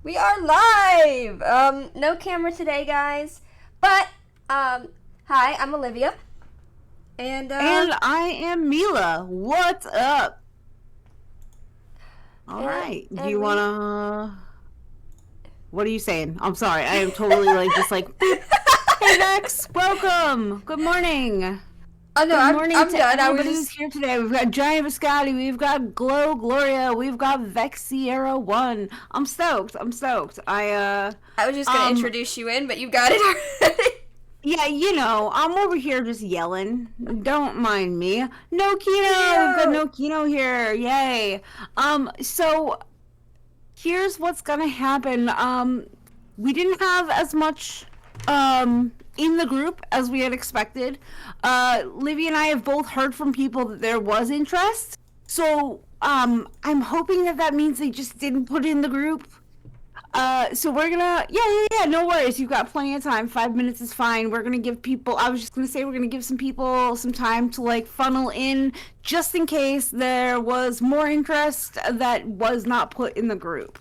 We are live! No camera today, guys. But, hi, I'm Olivia. And I am Mila. What's up? Alright. Do you wanna... What are you saying? I'm sorry. I am totally boop. Hey, Vex. Welcome. Good morning. Oh, no, Good morning I'm to done. everybody who's here today. We've got Giant Viscotti. We've got Glow Gloria. We've got Vex Sierra 1. I'm stoked. I was just gonna introduce you in, but you got it already. Yeah, I'm over here just yelling. Don't mind me. No Kino! Yeah. We've got no Kino here. Yay. So here's what's gonna happen. We didn't have as much in the group as we had expected. Livy and I have both heard from people that there was interest. So I'm hoping that means they just didn't put in the group. So we're gonna, no worries. You've got plenty of time. 5 minutes is fine. We're gonna give people, I was just gonna say, we're gonna give some people some time to funnel in just in case there was more interest that was not put in the group.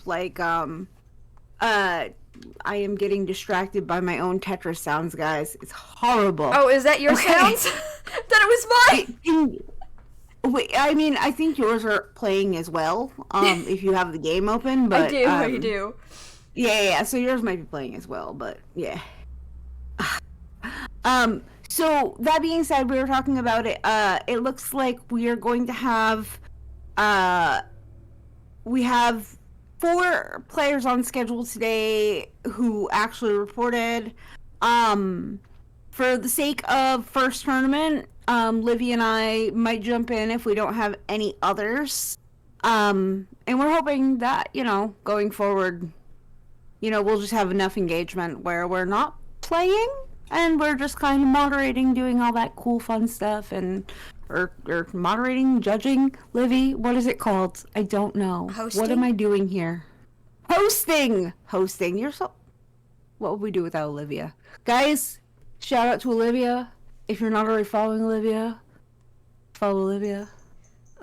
I am getting distracted by my own Tetris sounds, guys. It's horrible. Oh, is that your sounds? That it was mine? Wait, I mean, I think yours are playing as well, if you have the game open, but... I do. Yeah, so yours might be playing as well, but yeah. So, that being said, we were talking about it, it looks like we are going to have, we have 4 players on schedule today who actually reported. For the sake of first tournament, Livy and I might jump in if we don't have any others. And we're hoping that, going forward, we'll just have enough engagement where we're not playing and we're just kind of moderating, doing all that cool, fun stuff, or moderating, judging. Livy, what is it called? I don't know. Hosting? What am I doing here? Hosting! You're so... What would we do without Olivia? Guys, shout out to Olivia. If you're not already following Olivia, follow Olivia.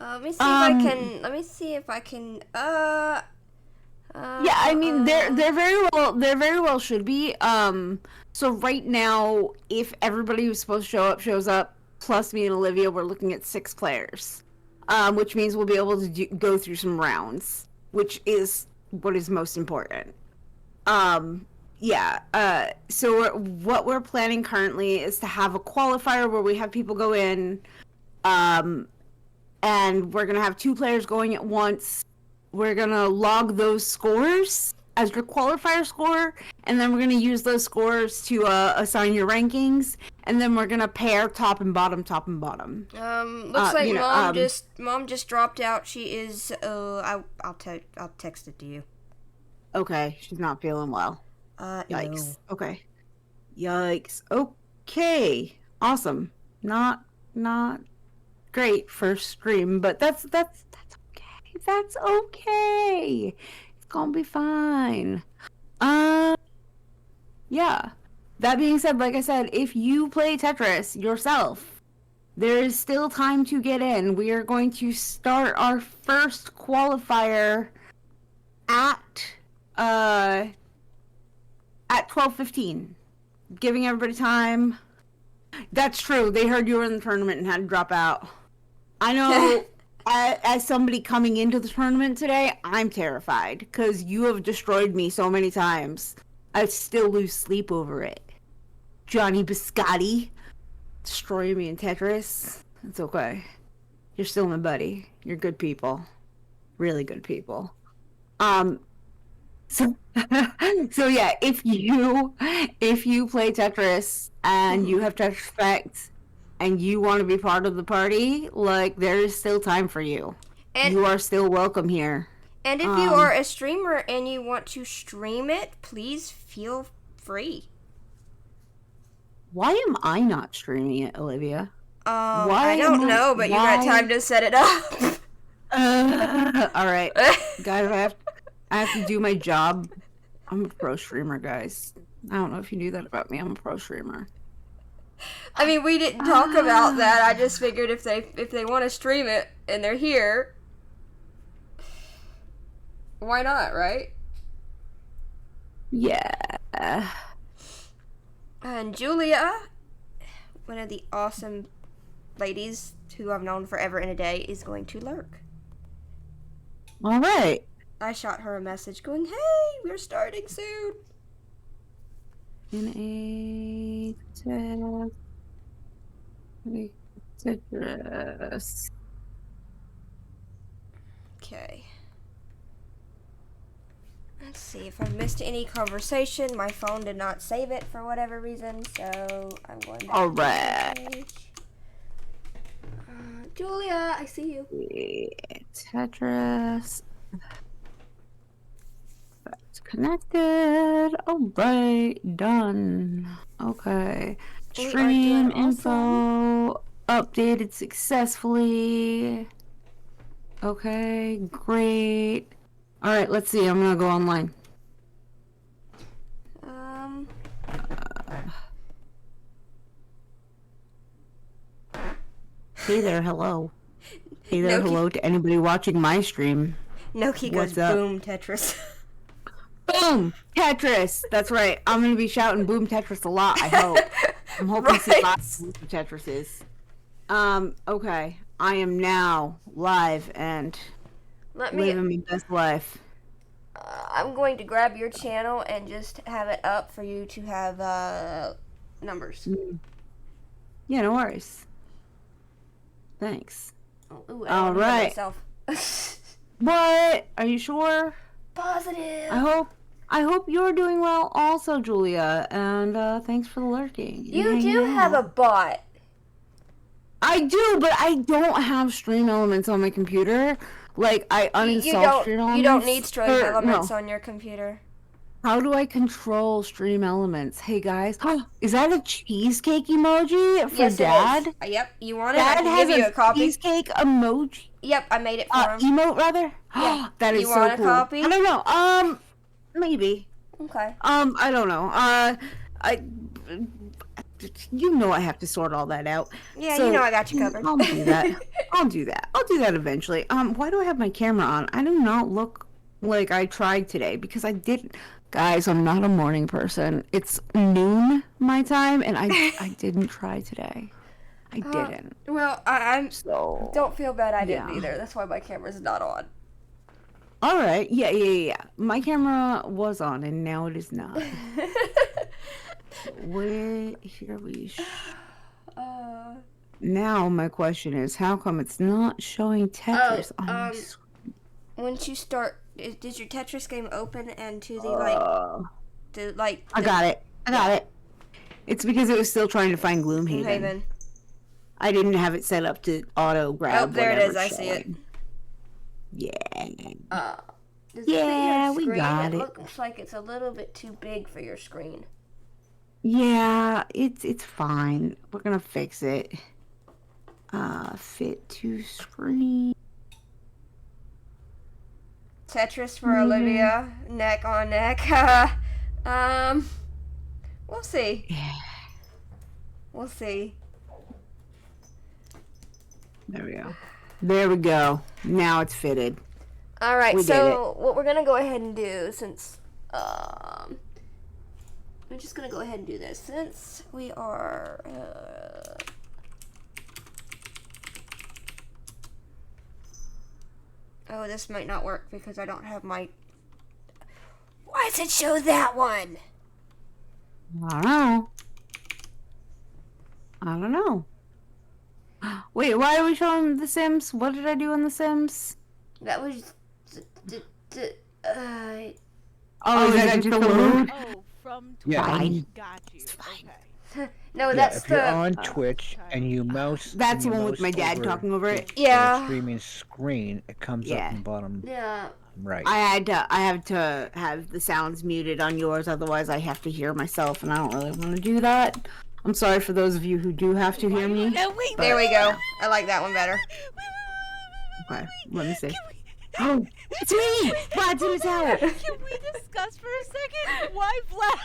Let me see if I can. Yeah, I mean they're very well should be. So right now, if everybody who's supposed to show up shows up, plus me and Olivia, we're looking at 6 players. Which means we'll be able to go through some rounds, which is what is most important. So what we're planning currently is to have a qualifier where we have people go in, and we're gonna have 2 players going at once. We're gonna log those scores as your qualifier score, and then we're gonna use those scores to assign your rankings, and then we're gonna pair top and bottom. Looks like mom just dropped out. She is. I'll text it to you. Okay, she's not feeling well. Yikes. No. Okay. Yikes. Okay. Awesome. Not great first stream, but that's okay. That's okay. It's gonna be fine. Yeah. That being said, like I said, if you play Tetris yourself, there is still time to get in. We are going to start our first qualifier at 12:15, giving everybody time. That's true. They heard you were in the tournament and had to drop out. I know. As somebody coming into the tournament today, I'm terrified because you have destroyed me so many times. I still lose sleep over it. Johnny Biscotti destroying me in Tetris. It's okay. You're still my buddy. You're good people. Really good people. So yeah, if you play Tetris and you have Tetris Effect and you want to be part of the party, there is still time for you. And you are still welcome here. And if you are a streamer and you want to stream it, please feel free. Why am I not streaming it, Olivia? I don't know, but you got time to set it up. All right, guys, I have to do my job. I'm a pro streamer, guys. I don't know if you knew that about me. I'm a pro streamer. I mean, we didn't talk about that. I just figured if they want to stream it and they're here, why not, right? Yeah. And Julia, one of the awesome ladies who I've known forever and a day, is going to lurk. All right. I shot her a message going, "Hey, we're starting soon." In a Tetris. Okay. Let's see if I missed any conversation. My phone did not save it for whatever reason, so I'm going back. All to the right. page. Julia, I see you. Tetris. That's connected. All right, done. Okay. We are Stream doing info updated successfully. Okay, great. All right, let's see. I'm gonna go online. Hey there, hello. Hey there, Noki- hello to anybody watching my stream. Noki What's goes, up? boom, Tetris. Boom! Tetris! That's right. I'm gonna be shouting boom Tetris a lot, I hope. I'm hoping to see Right. lots of Tetrises. Okay. I am now live and Let me. living my best life. I'm going to grab your channel and just have it up for you to have numbers. Yeah, no worries. Thanks. Ooh, All right. Myself. What? Are you sure? Positive. I hope you're doing well also, Julia. And thanks for lurking. You do have a bot. I do, but I don't have Stream Elements on my computer. Like, I uninstalled Stream Elements. You don't need Stream Elements on your computer. How do I control Stream Elements? Hey guys, is that a cheesecake emoji for Yes, Dad? it is. Yep, you want it? Dad I can has give you a copy. Cheesecake emoji. Yep, I made it for him. Emote rather. Yeah. That is You so want a cool. copy? I don't know. Maybe. Okay. I don't know. You know I have to sort all that out. Yeah, So, you know I got you covered. I'll do that. I'll do that eventually. Why do I have my camera on? I do not look like I tried today because I didn't. Guys, I'm not a morning person. It's noon my time, and I didn't try today. I didn't. Well, I'm. So Don't feel bad. I didn't yeah. either. That's why my camera's not on. All right. Yeah. My camera was on, and now it is not. Where here we. Now my question is, how come it's not showing Tetris on my screen? Once you start, does your Tetris game open and to the I got it. It's because it was still trying to find Gloomhaven. Haven. I didn't have it set up to auto grab. Oh, there it is. I whatever's see it. showing. Yeah. Does Yeah, it fit your we screen? got it. Looks like it's a little bit too big for your screen. Yeah, it's fine. We're gonna fix it. Fit to screen. Tetris for Olivia, neck on neck. We'll see. Yeah. We'll see. There we go. Now it's fitted. All right. We did So what we're gonna go ahead and do, since I'm just gonna go ahead and do this since we are. Oh, this might not work because I don't have my. Why does it show that one? I don't know. Wait, why are we showing The Sims? What did I do in The Sims? That was. Oh, is that just a load? Oh, from Twitch. Yeah. Fine. Got you. Okay. No, Yeah, that's if you're the. on Twitch and you mouse. That's the and you one with mouse my dad over talking over it. Yeah. The streaming screen, it comes Yeah. up in the bottom Yeah. right. I had to have the sounds muted on yours, otherwise I have to hear myself, and I don't really want to do that. I'm sorry for those of you who do have to hear me. No, wait. There we go. I like that one better. Okay, let me see. Oh, it's me! Vlad's in the tower! Can we discuss for a second why Vlad?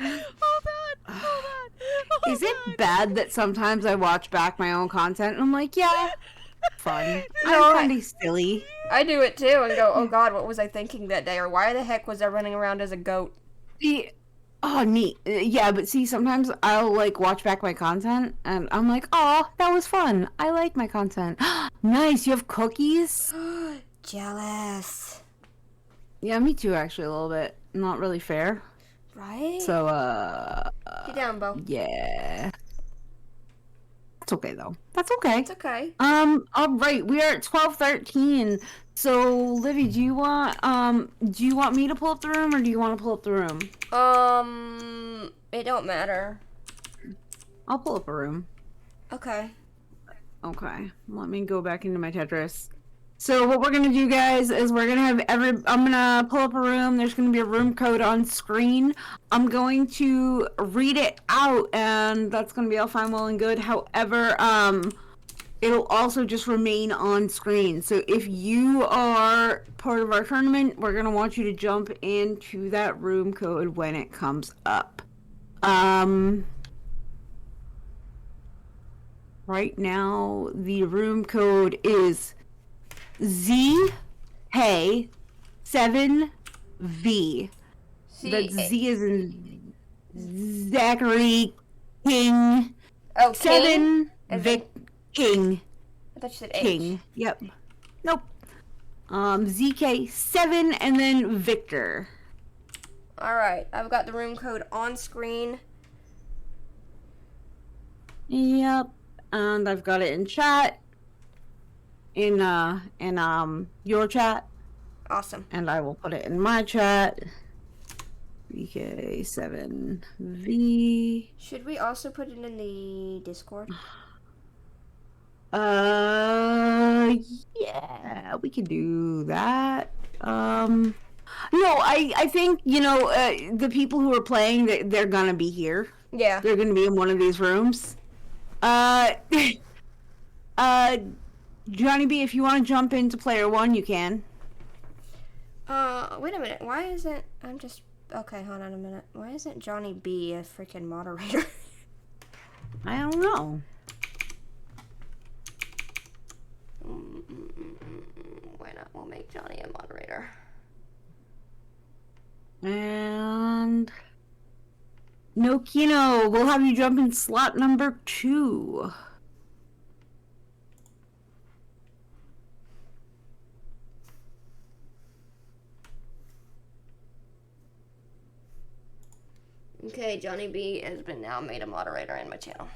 Hold on. Is it bad that sometimes I watch back my own content and I'm like, yeah, fun. No, I'm kind of silly. I do it too and go, oh god, what was I thinking that day? Or why the heck was I running around as a goat? Oh, neat. Yeah, but see, sometimes I'll like watch back my content and I'm like, oh, that was fun. I like my content. Nice. You have cookies? Jealous. Yeah, me too, actually, a little bit. Not really fair. Right? So, Get down, Bo. yeah. That's okay, though. That's okay. It's okay. All right. We are at 12:13. So, Livy, do you want me to pull up the room or do you want to pull up the room? It don't matter. I'll pull up a room. Okay. Okay. Let me go back into my Tetris. So what we're gonna do, guys, is we're gonna have I'm gonna pull up a room. There's gonna be a room code on screen. I'm going to read it out, and that's gonna be all fine, well and good. However, it'll also just remain on screen. So if you are part of our tournament, we're gonna want you to jump into that room code when it comes up. Right now, the room code is ZK7V. That's Z is in Zachary King. Oh, King? King? Vic King. I thought you said King. H. Yep. Nope. ZK7 and then Victor. Alright, I've got the room code on screen. Yep. And I've got it in chat. In your chat. Awesome. And I will put it in my chat. VK7V. Should we also put it in the Discord? Yeah, we can do that. No, I think, the people who are playing, they're gonna be here. Yeah. They're gonna be in one of these rooms. Johnny B, if you want to jump into player 1, you can. Wait a minute. Why isn't... Okay, hold on a minute. Why isn't Johnny B a freaking moderator? I don't know. Why not? We'll make Johnny a moderator. And... No, Kino, we'll have you jump in slot number 2. Okay, Johnny B has been now made a moderator in my channel.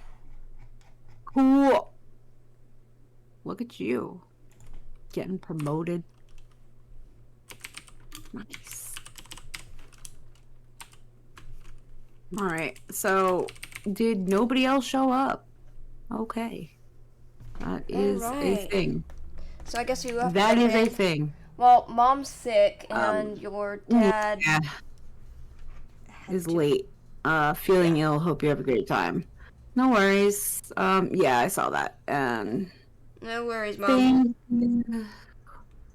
Cool. Look at you. Getting promoted. Nice. Alright, so did nobody else show up? Okay. That is a thing. So I guess you have That to is a thing. Well, Mom's sick and your dad is late. Feeling ill. Hope you have a great time. No worries. Yeah, I saw that. No worries, Mom. Thing...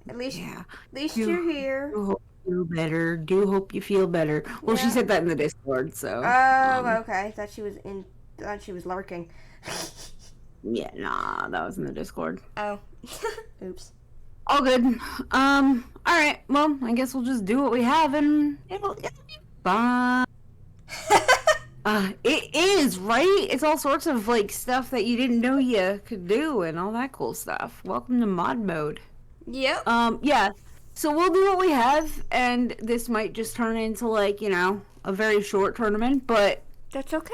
At least you're here. Do hope you feel better. Do hope you feel better. Well, she said that in the Discord, so. Oh, okay. I thought she was lurking. Yeah, nah, that was in the Discord. Oh. Oops. All good. Alright, well, I guess we'll just do what we have and it'll be fine. It is, right? It's all sorts of, like, stuff that you didn't know you could do and all that cool stuff. Welcome to mod mode. Yep. Yeah. So we'll do what we have, and this might just turn into, like, a very short tournament, but... That's okay.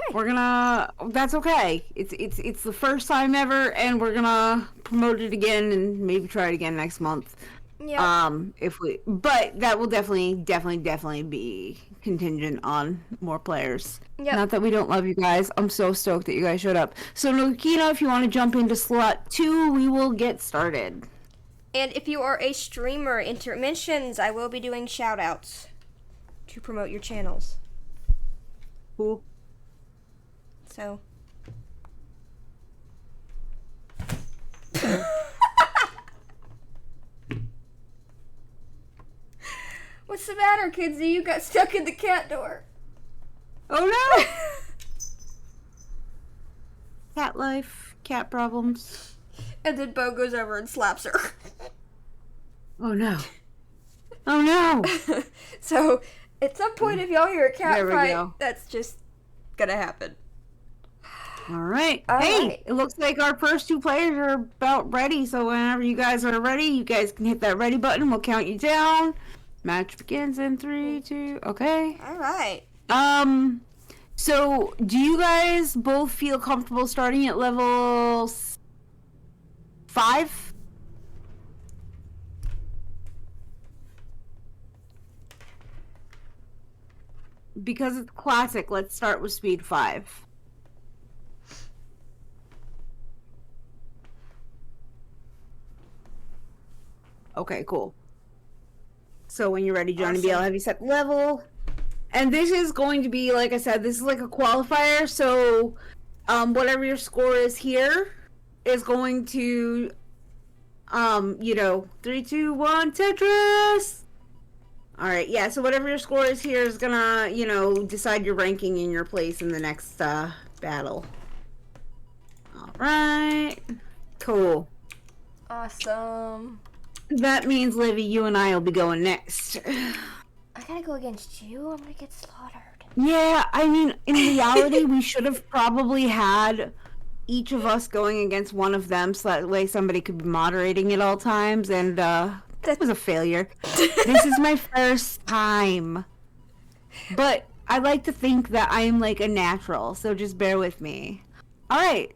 That's okay. It's the first time ever, and we're gonna promote it again and maybe try it again next month. Yeah. But that will definitely be contingent on more players. Yep. Not that we don't love you guys. I'm so stoked that you guys showed up. So Nokino, if you want to jump into slot 2, we will get started. And if you are a streamer, intermissions, I will be doing shout outs to promote your channels. Cool. So. What's the matter, kidsy? You got stuck in the cat door. Oh no! Cat life, cat problems. And then Bo goes over and slaps her. Oh no. Oh no. So, at some point, if y'all hear a cat There we fight, go. that's just gonna happen. All right. All Hey, right. it looks like our first 2 players are about ready. So whenever you guys are ready, you guys can hit that ready button. We'll count you down. Match begins in 3, 2. Okay. All right. So do you guys both feel comfortable starting at level 5? Because it's classic, let's start with speed 5. Okay, cool. So when you're ready, Johnny B, I'll have you set the level. And this is going to be, like I said, this is like a qualifier. So whatever your score is here is going to, 3, 2, 1, Tetris! Alright, yeah, so whatever your score is here is gonna, decide your ranking in your place in the next battle. Alright. Cool. Awesome. That means, Livy, you and I will be going next. I gotta go against you? I'm gonna get slaughtered. Yeah, I mean, in reality, we should have probably had each of us going against one of them so that way somebody could be moderating at all times, and that was a failure. This is my first time. But I like to think that I am like a natural, so just bear with me. Alright.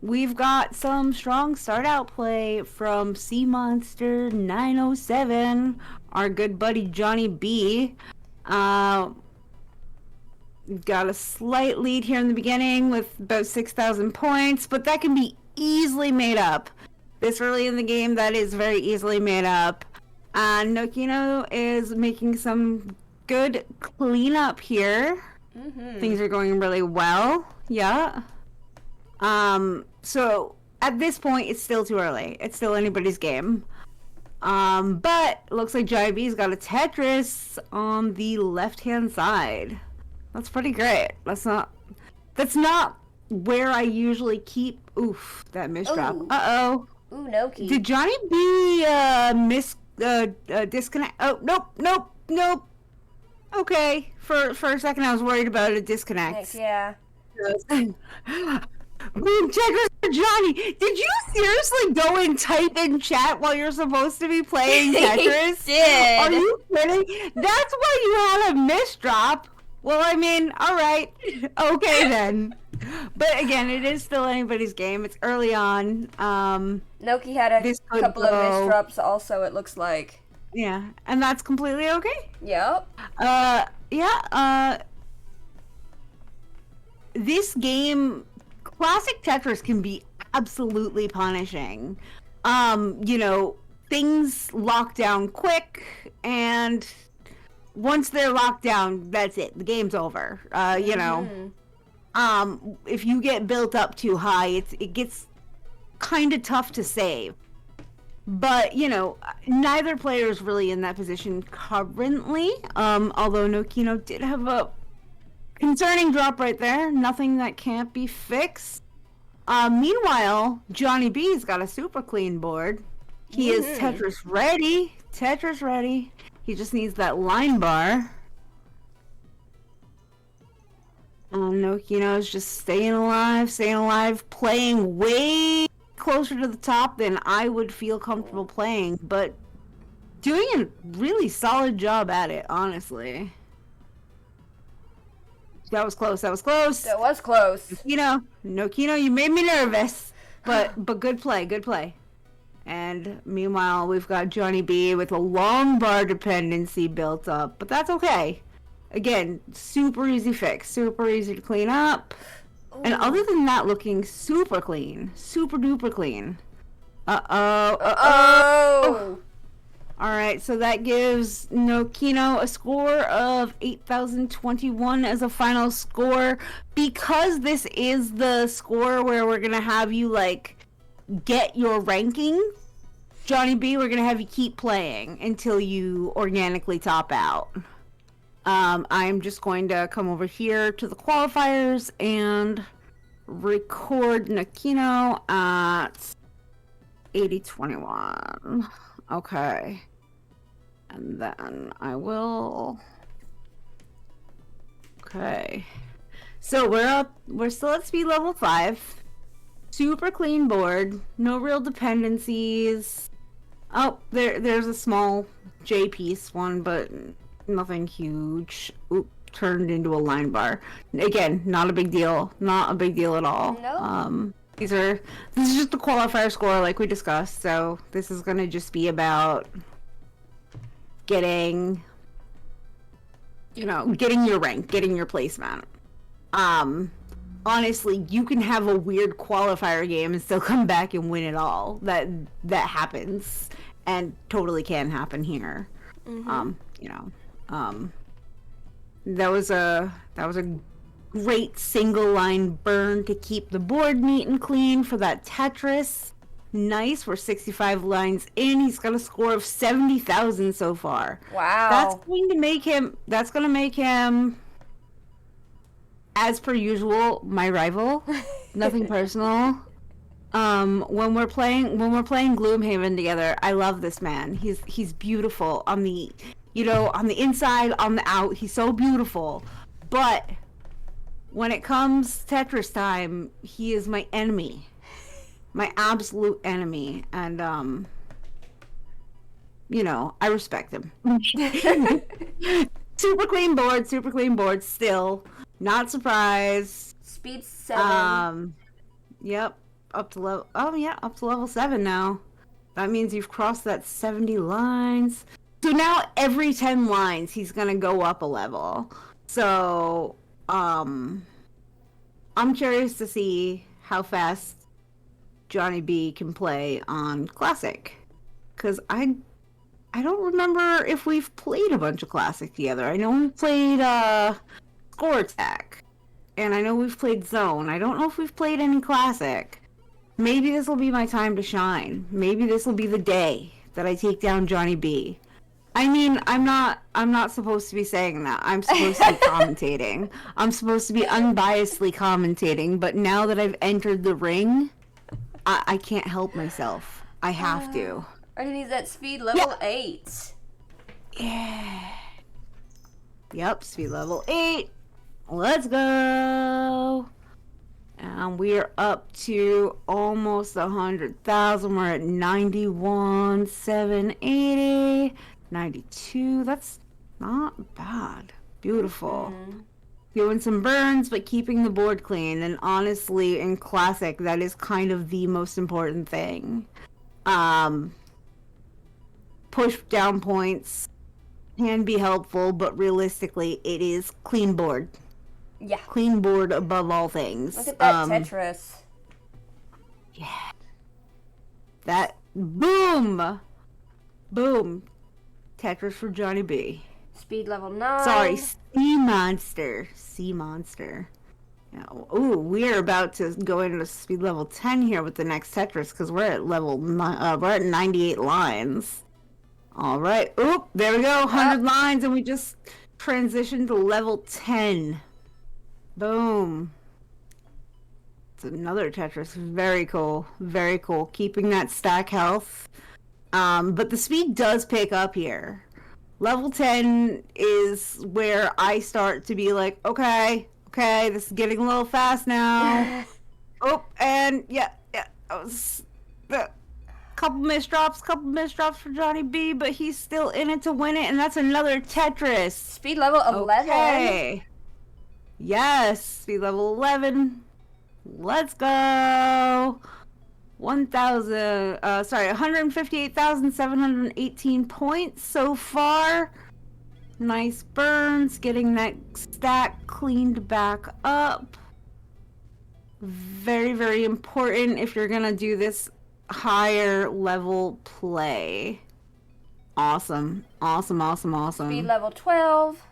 We've got some strong start out play from Sea Monster 907, our good buddy Johnny B. Got a slight lead here in the beginning with about 6,000 points, but that can be easily made up. This early in the game, that is very easily made up. Nokino is making some good cleanup here. Mm-hmm. Things are going really well. Yeah. So at this point, it's still too early. It's still anybody's game. But it looks like Johnny B's got a Tetris on the left-hand side. That's pretty great. That's not where I usually keep. Oof, that misdrop. Ooh. Uh-oh. Ooh, Noki. Did Johnny B, disconnect? Oh, nope. Okay. For a second, I was worried about a disconnect. Thanks, yeah. Boom, Tetris for Johnny. Did you seriously go and type in chat while you're supposed to be playing Tetris? Did. Are you kidding? That's why you had a misdrop. Well, I mean, alright. Okay then. But again, it is still anybody's game. It's early on. Noki had a couple of misdrops also, it looks like. Yeah, and that's completely okay. Yep. This game, classic Tetris can be absolutely punishing. Things lock down quick, and once they're locked down, that's it. The game's over. If you get built up too high, it gets kind of tough to save. But, neither player is really in that position currently. Although Nokino did have a concerning drop right there. Nothing that can't be fixed. Meanwhile, Johnny B's got a super clean board. He is Tetris ready. He just needs that line bar. Nokino's just staying alive, playing way closer to the top than I would feel comfortable playing, but doing a really solid job at it, honestly. That was close. That was close. Nokino, you made me nervous, but good play. And meanwhile, we've got Johnny B with a long bar dependency built up, but that's okay. Again, super easy fix, super easy to clean up. Ooh. And other than that, looking super clean, super duper clean. Uh-oh. Alright, so that gives Nokino a score of 8,021 as a final score. Because this is the score where we're gonna have you, get your ranking, Johnny B, we're gonna have you keep playing until you organically top out. I'm just going to come over here to the qualifiers and record Nokino at 80-21. Okay. And then I will... Okay. So we're still at speed level 5. Super clean board. No real dependencies. Oh, there's a small J piece one, but nothing huge. Oop, turned into a line bar. Again, not a big deal. Not a big deal at all. No. This is just the qualifier score like we discussed, so this is gonna just be about getting your rank, getting your placement. Honestly, you can have a weird qualifier game and still come back and win it all. That happens, and totally can happen here. Mm-hmm. That was a great single line burn to keep the board neat and clean for that Tetris. Nice. We're 65 lines in. He's got a score of 70,000 so far. Wow. That's going to make him, as per usual, my rival. Nothing personal. When we're playing Gloomhaven together, I love this man. He's beautiful on the inside, on the out. He's so beautiful. But when it comes Tetris time, he is my enemy. My absolute enemy. And I respect him. Super clean board still. Not surprised. Speed 7. Yep. Up to level 7 now. That means you've crossed that 70 lines. So now every 10 lines he's gonna go up a level. So I'm curious to see how fast Johnny B can play on Classic. Cause I don't remember if we've played a bunch of Classic together. I know we've played Score Attack. And I know we've played Zone. I don't know if we've played any Classic. Maybe this will be my time to shine. Maybe this will be the day that I take down Johnny B. I mean, I'm not supposed to be saying that. I'm supposed to be commentating. I'm supposed to be unbiasedly commentating, but now that I've entered the ring, I can't help myself. I have to. And he's at speed level 8. Yeah. Yep, speed level 8. Let's go. And we're up to almost 100,000. We're at 91,780. 92. That's not bad. Beautiful. Mm-hmm. Doing some burns, but keeping the board clean. And honestly, in Classic, that is kind of the most important thing. Push down points can be helpful, but realistically, it is clean board. Yeah. Clean board above all things. Look at that Tetris. Yeah. That boom. Boom. Tetris for Johnny B. Speed level 9. Sorry, Sea Monster. Sea Monster. Yeah. Ooh, we're about to go into speed level 10 here with the next Tetris because we're at we're at 98 lines. All right. Oop, there we go. 100 lines, and we just transitioned to level 10. Boom. It's another Tetris. Very cool. Very cool. Keeping that stack health. But the speed does pick up here. Level 10 is where I start to be like, okay, this is getting a little fast now. Oh, and yeah, that was couple misdrops for Johnny B, but he's still in it to win it, and that's another Tetris. Speed level 11. Okay. Yes, speed level 11. Let's go. 158,718 points so far. Nice burns, getting that stack cleaned back up. Very, very important if you're gonna do this higher level play. Awesome. Speed level 12.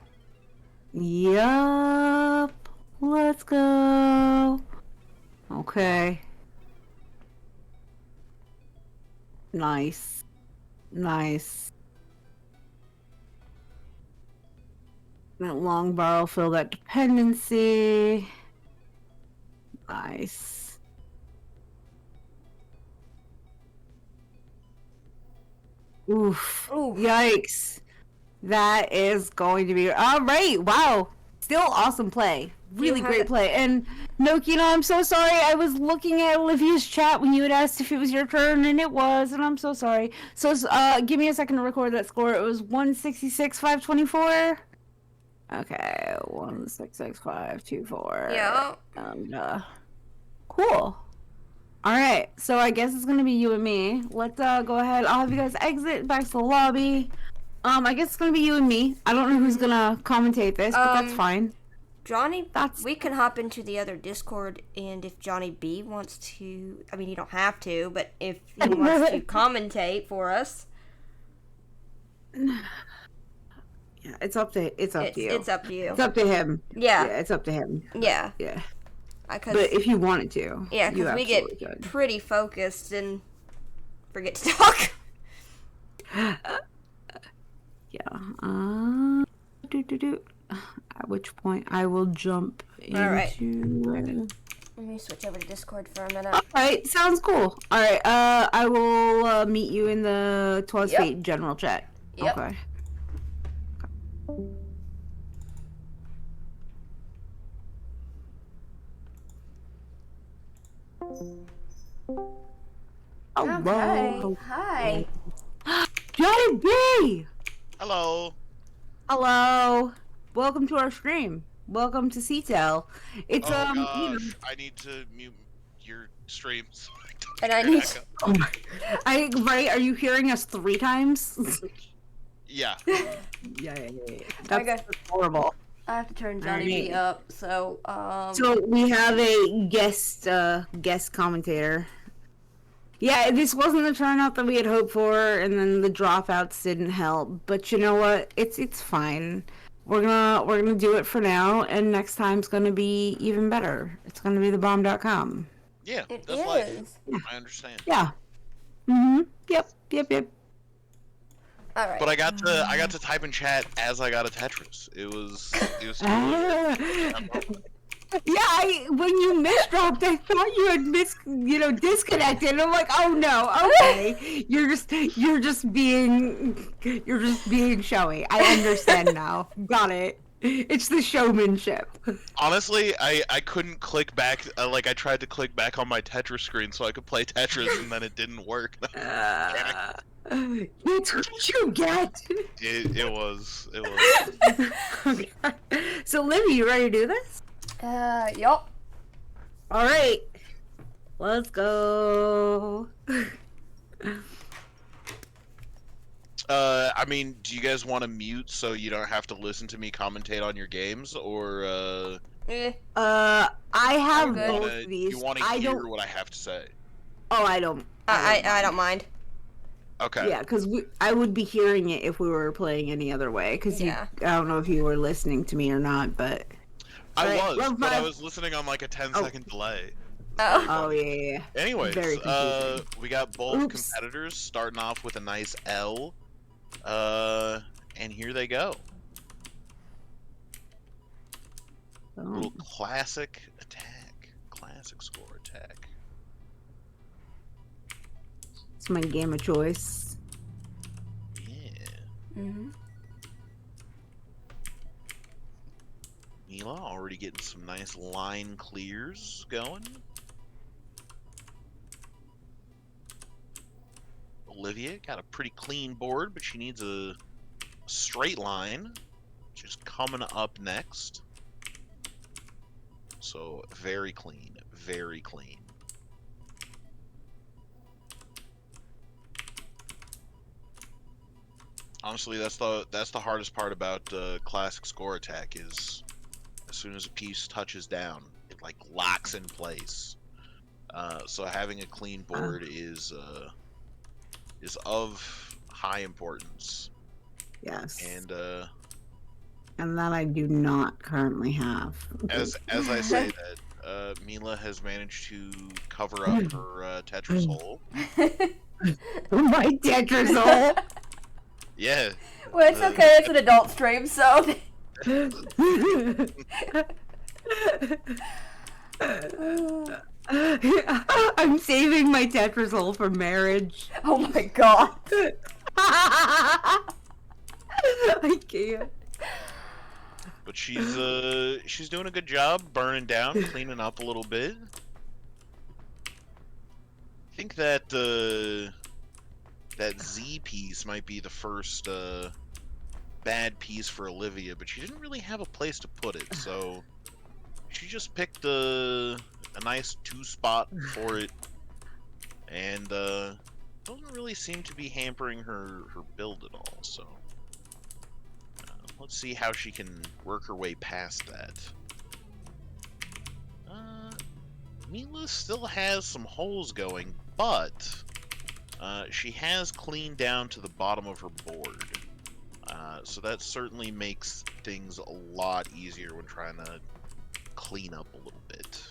Yup. Let's go. Okay. Nice. That long bar will fill that dependency. Nice. Oof. Oof. Yikes. That is going to be all right. Wow. Still awesome play. Really have great it- play. And Noki, I'm so sorry. I was looking at Olivia's chat when you had asked if it was your turn, and it was, and I'm so sorry. So, give me a second to record that score. It was 166,524. Okay, 166,524. Yeah. And cool. All right, so I guess it's gonna be you and me. Let's go ahead. I'll have you guys exit back to the lobby. I guess it's gonna be you and me. I don't know who's gonna commentate this, but that's fine. Johnny, That's- we can hop into the other Discord, and if Johnny B wants to, I mean, you don't have to, but if he wants to commentate for us, Yeah, it's up to you. it's up to you. It's up to him. Yeah. Yeah, it's up to him. Yeah. Yeah. Because But if you wanted to, yeah, you because we get absolutely could. pretty focused and forget to talk. Yeah. At which point I will jump into. All right. Let me switch over to Discord for a minute. All right, sounds cool. All right, I will meet you in the Twas Yep. Fate general chat. Yep. Okay. Okay. Hello. Hi. Johnny B! Hello. Hello. Welcome to our stream. Welcome to CTAL. It's Oh you know, gosh, I need to mute your streams. And I need. oh my, right? Are you hearing us 3 times? Yeah. Yeah. That's, Okay. that's horrible. I have to turn Johnny B Alright. up. So So we have a guest commentator. Yeah, this wasn't the turnout that we had hoped for, and then the dropouts didn't help. But you know what? It's fine. We're gonna do it for now, and next time's gonna be even better. It's gonna be thebomb.com. Yeah, it that's life. is. I understand. Yeah. Yep. All right. But I got to type in chat as I got a Tetris. It was Yeah, when you misdropped, I thought you had disconnected. And I'm like, oh no, okay, you're just being showy. I understand now. Got it. It's the showmanship. honestly, I couldn't click back. Like I tried to click back on my Tetris screen so I could play Tetris, and then it didn't work. That's what you get. It was. Okay. So, Livy, you ready to do this? Yup. All right, let's go. I mean, do you guys want to mute so you don't have to listen to me commentate on your games, or I have good. both of these. you want to I hear don't. what I have to say? Oh, I don't. I don't mind. Okay. Yeah, because I would be hearing it if we were playing any other way. Because Yeah. I don't know if you were listening to me or not, but. I Alright, was, round but I 5. was listening on like a 10-second delay. Oh. Oh yeah. Anyways, Very confusing. we got both Oops. competitors starting off with a nice L. And here they go. Oh. Little classic attack. Classic score attack. It's my game of choice. Yeah. Mm-hmm. Mila already getting some nice line clears going. Olivia got a pretty clean board, but she needs a straight line, which is coming up next. So very clean, very clean. Honestly, that's the hardest part about classic score attack is as soon as a piece touches down, it like locks in place. So having a clean board is of high importance. Yes. And that I do not currently have. as I say that, Mila has managed to cover up her Tetris hole. My Tetris hole. Yeah. Well, it's okay. It's an adult stream, so. I'm saving my Tetris hole for marriage. Oh my god. I can't. But she's doing a good job burning down, cleaning up a little bit. I think that that Z piece might be the first bad piece for Olivia, but she didn't really have a place to put it, so she just picked a nice 2-spot for it, and doesn't really seem to be hampering her build at all. So let's see how she can work her way past that. Mila still has some holes going, but she has cleaned down to the bottom of her board. So that certainly makes things a lot easier when trying to clean up a little bit.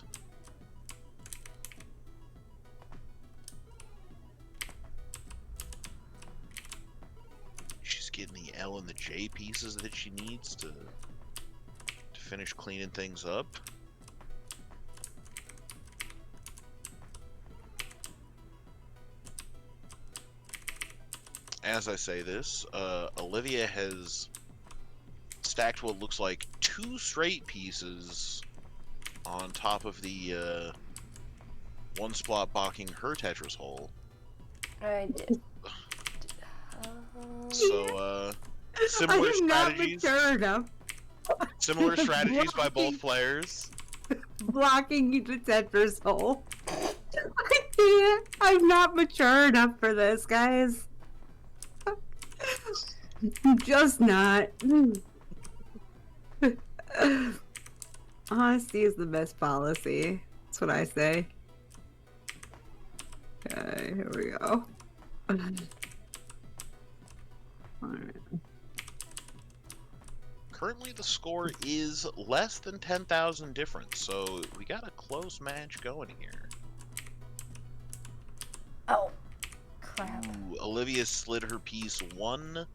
She's getting the L and the J pieces that she needs to finish cleaning things up. As I say this, Olivia has stacked what looks like 2 straight pieces on top of the 1 spot blocking her Tetris hole. I did. So, similar strategies. Similar strategies by both players. Blocking the Tetris hole. I can't. I'm not mature enough for this, guys. I'm just not. Honesty is the best policy. That's what I say. Okay, here we go. Alright. Currently, the score is less than 10,000 difference, so we got a close match going here. Oh, crap. Ooh, Olivia slid her piece 1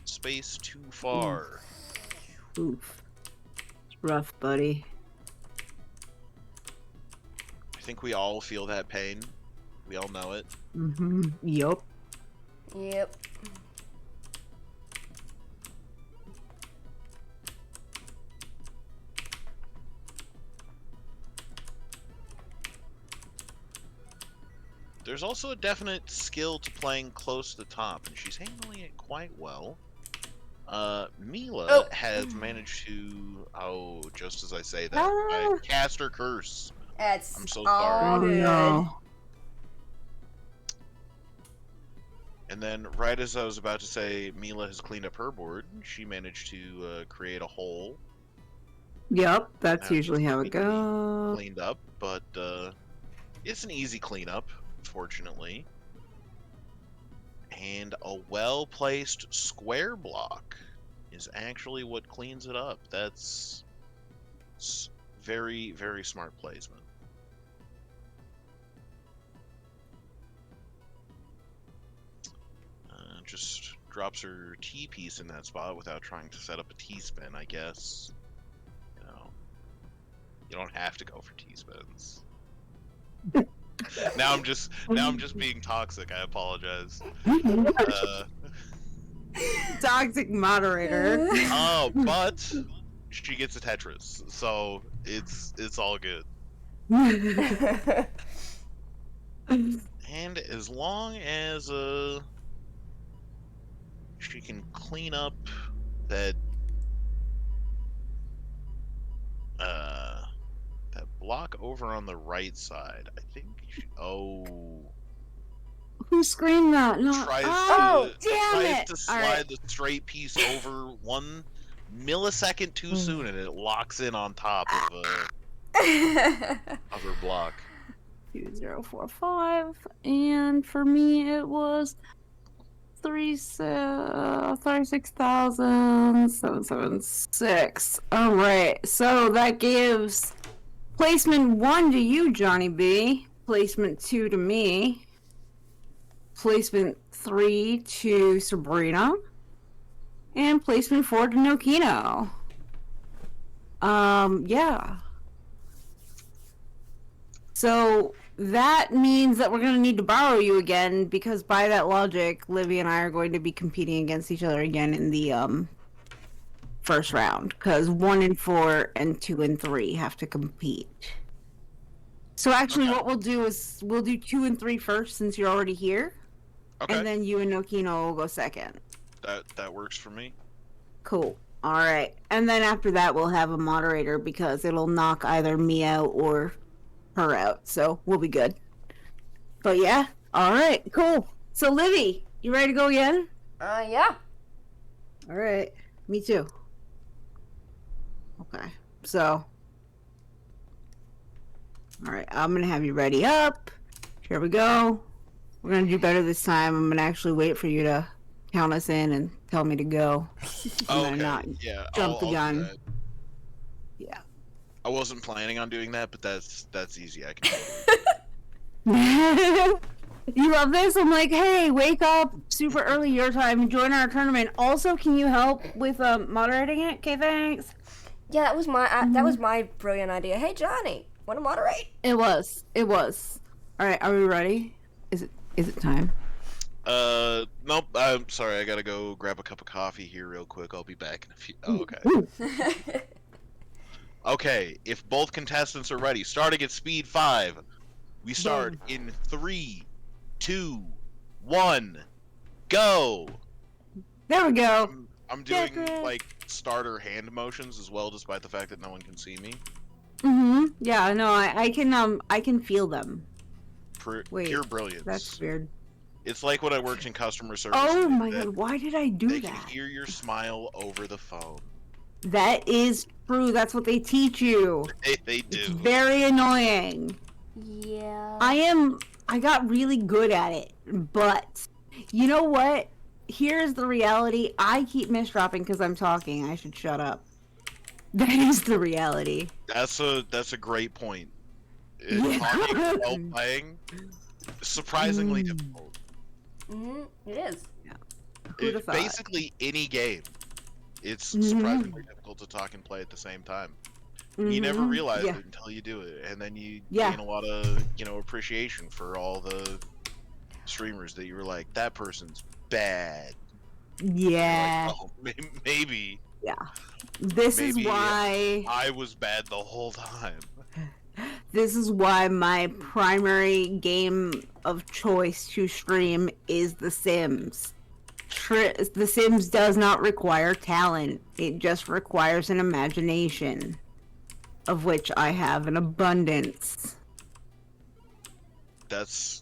space too far. Oof. It's rough, buddy. I think we all feel that pain. We all know it. Mm-hmm. Yup. Yep. There's also a definite skill to playing close to the top, and she's handling it quite well. Mila has managed to, just as I say that, I cast her curse. That's I'm so all sorry. good. No. And then, right as I was about to say Mila has cleaned up her board, she managed to create a hole. Yep, that's Now usually she's how it goes. cleaned up, but it's an easy cleanup, fortunately. And a well-placed square block is actually what cleans it up. That's very, very smart placement. Just drops her T-piece in that spot without trying to set up a T-spin, I guess. You know, you don't have to go for T-spins. Now I'm just being toxic. I apologize. Toxic moderator. Oh, but she gets a Tetris, so it's all good. And as long as she can clean up that that block over on the right side, I think. Who screamed that? No. Tries Damn it! to slide the straight piece over 1 millisecond too soon, and it locks in on top of her block. 2045, and for me it was 36,776. All right, so that gives placement 1 to you, Johnny B. Placement 2 to me. Placement 3 to Sabrina. And placement 4 to Nokino. Yeah. So that means that we're going to need to borrow you again, because by that logic, Livy and I are going to be competing against each other again in the first round, because 1 and 4 and 2 and 3 have to compete. So actually, Okay. what we'll do is we'll do 2 and 3 first, since you're already here, Okay, and then you and Nokino will go second. that works for me. Cool. All right, and then after that, we'll have a moderator, because it'll knock either me out or her out, so we'll be good. But yeah, all right, cool. So Livy, you ready to go again? Yeah. All right, me too. Okay, so all right, I'm gonna have you ready up. Here we go. We're gonna do better this time. I'm gonna actually wait for you to count us in and tell me to go. I'm gonna Okay, not yeah, jump the I'll do gun. that. Yeah. I wasn't planning on doing that, but that's easy. I can. You love this? I'm like, hey, wake up super early your time, join our tournament. Also, can you help with moderating it? Okay, thanks. Yeah, that was my brilliant idea. Hey, Johnny, want to moderate? It was. All right, are we ready? Is it time? Nope. I'm sorry. I gotta go grab a cup of coffee here real quick. I'll be back in a few. Oh, okay. Okay. If both contestants are ready, starting at speed 5, we start in 3, 2, 1, go. There we go. I'm doing Tetris. like starter hand motions as well, despite the fact that no one can see me. Yeah, no, I can feel them. Wait, Pure brilliance. That's weird. It's like when I worked in customer service. Oh and my god, why did I do They that? can hear your smile over the phone. That is true. That's what they teach you. They do. It's very annoying. Yeah. I got really good at it, but you know what? Here's the reality. I keep misdropping because I'm talking. I should shut up. That is the reality. That's a great point. Yeah. Talking while playing, surprisingly difficult. It is. Who'd have thought? Basically, any game, it's surprisingly difficult to talk and play at the same time. You never realize it until you do it, and then you gain a lot of appreciation for all the streamers that you were like, that person's bad. Yeah. Like, oh, maybe. Yeah. This is Maybe why I was bad the whole time. This is why my primary game of choice to stream is The Sims. The Sims does not require talent. It just requires an imagination, of which I have an abundance. That's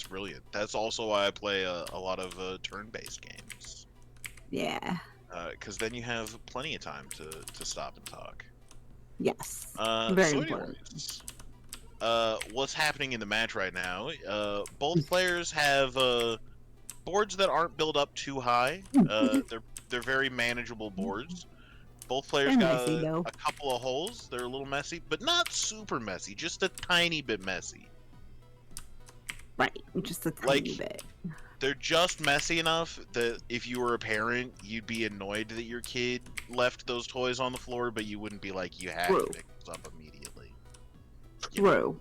brilliant. That's also why I play a lot of turn-based games. Yeah. Because then you have plenty of time to stop and talk. Yes. Very Very anyways, what's happening in the match right now? Both players have boards that aren't built up too high. They're very manageable boards. Both players They're got messy, though. a couple of holes. They're a little messy, but not super messy. Just a tiny bit messy. Right. Just a tiny bit. They're just messy enough that if you were a parent, you'd be annoyed that your kid left those toys on the floor, but you wouldn't be like, you have True. to pick those up immediately. You know? True.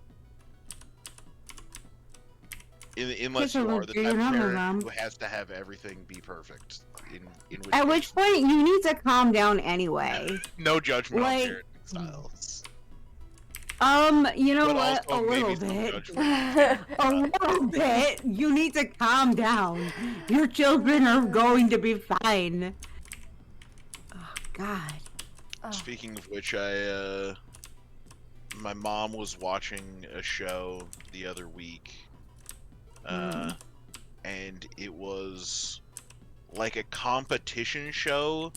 Unless you are the type of parent who has to have everything be perfect. At which point, you need to calm down anyway. No judgment on Like- parenting styles. You know But what? A also little maybe some bit. judgment. A little bit. You need to calm down. Your children are going to be fine. Oh, God. Speaking of which, my mom was watching a show the other week, and it was like a competition show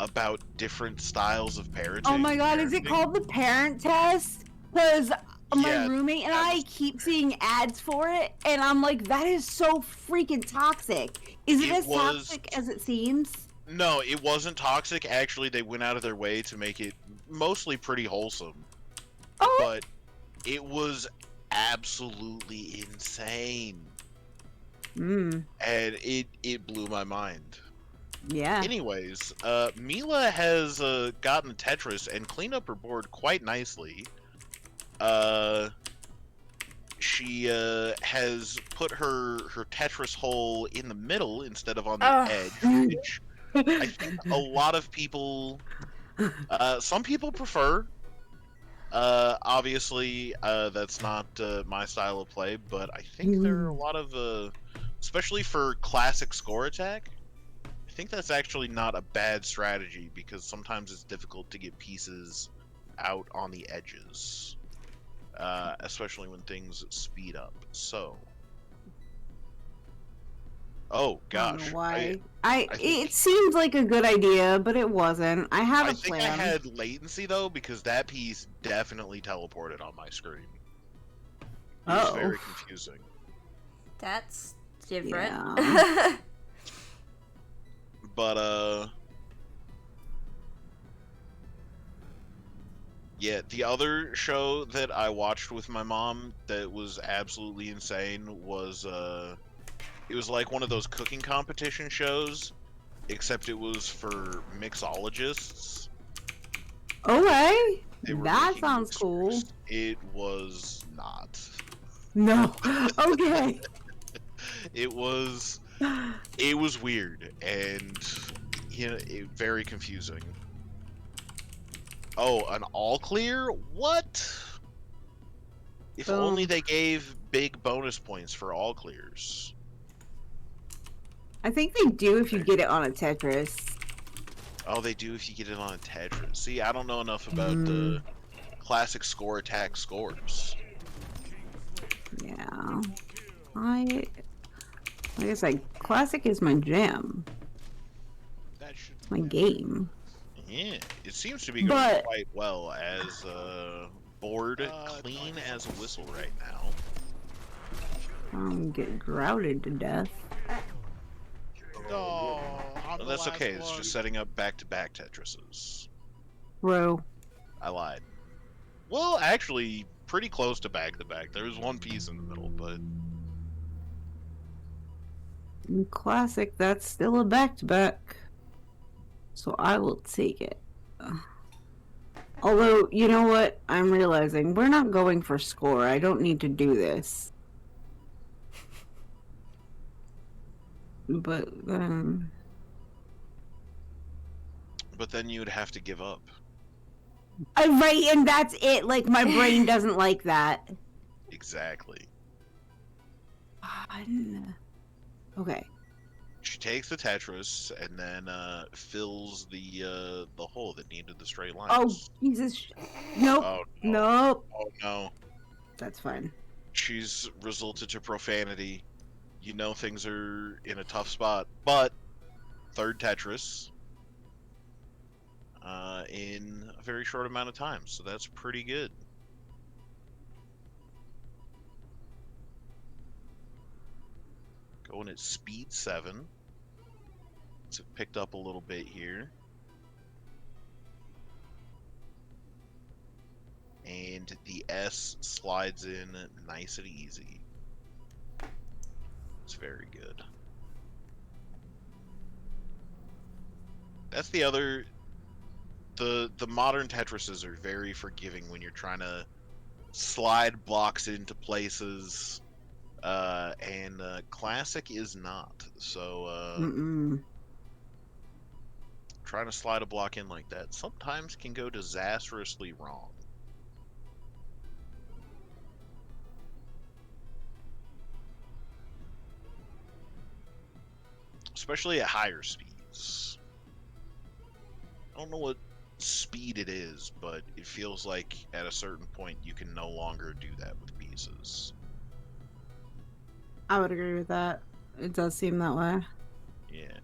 about different styles of parenting. Oh my God, is it called the Parent Test? Because my Yeah, roommate and I keep seeing ads for it, and I'm like, that is so freaking toxic. Is it as toxic as it seems? No, it wasn't toxic. Actually, they went out of their way to make it mostly pretty wholesome. Oh. But it was absolutely insane. And it blew my mind. Yeah. Anyways, Mila has gotten Tetris and cleaned up her board quite nicely. she has put her Tetris hole in the middle instead of on the Ugh. edge, which I think a lot of people, some people prefer. Obviously, that's not my style of play, but I think there are a lot of, especially for classic score attack, I think that's actually not a bad strategy because sometimes it's difficult to get pieces out on the edges, especially when things speed up. So, oh I don't know gosh, why. I think It seemed like a good idea, but it wasn't. I had I a think I plan. had latency though because that piece definitely teleported on my screen. It was Oh. very confusing. That's different. Yeah. But yeah, the other show that I watched with my mom that was absolutely insane was it was like one of those cooking competition shows, except it was for mixologists. Okay. They were That making sounds mixers. cool. It was not. No. Okay. It was weird and very confusing. Oh, an all clear? What? If only Boom. they gave big bonus points for all clears. I think they do if you get it on a Tetris. Oh, they do if you get it on a Tetris. See, I don't know enough about the classic score attack scores. Yeah. Like I said, classic is my jam. That should My game. Yeah, it seems to be going But quite well as board clean as a whistle right now. I'm get grouted to death. Oh, I'm Well, the that's last okay. It's one. just setting up back-to-back Tetrises. Bro. I lied. Well, actually, pretty close to back-to-back. There was one piece in the middle, but In classic, that's still a back-to-back. So I will take it. Although, you know what? I'm realizing we're not going for score. I don't need to do this. But then you would have to give up. right, and that's it. Like my brain doesn't like that. Exactly. Okay. She takes the Tetris and then fills the hole that needed the straight lines. Oh Jesus! Nope. Oh no! Nope. Oh no! That's fine. She's resulted to profanity. You know things are in a tough spot, but third Tetris in a very short amount of time, so that's pretty good. Going at speed 7. So it picked up a little bit here. And the S slides in nice and easy. It's very good. That's the other... The modern Tetrises are very forgiving when you're trying to slide blocks into places, and Classic is not. So trying to slide a block in like that sometimes can go disastrously wrong. Especially at higher speeds. I don't know what speed it is, but it feels like at a certain point you can no longer do that with pieces. I would agree with that. It does seem that way. Yeah.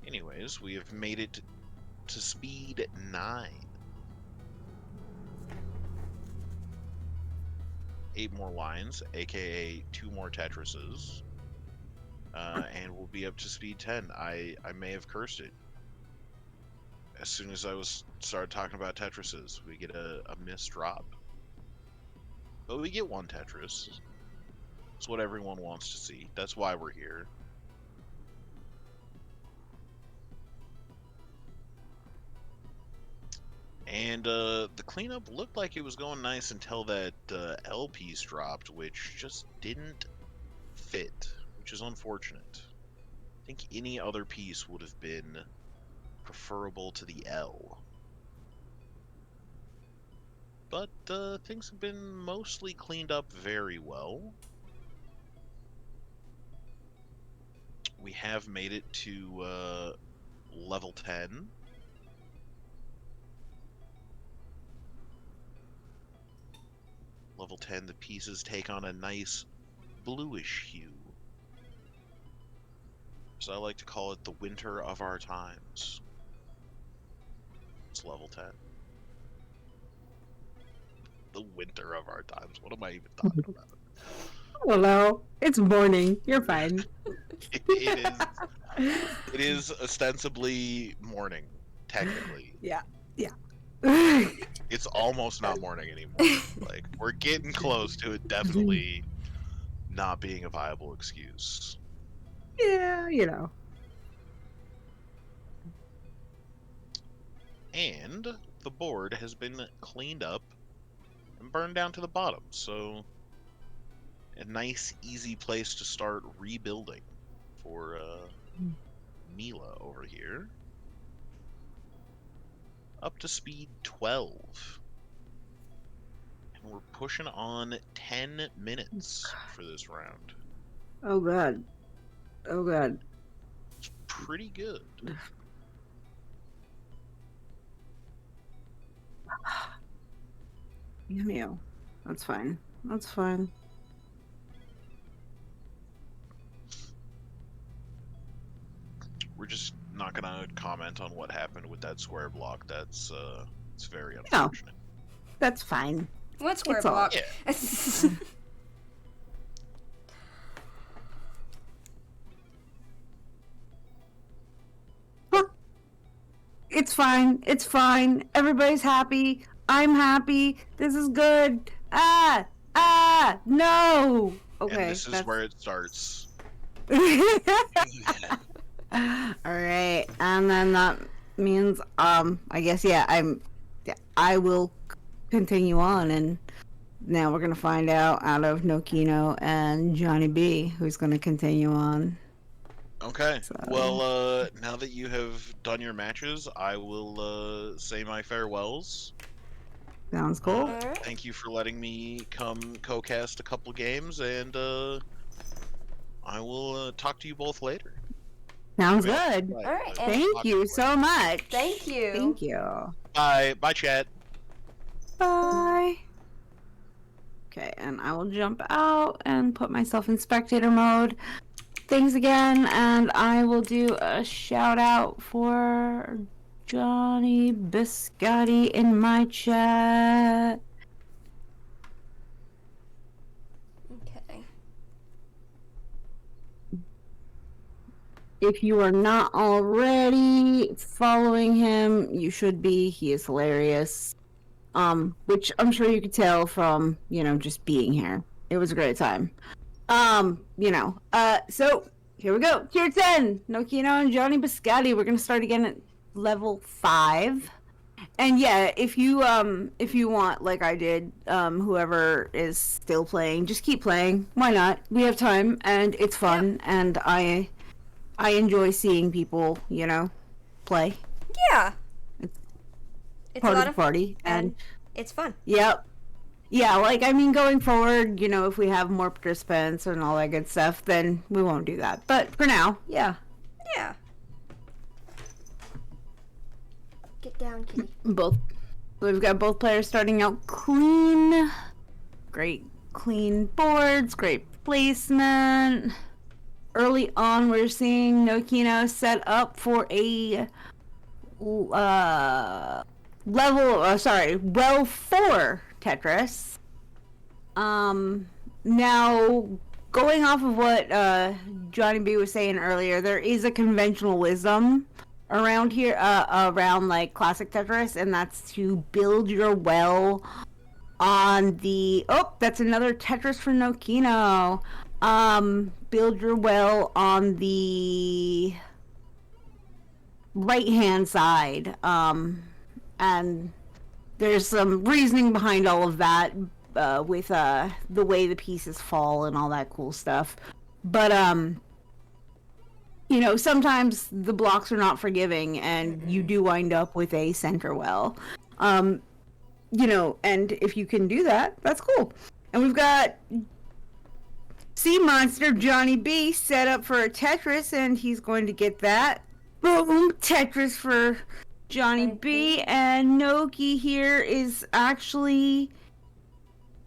Anyways, we have made it to speed 9. 8 more lines, aka 2 more Tetrises. And we'll be up to speed 10. I may have cursed it. As soon as I started talking about Tetrises, we get a missed drop. But we get one Tetris. It's what everyone wants to see. That's why we're here. And the cleanup looked like it was going nice until that L piece dropped, which just didn't fit, which is unfortunate. I think any other piece would have been preferable to the L. But things have been mostly cleaned up very well. We have made it to level 10. Level 10, the pieces take on a nice bluish hue. So I like to call it the winter of our times. It's level 10. The winter of our times. What am I even talking about? I don't know. It's morning. You're fine. It is ostensibly morning, technically. Yeah. It's almost not morning anymore. Like, we're getting close to it definitely not being a viable excuse. Yeah, you know. And the board has been cleaned up and burned down to the bottom, so a nice, easy place to start rebuilding for Mila over here. Up to speed 12. And we're pushing on 10 minutes for this round. Oh god. Oh god. It's pretty good. Meow. That's fine. That's fine. We're just not gonna comment on what happened with that square block. That's it's very No. unfortunate. That's fine. What square It's all- block? Yeah. It's fine. It's fine. Everybody's happy. I'm happy. This is good. No. Okay. And this is where it starts. All right, and then that means I guess I will continue on, and now we're gonna find out of Nokino and Johnny B who's gonna continue on. Okay. So- Well, now that you have done your matches, I will say my farewells. Sounds cool. Alright. Thank you for letting me come co-cast a couple games, and I will talk to you both later. Sounds Yeah. good. Bye. Alright, Bye. and- Thank you so much. Thank you. Thank you. Bye. Bye, chat. Bye. Okay, and I will jump out and put myself in spectator mode. Thanks again, and I will do a shout out for Johnny Biscotti in my chat. Okay. If you are not already following him, you should be. He is hilarious. Which I'm sure you could tell from, just being here. It was a great time. So here we go. Tier 10, Nokino and Johnny Biscotti. We're gonna start again at level 5. And yeah, if you want, like I did, whoever is still playing, just keep playing. Why not? We have time and it's fun, and I enjoy seeing people, play. Yeah. It's Part a of lot the of party, and it's fun. yep. Yeah, going forward, if we have more participants and all that good stuff, then we won't do that. But for now, yeah. Yeah. Get down, kitty. We've got both players starting out clean. Great clean boards, great placement. Early on, we're seeing Nokino set up for a well 4 Tetris. Now, going off of what Johnny B was saying earlier, there is a conventional wisdom around here, around like classic Tetris, and that's to build your well on the. Oh, that's another Tetris for Nokino. Build your well on the right hand side, and there's some reasoning behind all of that, with the way the pieces fall and all that cool stuff. But you know, sometimes the blocks are not forgiving, and you do wind up with a center well. You know, and if you can do that, that's cool. And we've got Sea Monster Johnny B set up for a Tetris, and he's going to get that. Boom! Tetris for Johnny B. And Noki here is actually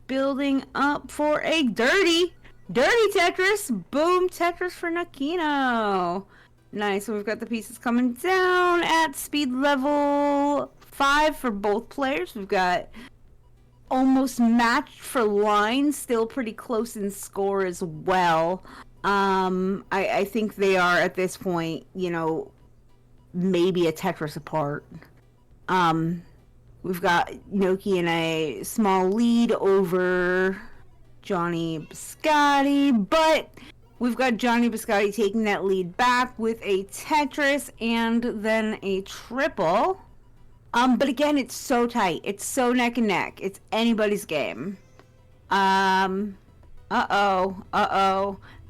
building up for a dirty Tetris. Boom! Tetris for Nakino. Nice. So we've got the pieces coming down at speed level 5 for both players. We've got almost matched for lines, still pretty close in score as well. I think they are at this point, you know, maybe a Tetris apart. We've got Noki in a small lead over Johnny Biscotti, but we've got Johnny Biscotti taking that lead back with a Tetris and then a triple. But again, it's so tight. It's so neck and neck. It's anybody's game. Uh-oh.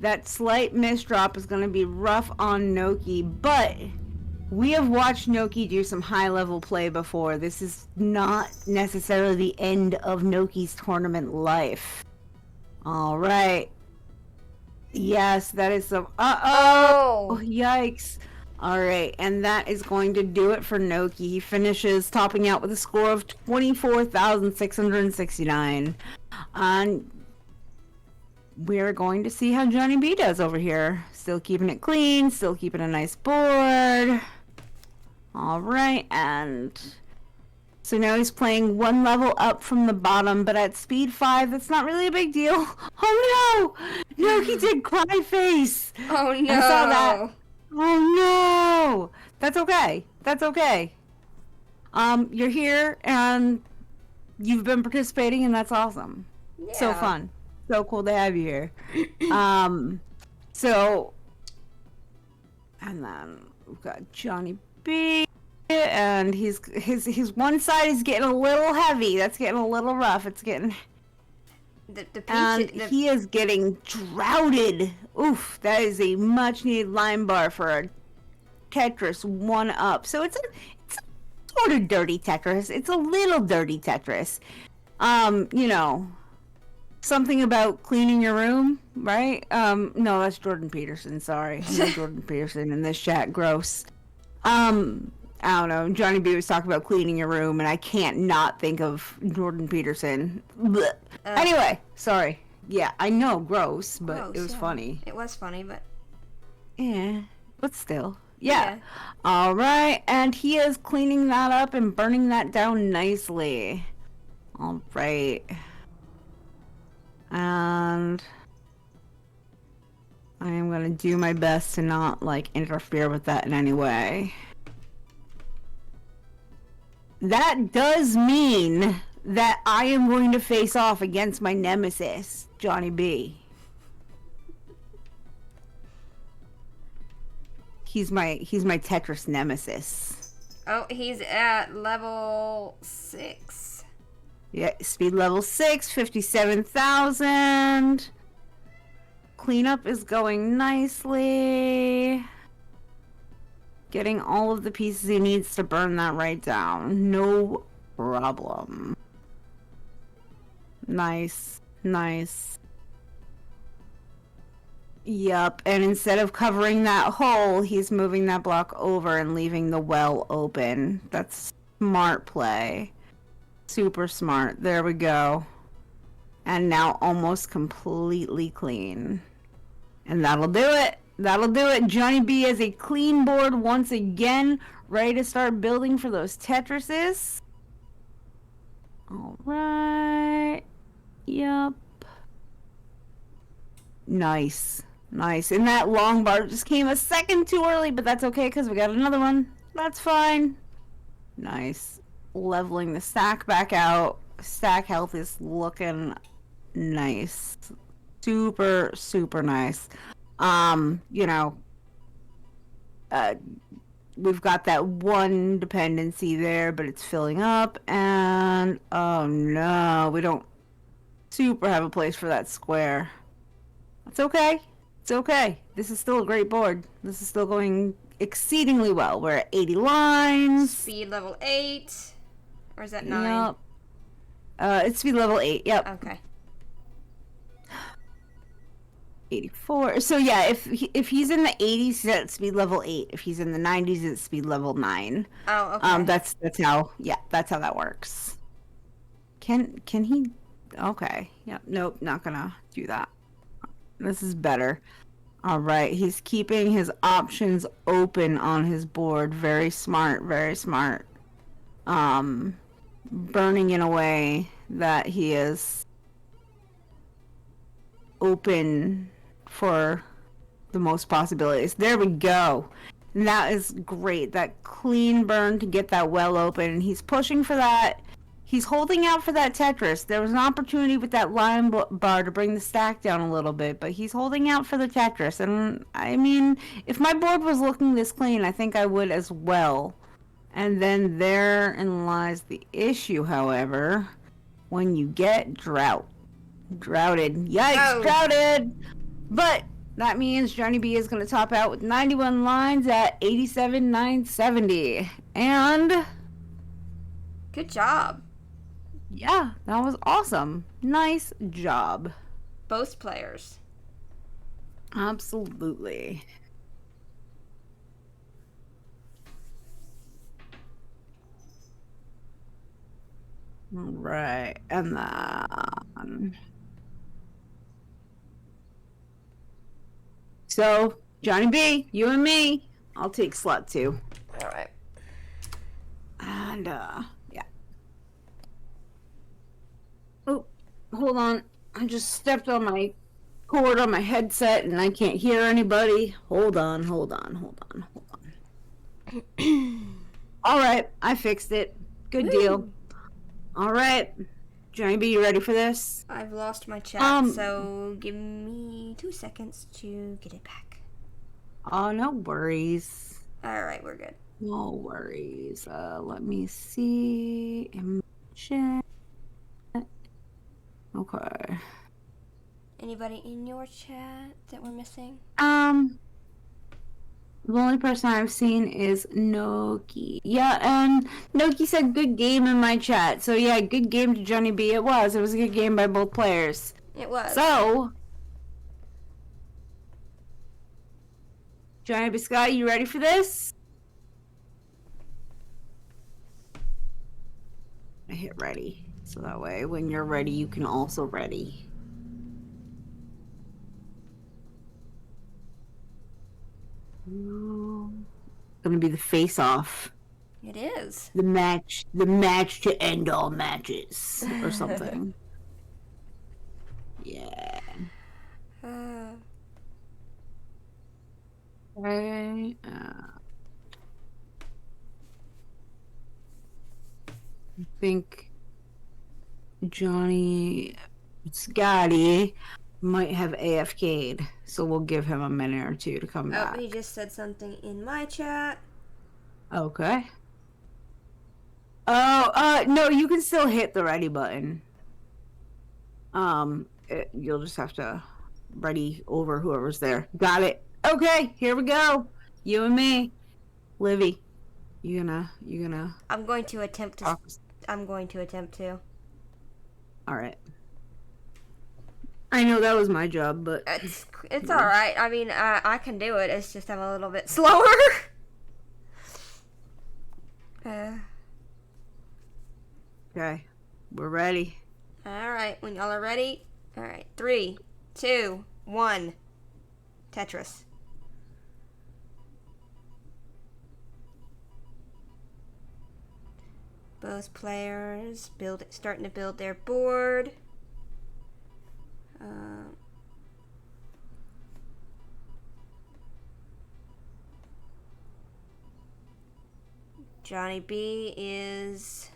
That slight misdrop is going to be rough on Noki, but we have watched Noki do some high-level play before. This is not necessarily the end of Noki's tournament life. All right. Yes, that is some... Uh-oh! Yikes. All right, and that is going to do it for Noki. He finishes topping out with a score of 24,669. And we're going to see how Johnny B does over here. Still keeping it clean, still keeping a nice board. All right, and so now he's playing one level up from the bottom, but at speed 5, that's not really a big deal. Oh no! Noki did cry face! Oh no! I saw that. Oh no! That's okay. That's okay. You're here and you've been participating, and that's awesome. Yeah. So fun. So cool to have you here. So, and then we've got Johnny B, and his one side is getting a little heavy. That's getting a little rough. It's getting... he is getting droughted. Oof, that is a much needed line bar for a Tetris 1-up. So it's a sort of dirty Tetris. It's a little dirty Tetris. You know, something about cleaning your room, right? No, that's Jordan Peterson. Sorry, no Jordan Peterson in this chat. Gross. I don't know. Johnny B was talking about cleaning your room, and I can't not think of Jordan Peterson. Anyway, sorry. Yeah, I know, gross, but it was funny. It was funny, but... Yeah, but still. Yeah. All right, and he is cleaning that up and burning that down nicely. All right. And I am going to do my best to not, like, interfere with that in any way. That does mean that I am going to face off against my nemesis, Johnny B. He's my Tetris nemesis. Oh, he's at level 6. Yeah, speed level 6, 57,000. Cleanup is going nicely. Getting all of the pieces he needs to burn that right down. No problem. Nice. Nice. Yup, and instead of covering that hole, he's moving that block over and leaving the well open. That's smart play. Super smart. There we go. And now almost completely clean. And that'll do it. That'll do it. Johnny B has a clean board once again, ready to start building for those Tetrises. Alright. Yup. Nice. Nice. And that long bar just came a second too early, but that's okay because we got another one. That's fine. Nice. Leveling the stack back out. Stack health is looking nice. Super, super nice. You know, we've got that one dependency there, but it's filling up, and oh no, we don't super have a place for that square. It's okay. It's okay. This is still a great board. This is still going exceedingly well. We're at 80 lines. Speed level 8. Or is that 9? Yep. It's speed level 8. Yep. Okay. 84. So yeah, if he's in the 80s, he's at speed level 8. If he's in the 90s, it's speed level 9. Oh, okay. That's how that works. Can he? Okay. Yep. Nope. Not gonna do that. This is better. All right. He's keeping his options open on his board. Very smart. Very smart. Burning in a way that he is open for the most possibilities. There we go. And that is great. That clean burn to get that well open. And he's pushing for that. He's holding out for that Tetris. There was an opportunity with that line bar to bring the stack down a little bit, but he's holding out for the Tetris. And I mean, if my board was looking this clean, I think I would as well. And then therein lies the issue, however, when you get droughted. Yikes, Oh. droughted! But that means Johnny B is going to top out with 91 lines at 87,970. And Good job. yeah, that was awesome. Nice job. Both players. Absolutely. Right, and then so Johnny B, you and me, I'll take slot 2. All right. And yeah. Oh, hold on. I just stepped on my cord on my headset and I can't hear anybody. Hold on. All right, I fixed it. Good deal. All right, Johnny B, you ready for this? I've lost my chat, so give me 2 seconds to get it back. Oh, no worries. All right, we're good. No worries. Let me see. Chat. Okay. Anybody in your chat that we're missing? The only person I've seen is Noki. Yeah, and Noki said good game in my chat. So yeah, good game to Johnny B. It was. It was a good game by both players. It was. So, Johnny B. Scott, you ready for this? I hit ready. So that way, when you're ready, you can also ready. Gonna be the face-off. It is. The match to end all matches, or something. Yeah. Okay. I think Johnny Scotty might have AFK'd, so we'll give him a minute or two to come back. Oh, he just said something in my chat. Okay. Oh, no, you can still hit the ready button. You'll just have to ready over whoever's there. Got it. Okay, here we go. You and me. Livy, you gonna I'm going to attempt to. talk? I'm going to attempt to. All right. I know that was my job, but It's all right. I mean, I can do it. It's just I'm a little bit slower. okay, we're ready. All right. When y'all are ready. All right. 3, 2, 1. Tetris. Both players starting to build their board. Johnny B is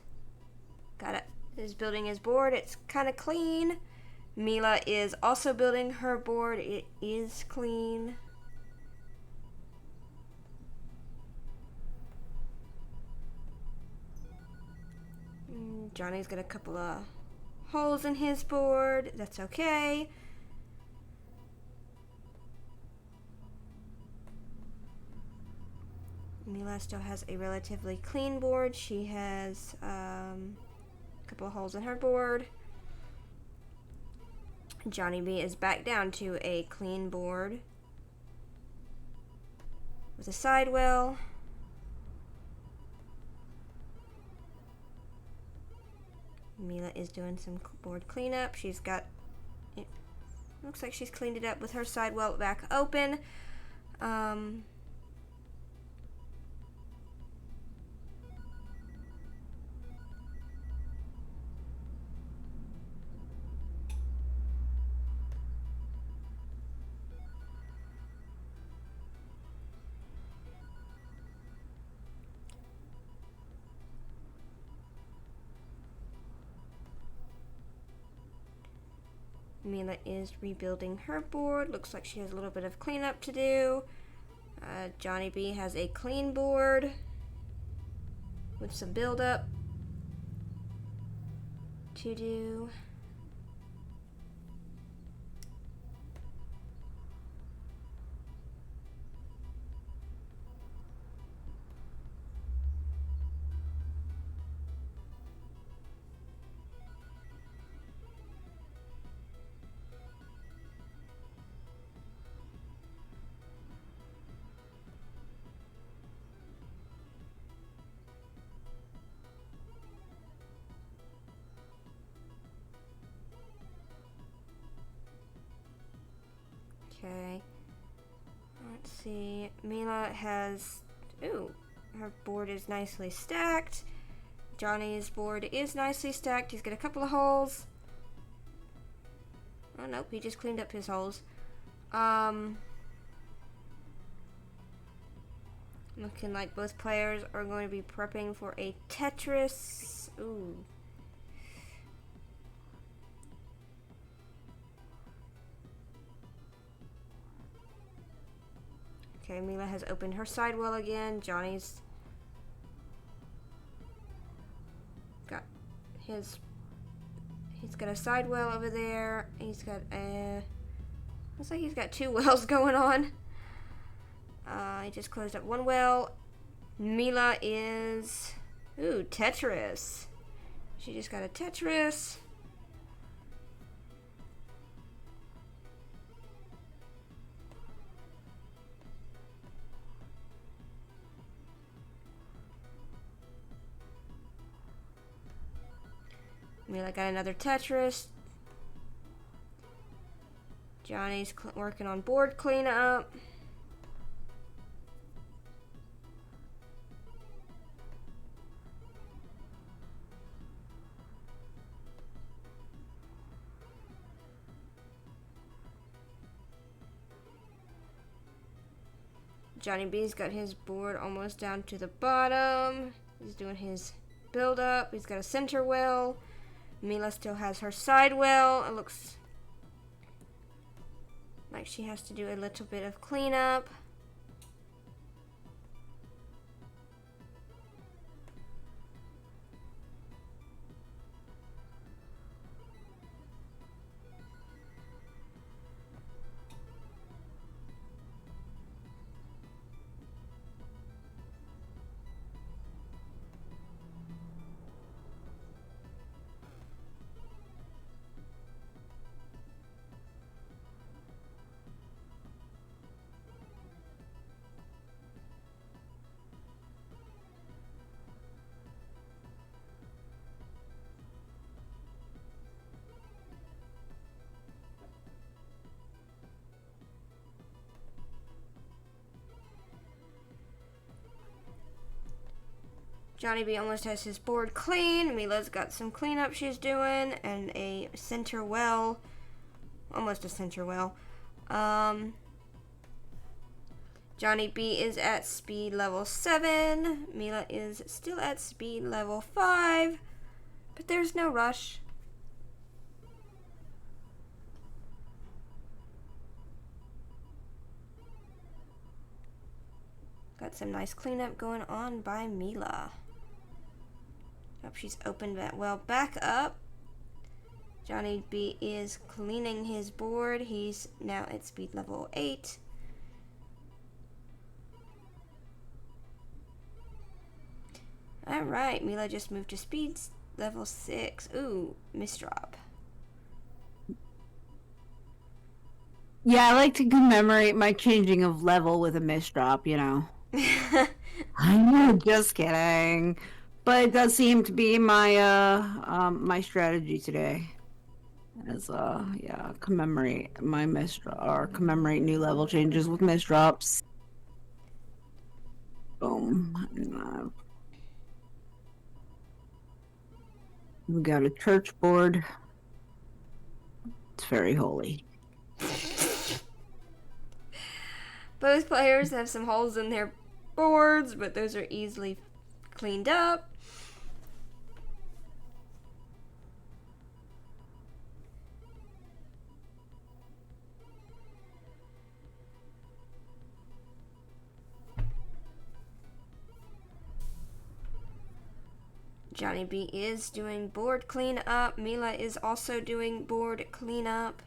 building his board. It's kind of clean. Mila is also building her board. It is clean. Johnny's got a couple of holes in his board. That's okay. Mila still has a relatively clean board. She has a couple of holes in her board. Johnny B is back down to a clean board with a sidewell. Mila is doing some board cleanup. She's got, it looks like she's cleaned it up with her sidewell back open. Mila is rebuilding her board. Looks like she has a little bit of cleanup to do. Johnny B has a clean board with some buildup to do. Okay, let's see. Mila has, ooh, her board is nicely stacked. Johnny's board is nicely stacked. He's got a couple of holes. Oh, nope, he just cleaned up his holes. Looking like both players are going to be prepping for a Tetris. Ooh. Okay, Mila has opened her sidewell again. Johnny's got his, he's got a sidewell over there. He's got a, looks like he's got two wells going on. He just closed up one well. Mila is, ooh, Tetris. She just got a Tetris. Mila got another Tetris. Johnny's working on board cleanup. Johnny B's got his board almost down to the bottom. He's doing his build up. He's got a center well. Mila still has her side well. It looks like she has to do a little bit of cleanup. Johnny B almost has his board clean. Mila's got some cleanup she's doing and a center well. Almost a center well. Johnny B is at speed level 7. Mila is still at speed level 5. But there's no rush. Got some nice cleanup going on by Mila. Hope she's opened that well back up. Johnny B is cleaning his board. He's now at speed level 8. Alright, Mila just moved to speed level 6. Ooh, misdrop. Yeah, I like to commemorate my changing of level with a misdrop, you know. I'm just kidding. But it does seem to be my my strategy today. As yeah, commemorate my misdrop or commemorate new level changes with misdrops. Boom. We got a church board. It's very holy. Both players have some holes in their boards, but those are easily cleaned up. Johnny B is doing board cleanup. Mila is also doing board cleanup.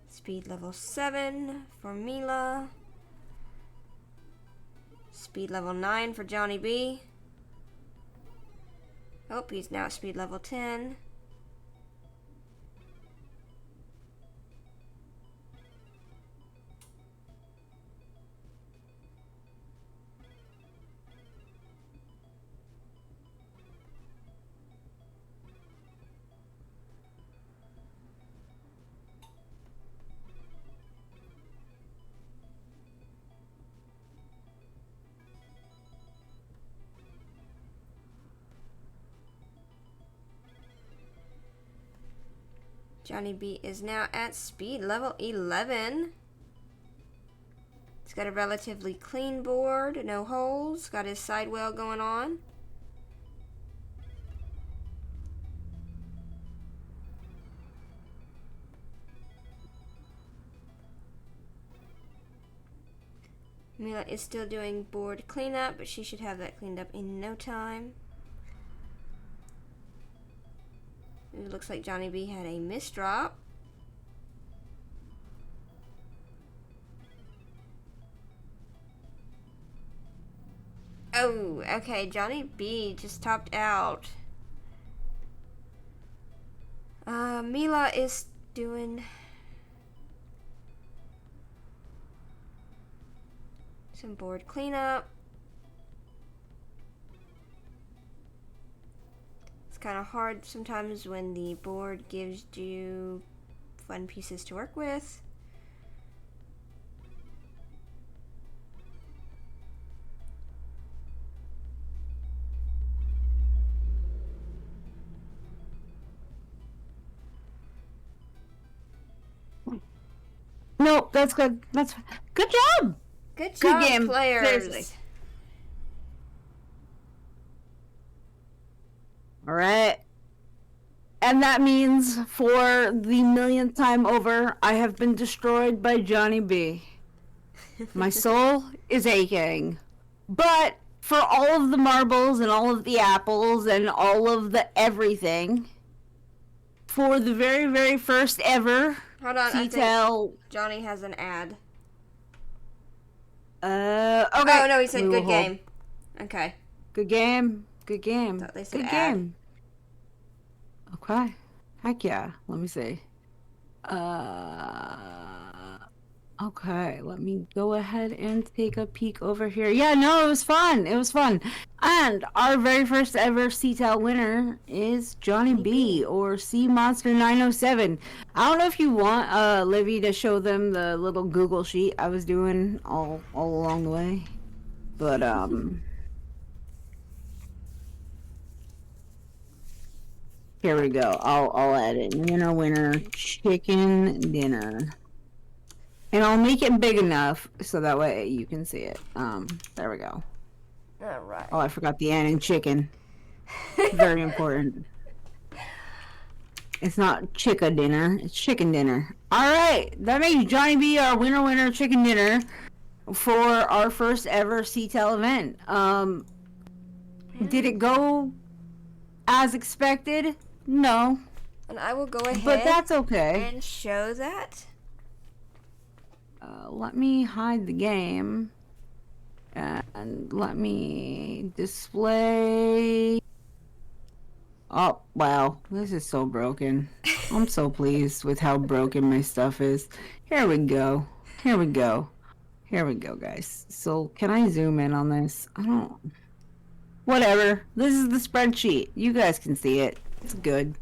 Speed level 7 for Mila. Speed level 9 for Johnny B. Oh, he's now at speed level 10. Johnny B is now at speed level 11. He's got a relatively clean board, no holes, got his sidewell going on. Mila is still doing board cleanup, but she should have that cleaned up in no time. It looks like Johnny B had a misdrop. Oh, okay, Johnny B just topped out. Mila is doing some board cleanup. Kind of hard sometimes when the board gives you fun pieces to work with. Nope, that's good. That's good job. Good job, Good game. players. Seriously. All right. And that means for the millionth time over, I have been destroyed by Johnny B. My soul is aching. But for all of the marbles and all of the apples and all of the everything, for the very, very first ever Hold on, I CTAL... think Johnny has an ad. Okay. Oh, no, he said We will good game. Okay. Good game. Good game. Thought they said Good ad. game. Okay. Heck yeah. Let me see. Okay. Let me go ahead and take a peek over here. Yeah, no, it was fun. It was fun. And our very first ever CTAL winner is Johnny B, or C Monster 907. I don't know if you want Livy to show them the little Google sheet I was doing all along the way. But here we go. I'll add it. Winner, chicken dinner. And I'll make it big enough so that way you can see it. There we go. Alright. Oh, I forgot the N in chicken. Very important. It's not chicka dinner, it's chicken dinner. Alright, that makes Johnny B our winner chicken dinner. for our first ever CTAL event. Did it go as expected? No. And I will go ahead But that's okay. and show that. Let me hide the game. And let me display. Oh, wow. This is so broken. I'm so pleased with how broken my stuff is. Here we go. Here we go. Here we go, guys. So, can I zoom in on this? I don't... Whatever. This is the spreadsheet. You guys can see it. It's good.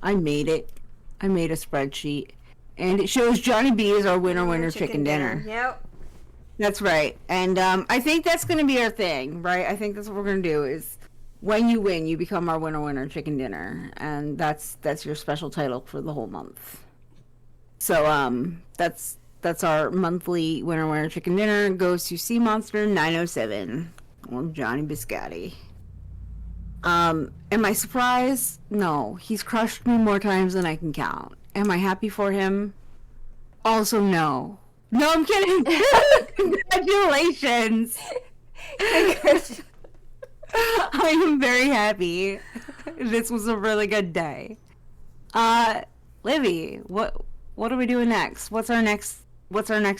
I made it. I made a spreadsheet. And it shows Johnny B as our winner chicken dinner. Yep. That's right. And I think that's going to be our thing, right? I think that's what we're going to do is when you win, you become our winner chicken dinner. And that's your special title for the whole month. So that's our monthly winner chicken dinner. Goes to Sea Monster 907. Well, Johnny Biscotti. Am I surprised? No. He's crushed me more times than I can count. Am I happy for him? Also, no. No, I'm kidding. Congratulations. I am very happy. This was a really good day. Livy, what are we doing next? What's our next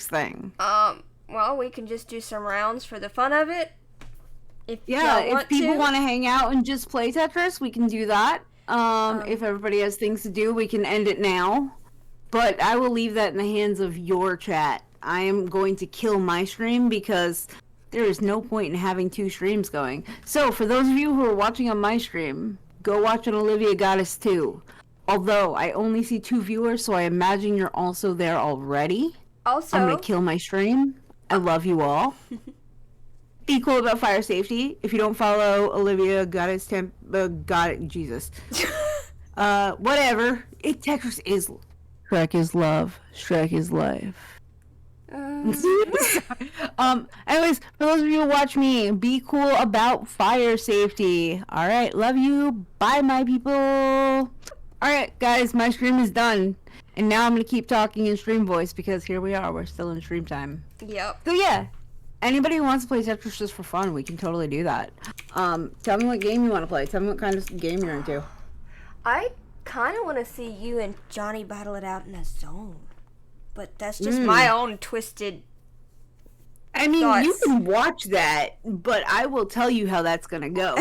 thing? Well, we can just do some rounds for the fun of it. If people want to hang out and just play Tetris, we can do that. If everybody has things to do, we can end it now. But I will leave that in the hands of your chat. I am going to kill my stream because there is no point in having two streams going. So, for those of you who are watching on my stream, go watch on Olivia Goddess 2. Although, I only see 2 viewers, so I imagine you're also there already. Also, I'm going to kill my stream. I love you all. Be cool about fire safety. If you don't follow Olivia Goddess Jesus. Whatever. Tetris is... Shrek is love. Shrek is life. Anyways, for those of you who watch me, be cool about fire safety. Alright, love you. Bye, my people. Alright, guys, my stream is done. And now I'm going to keep talking in stream voice because here we are. We're still in stream time. Yep. So, yeah. Anybody who wants to play Tetris just for fun, we can totally do that. Tell me what game you want to play. Tell me what kind of game you're into. I kind of want to see you and Johnny battle it out in a zone. But that's just my own twisted I mean, thoughts. you can watch that, but I will tell you how that's going to go.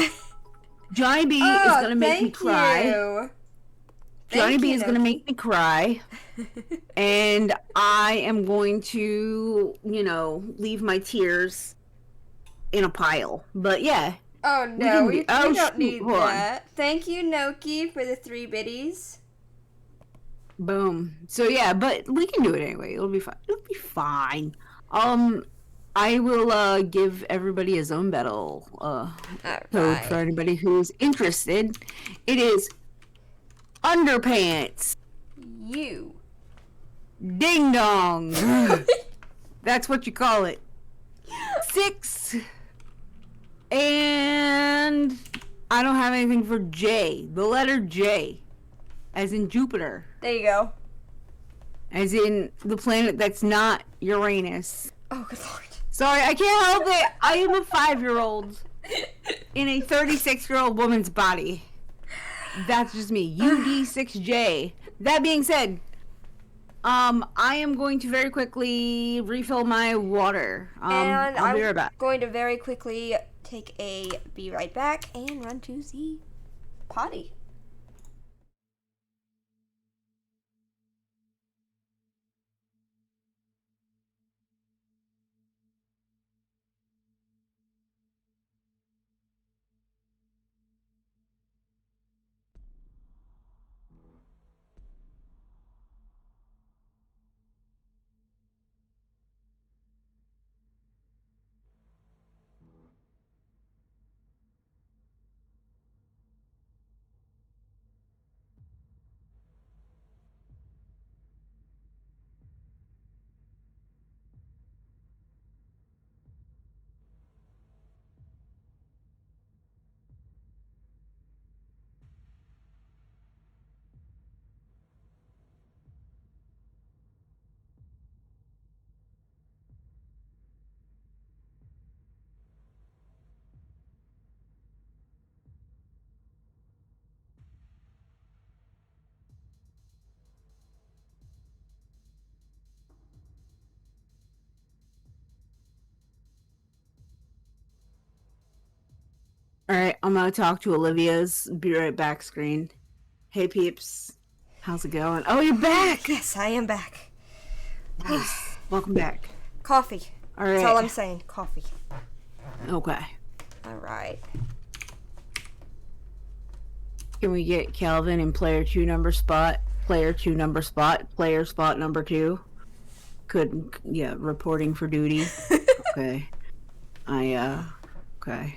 Johnny B is going to make me cry. Johnny B is going to make me cry. And I am going to, leave my tears in a pile. But yeah. Oh no, we don't shoot, need hold on. that. Thank you, Noki, for the 3 biddies. Boom. So yeah, but we can do it anyway. It'll be fine. It'll be fine. I will give everybody a zone battle code for anybody who's interested. It is underpants. You. Ding dong. That's what you call it. 6. And I don't have anything for J. The letter J. As in Jupiter. There you go. As in the planet that's not Uranus. Oh, good lord. Sorry, I can't help it. I am a 5-year-old in a 36-year-old woman's body. That's just me. UD6J. That being said, I am going to very quickly refill my water. And I'll be right I'm back. going to very quickly be right back and run to the potty. Alright, I'm gonna talk to Olivia's be right back screen. Hey peeps. How's it going? Oh, you're back! Yes, I am back. Nice. Welcome back. Coffee. Alright. That's all I'm saying. Coffee. Okay. Alright. Can we get Calvin in player 2 number spot? Player 2 number spot? Player spot number 2? Reporting for duty. Okay. Okay.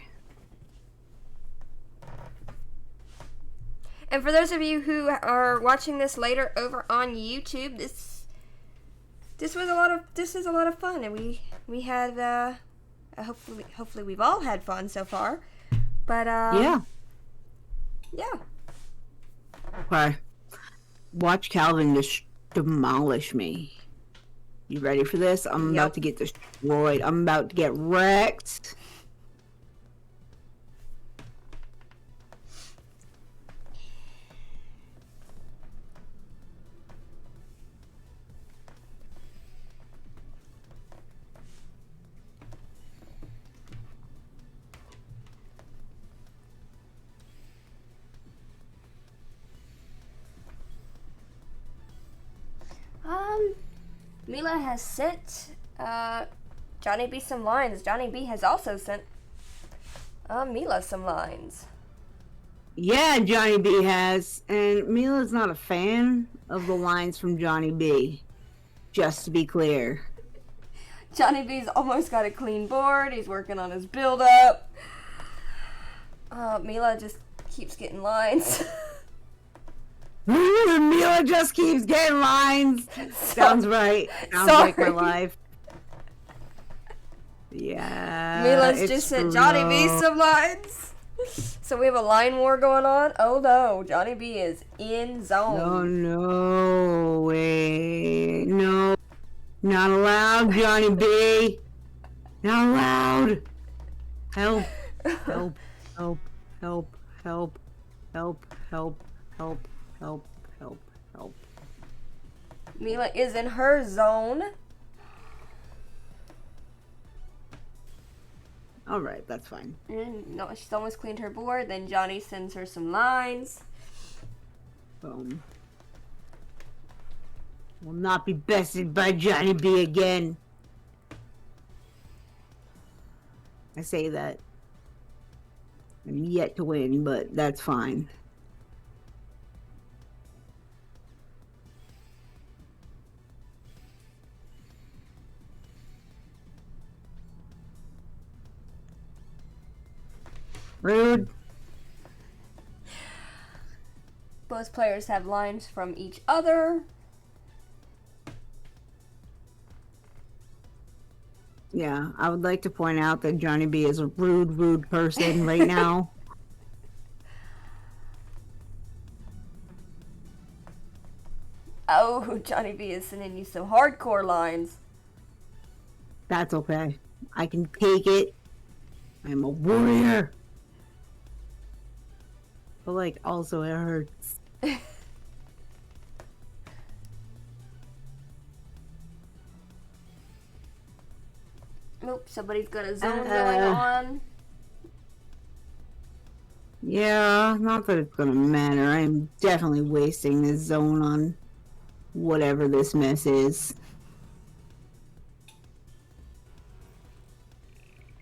And for those of you who are watching this later over on YouTube, this is a lot of fun, and we had hopefully we've all had fun so far. But yeah. Okay. Watch Calvin just demolish me. You ready for this? I'm about to get destroyed. I'm about to get wrecked. Mila has sent Johnny B some lines. Johnny B has also sent Mila some lines. Yeah, Johnny B has. And Mila's not a fan of the lines from Johnny B. Just to be clear. Johnny B's almost got a clean board. He's working on his build-up. Mila just keeps getting lines. Mila just keeps getting lines. Sounds right. Sounds like my life. Yeah. Mila's just sent Johnny B some lines. So we have a line war going on. Oh no, Johnny B is in zone. Oh no, wait. No. Not allowed, Johnny B. Not allowed. Help. Help. Help. Help. Help. Help. Help. Help. Help, help, help. Mila is in her zone. Alright, that's fine. No, she's almost cleaned her board. Then Johnny sends her some lines. Boom. Will not be bested by Johnny B again. I say that. I'm yet to win, but that's fine. Rude. Both players have lines from each other. Yeah, I would like to point out that Johnny B is a rude person right now. Oh, Johnny B is sending you some hardcore lines. That's okay. I can take it. I'm a warrior. But like, also it hurts. Nope, somebody's got a zone going on. Yeah, not that it's gonna matter. I'm definitely wasting this zone on whatever this mess is.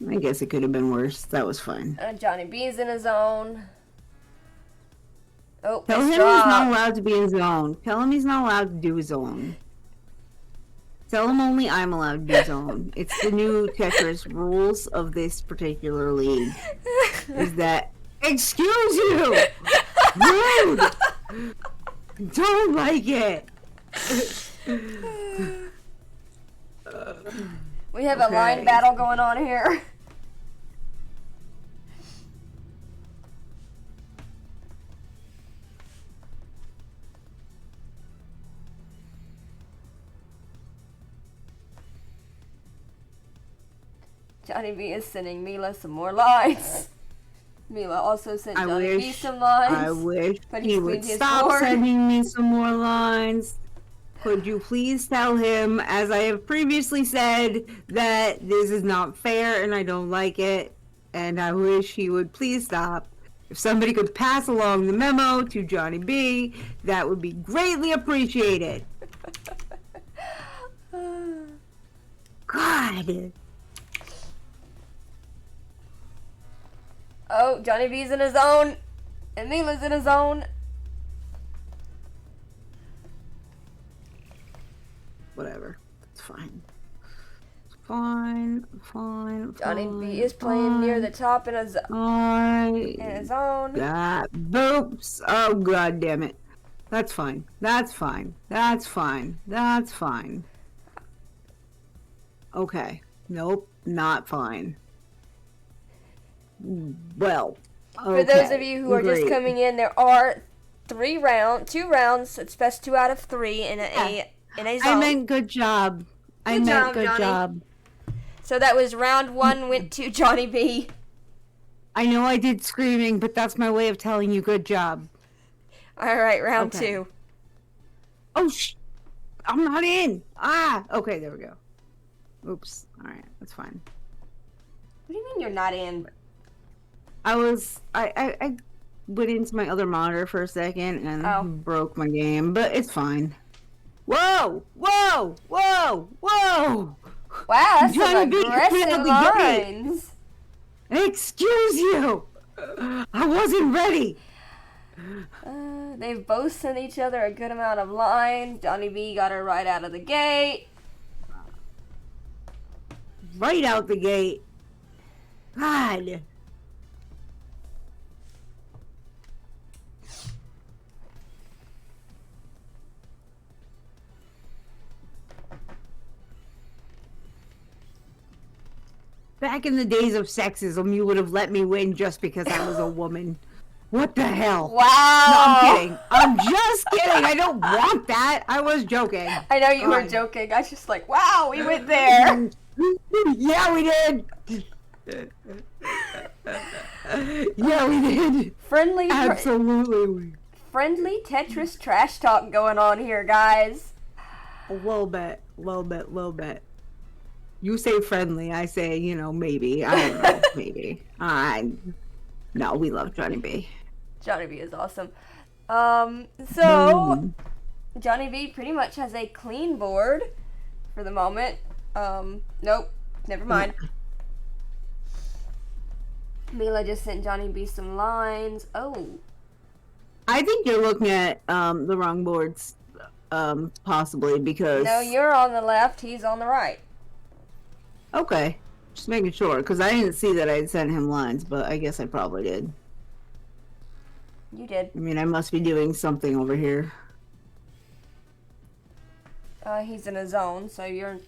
I guess it could have been worse. That was fine. Johnny B's in a zone. Oh, Tell him he's not allowed to be in zone. Tell him he's not allowed to do his own. Tell him only I'm allowed to do zone. It's the new Tetris rules of this particular league. Is that, excuse you! Rude! Don't like it! We have a line battle going on here. Johnny B is sending Mila some more lines. Mila also sent Johnny B some lines. I wish but he would stop sending me some more lines. Could you please tell him, as I have previously said, that this is not fair and I don't like it? and I wish he would please stop. If somebody could pass along the memo to Johnny B, that would be greatly appreciated. God. Oh, Johnny B's in his zone. And Mila's in his zone. Whatever. It's fine. Fine. Johnny B is playing near the top in his zone. Boops. Oh, God damn it. That's fine. That's fine. Okay. Nope. Not fine. Well. For those of you who are just coming in, there are 2 rounds. It's best 2 out of 3 in a zone. I meant good job. Good job. So that was round 1 went to Johnny B. I know I did screaming, but that's my way of telling you good job. All right, round 2. Oh, I'm not in. Okay, there we go. Oops. All right, that's fine. What do you mean you're not in? I went into my other monitor for a second and broke my game, but it's fine. Whoa! Wow, that's some aggressive lines. Excuse you! I wasn't ready! They've both sent each other a good amount of lines. Johnny B got her right out of the gate. Right out the gate. God. Back in the days of sexism, you would have let me win just because I was a woman. What the hell? Wow. No, I'm kidding. I'm just kidding. I don't want that. I was joking. I know you were joking. I was just like, wow, we went there. Yeah, we did. Yeah, we did. Absolutely. Friendly Tetris trash talk going on here, guys. A little bit. You say friendly, I say, maybe. I don't know, maybe. No, we love Johnny B. Johnny B is awesome. So, Johnny B pretty much has a clean board for the moment. Nope, never mind. Mila just sent Johnny B some lines. Oh. I think you're looking at the wrong boards, possibly, because... No, you're on the left, he's on the right. Okay. Just making sure, because I didn't see that I had sent him lines, but I guess I probably did. You did. I mean, I must be doing something over here. He's in a zone, so you're...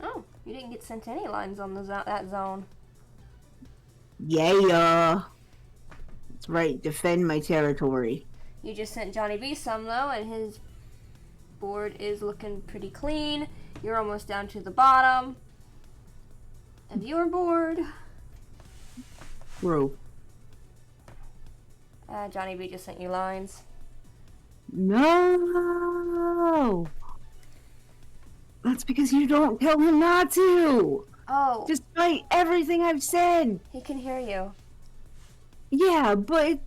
Oh, you didn't get sent any lines on that zone. Yeah. That's right, defend my territory. You just sent Johnny B some, though, and his board is looking pretty clean. You're almost down to the bottom of your board. Bro. Johnny B just sent you lines. No! That's because you don't tell him not to! Oh. Despite everything I've said! He can hear you. Yeah, but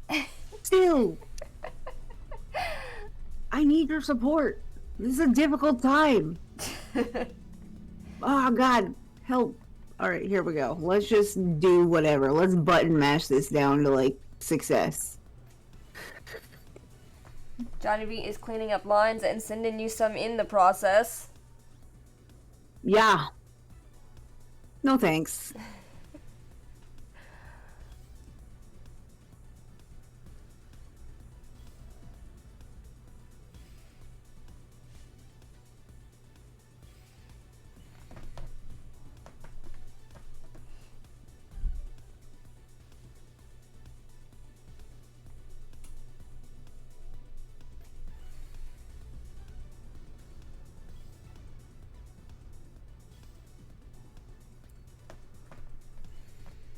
still. I need your support. This is a difficult time. Oh, God. Help. Alright, here we go. Let's just do whatever. Let's button mash this down to, success. Johnny B is cleaning up lines and sending you some in the process. Yeah. No thanks.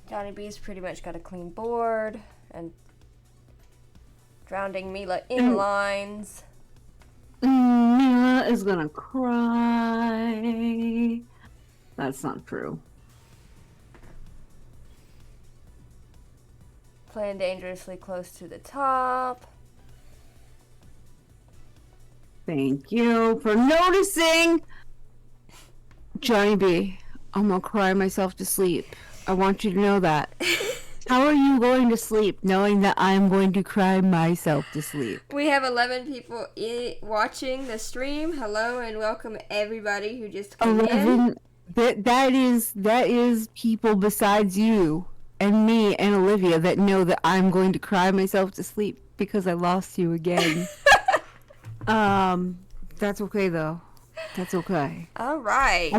Johnny B's pretty much got a clean board and drowning Mila in lines. Mila Olivia is gonna cry. That's not true. Playing dangerously close to the top. Thank you for noticing. Johnny B, I'm gonna cry myself to sleep. I want you to know that. How are you going to sleep knowing that I'm going to cry myself to sleep? We have 11 people watching the stream. Hello and welcome everybody who just came in. That is people besides you and me and Olivia that know that I'm going to cry myself to sleep because I lost you again. That's okay though. That's okay. All right.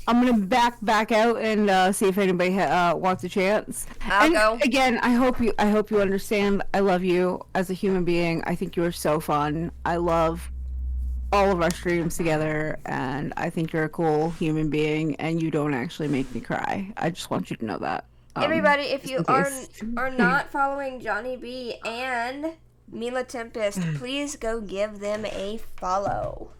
I'm gonna back out and see if anybody wants a chance. I'll go. Again, I hope you understand. I love you as a human being. I think you are so fun. I love all of our streams together, and I think you're a cool human being. And you don't actually make me cry. I just want you to know that. Everybody, if you are not following Johnny B and Mila Tempest, please go give them a follow.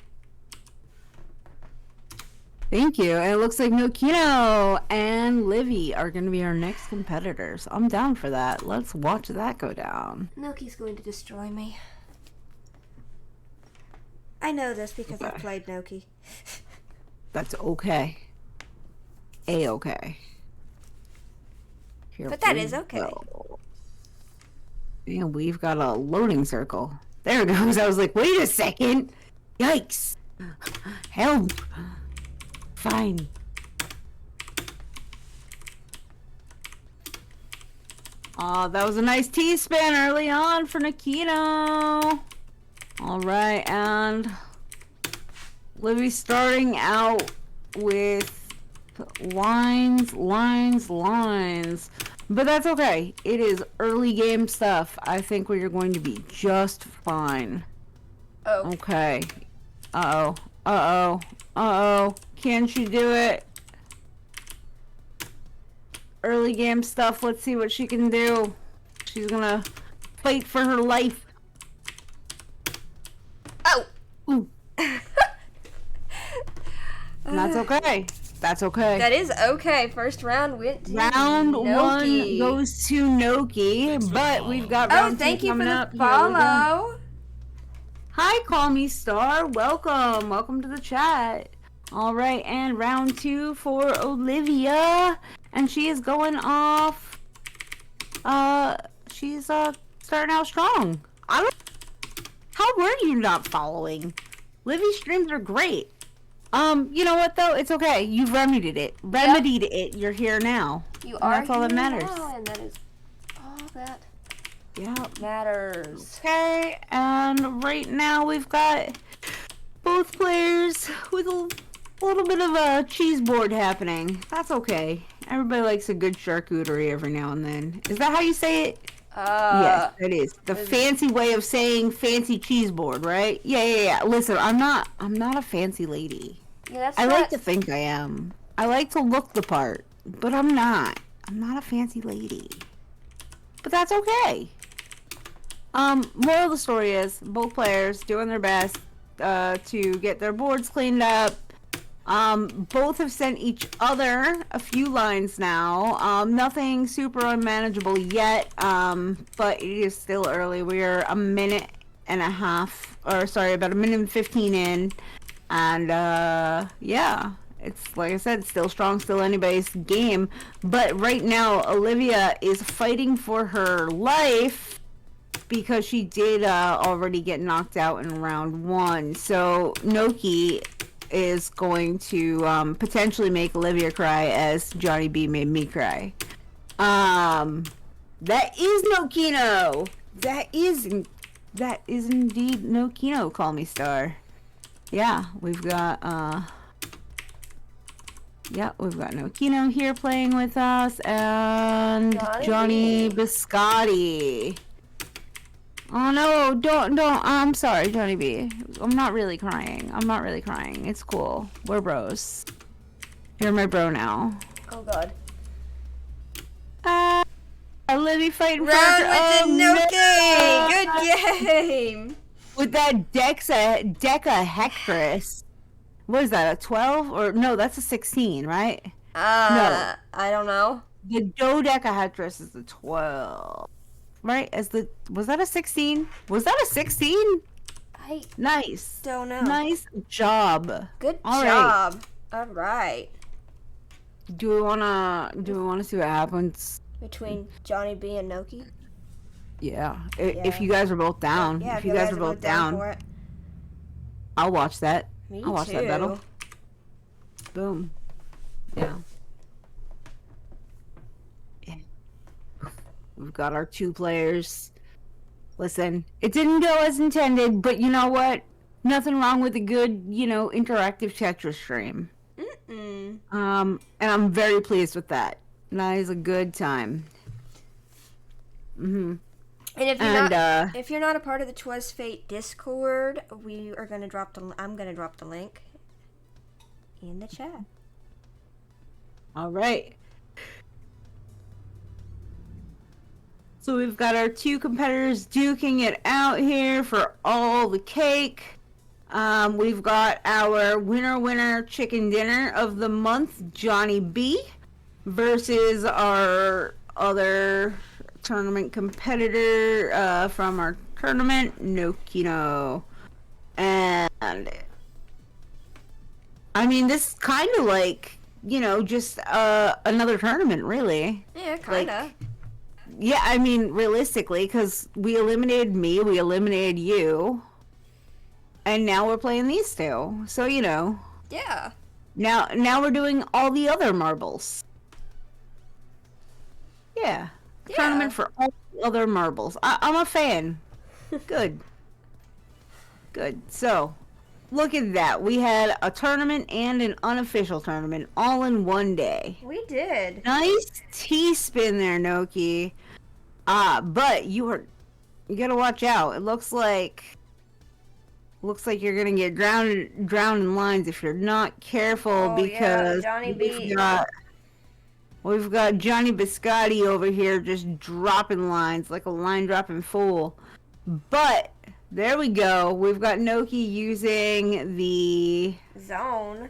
Thank you. And it looks like Nokino and Livy are going to be our next competitors. I'm down for that. Let's watch that go down. Noki's going to destroy me. I know this because I've played Noki. That's okay. A-okay. But that is okay. And we've got a loading circle. There it goes. I was like, wait a second. Yikes. Help. Fine. Oh, that was a nice T-spin early on for Nakino. Alright, and Libby's starting out with lines. But that's okay. It is early game stuff. I think we are going to be just fine. Oh. Okay. Uh-oh. Can she do it? Early game stuff. Let's see what she can do. She's gonna fight for her life. Oh! Ooh. And that's okay. That's okay. That is okay. First round went to Round Noki. 1 goes to Noki, but we've got round 2 thank you for coming the up. Here we go. follow. Hi, Call Me Star. Welcome to the chat. All right, and round 2 for Olivia, and she is going off. She's starting out strong. How were you not following? Livy's streams are great. You know what though? It's okay. You've remedied it. You're here now. You are. That's all that here matters. now, and that is all that Yeah. matters. Okay, and right now we've got both players with a little bit of a cheese board happening. That's okay. Everybody likes a good charcuterie every now and then. Is that how you say it? Yes, it is. The fancy way of saying fancy cheese board, right? Yeah. Listen, I'm not a fancy lady. Yeah, I like to think I am. I like to look the part, but I'm not. I'm not a fancy lady. But that's okay. Moral of the story is both players doing their best to get their boards cleaned up. Both have sent each other a few lines now. Nothing super unmanageable yet, but it is still early. We are about a minute and 15 in, and yeah, it's like I said, still strong, still anybody's game. But right now, Olivia is fighting for her life because she did already get knocked out in round 1. So Noki is going to potentially make Olivia cry as Johnny B made me cry. That is Nokino. That is indeed Nokino. Call me Star. Yeah, we've got Nokino here playing with us, and Johnny Biscotti. Oh no, don't, I'm sorry, Johnny B. I'm not really crying. It's cool. We're bros. You're my bro now. Oh god. Olivia fighting for Round with the no! Noki! Good game! with that Decahectress. What is that, a 12? Or no, that's a 16, right? No. I don't know. The Dodecahedrous is the 12. Right? Was that a 16? Was that a 16? I Nice. don't know. Nice job. Good All job. All right. Do we wanna see what happens? Between Johnny B and Noki? Yeah. Yeah. If you guys are both down. Yeah, if you guys are both down, for it. I'll watch that. Me I'll watch too. that battle. Boom. Yeah. We've got our 2 players. Listen, it didn't go as intended, but you know what? Nothing wrong with a good, interactive Tetris stream. Mm-mm. And I'm very pleased with that. That is a good time. Mm-hmm. And if you're not a part of the Twas Fate Discord, I'm gonna drop the link in the chat. All right. So we've got our 2 competitors duking it out here for all the cake. We've got our winner chicken dinner of the month, Johnny B, versus our other tournament competitor from our tournament, Nokino. And I mean, this is kind of like, just another tournament, really. Yeah, kind of. Like, yeah, I mean, realistically, because we eliminated me, we eliminated you, and now we're playing these 2. So, Yeah. Now we're doing all the other marbles. Yeah. Tournament for all the other marbles. I'm a fan. Good. Good. So, look at that. We had a tournament and an unofficial tournament all in one day. We did. Nice T-spin there, Noki. But you gotta watch out. It looks like you're gonna get drowned in lines if you're not careful, because Johnny B. we've got Johnny Biscotti over here just dropping lines like a line dropping fool. But there we go. We've got Noki using the zone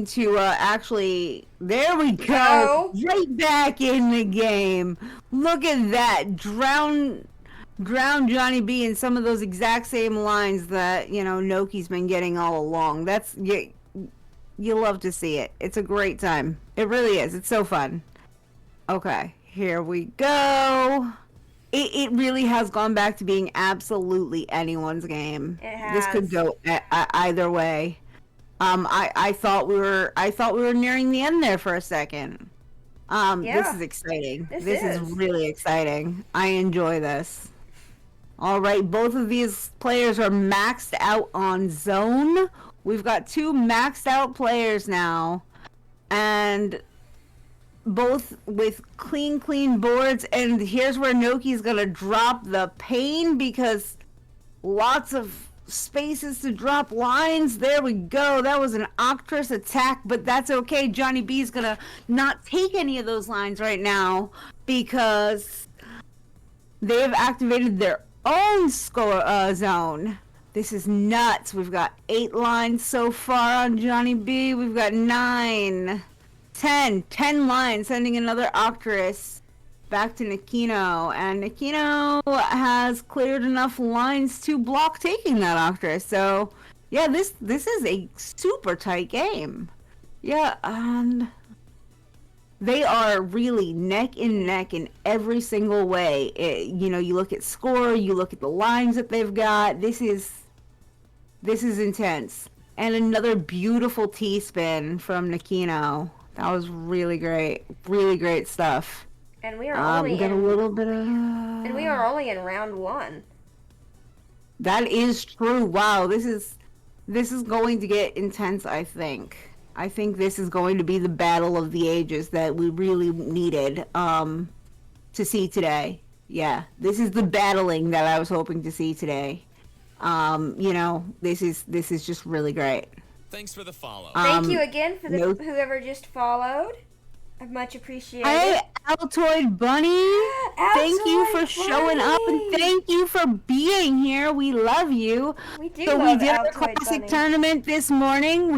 to actually, there we go, right back in the game. Look at that, drown Johnny B in some of those exact same lines that Noki's been getting all along. That's you love to see it. It's a great time. It really is. It's so fun. Okay, here we go. It really has gone back to being absolutely anyone's game. It has. This could go either way. I thought we were nearing the end there for a second. This is exciting. This is really exciting. I enjoy this. All right, both of these players are maxed out on zone. We've got 2 maxed out players now, and both with clean boards. And here's where Noki's gonna drop the pain, because lots of spaces to drop lines. There we go. That was an Octress attack, but that's okay. Johnny B's gonna not take any of those lines right now because they have activated their own score zone. This is nuts. We've got 8 lines so far on Johnny B. We've got 9, 10 lines, sending another Octress back to Nikino, and Nikino has cleared enough lines to block taking that Octress. So yeah, this is a super tight game. Yeah, and they are really neck and neck in every single way. You look at score, you look at the lines that they've got. This is intense. And another beautiful T-spin from Nikino. That was really great stuff. And we are only got a little bit of... And we are only in round 1. That is true. Wow, this is going to get intense, I think. I think this is going to be the battle of the ages that we really needed to see today. Yeah, this is the battling that I was hoping to see today. This is just really great. Thanks for the follow. Thank you again for whoever just followed. I much appreciate it. I Altoid Bunny. Thank you for showing up and thank you for being here. We love you. We do So we love did our Altoid classic Bunny. tournament this morning.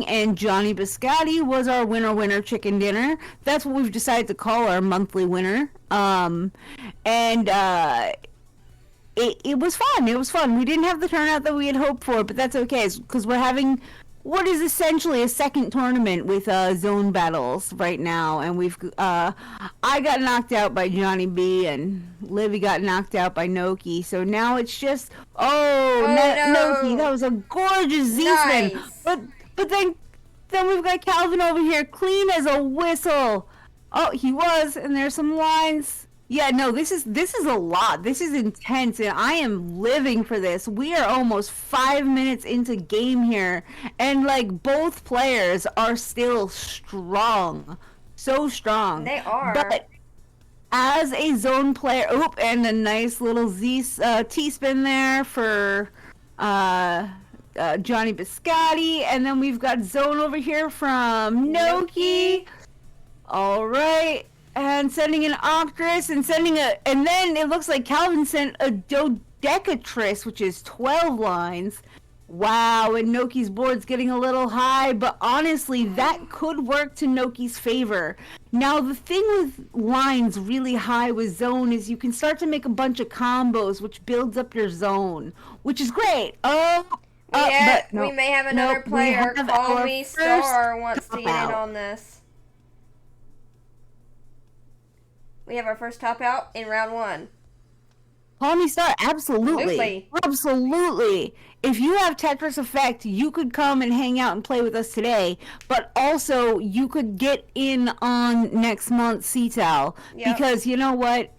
And Johnny Biscotti was our winner chicken dinner. That's what we've decided to call our monthly winner. It was fun. It was fun. We didn't have the turnout that we had hoped for, but that's okay because we're having what is essentially a second tournament with zone battles right now, and we've I got knocked out by Johnny B and Livy got knocked out by Noki, so now it's just Noki, that was a gorgeous Z-spin. Nice. But then we've got Calvin over here, clean as a whistle. Oh, he was, and there's some lines. Yeah, no, this is a lot. This is intense, and I am living for this. We are almost 5 minutes into game here, and like both players are still strong, so strong. They are. But as a zone player, and a nice little T-spin there for Johnny Biscotti, and then we've got zone over here from Noki. All right. And sending an Octris and then it looks like Calvin sent a Dodecatrice, which is 12 lines. Wow, and Noki's board's getting a little high, but honestly, that could work to Noki's favor. Now, the thing with lines really high with zone is you can start to make a bunch of combos, which builds up your zone, which is great. We may have another player. Call Me Star wants to get in on this. We have our first top out in round 1. Call Me Star, absolutely. Absolutely. If you have Tetris Effect, you could come and hang out and play with us today, but also you could get in on next month's CTAL. Yep. Because you know what?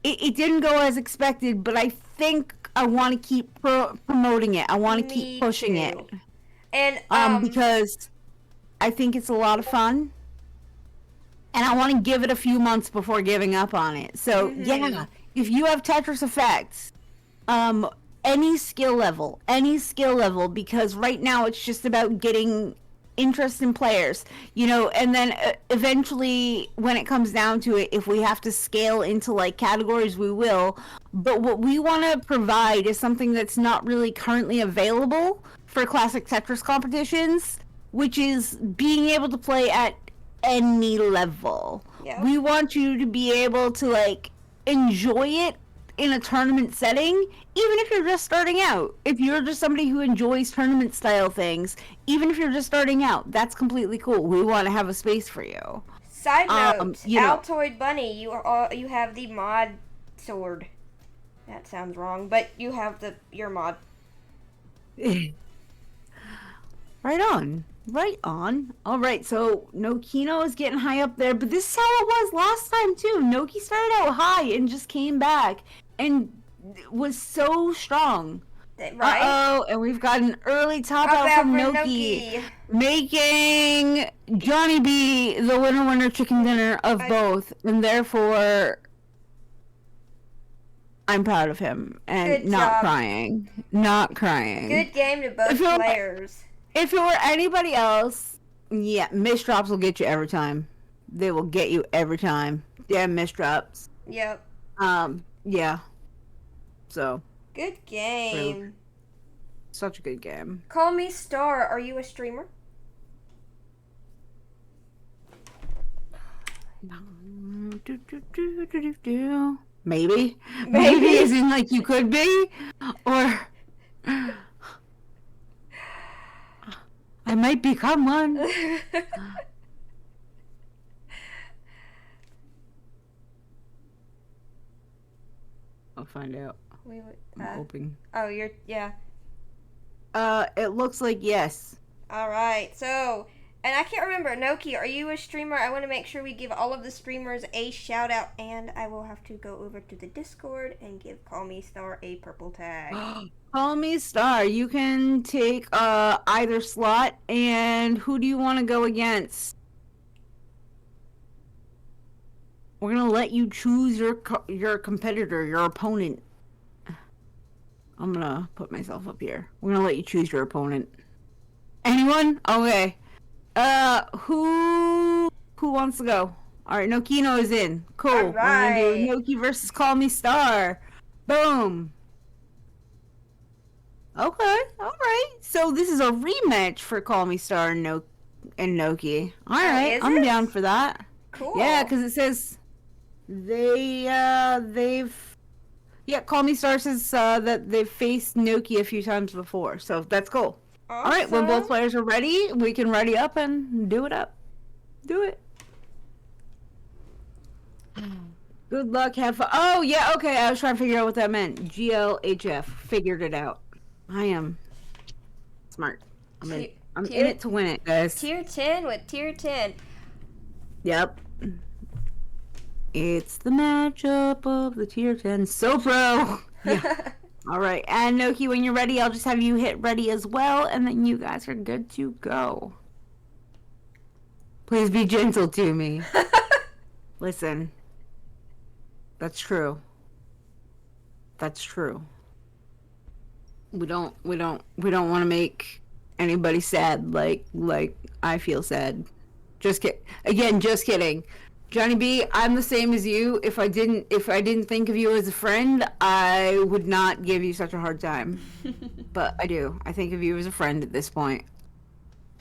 It didn't go as expected, but I think I want to keep promoting it. I want to keep pushing it. And because I think it's a lot of fun. And I want to give it a few months before giving up on it. So, yeah, if you have Tetris Effects, any skill level, because right now it's just about getting interest in players, and then eventually when it comes down to it, if we have to scale into like categories, we will. But what we want to provide is something that's not really currently available for classic Tetris competitions, which is being able to play at any level. Yep. We want you to be able to like enjoy it in a tournament setting, even if you're just starting out. If you're just somebody who enjoys tournament style things, even if you're just starting out, that's completely cool. We want to have a space for you. Side note, Altoid Bunny, you have the mod sword. That sounds wrong, but you have your mod. Right on. All right, so Nokino is getting high up there, but this is how it was last time too. Noki started out high and just came back and was so strong. Right. And we've got an early top out from Noki, making Johnny B the winner chicken dinner of both, and therefore I'm proud of him and not crying. Good game to both players. If it were anybody else, yeah, misdrops will get you every time. They will get you every time. Damn misdrops. Yep. Yeah. So. Good game. Really, such a good game. Call Me Star, are you a streamer? Maybe. Maybe as in like you could be, or I might become one. I'll find out. I'm hoping. Oh, yeah. It looks like yes. Alright, so, and I can't remember, Noki, are you a streamer? I want to make sure we give all of the streamers a shout out, and I will have to go over to the Discord and give Call Me Star a purple tag. Call Me Star, you can take either slot, and who do you want to go against? We're gonna let you choose your competitor, your opponent. I'm gonna put myself up here. We're gonna let you choose your opponent. Anyone? Okay. Who wants to go? All right, Nokino is in. Cool. All We're gonna do right. Noki versus Call Me Star. Boom. Okay. All right. So this is a rematch for Call Me Star and Noki. All right. is I'm it? down for that. Cool. Yeah, because it says they've. Yeah, Call Me Star says that they've faced Noki a few times before, so that's cool. Awesome. All right, when both players are ready, we can ready up and do it up. Do it. Good luck, have fun. Oh, yeah, okay, I was trying to figure out what that meant. GLHF. Figured it out. I am smart. I'm in it to win it, guys. Tier 10 with tier 10. Yep. It's the matchup of the tier 10 Sopro. Yeah. All right, and Noki, when you're ready, I'll just have you hit ready as well, and then you guys are good to go. Please be gentle to me. Listen. That's true. That's true. We don't want to make anybody sad like I feel sad. Just kidding. Johnny B, I'm the same as you. If I didn't think of you as a friend, I would not give you such a hard time. But I do. I think of you as a friend at this point.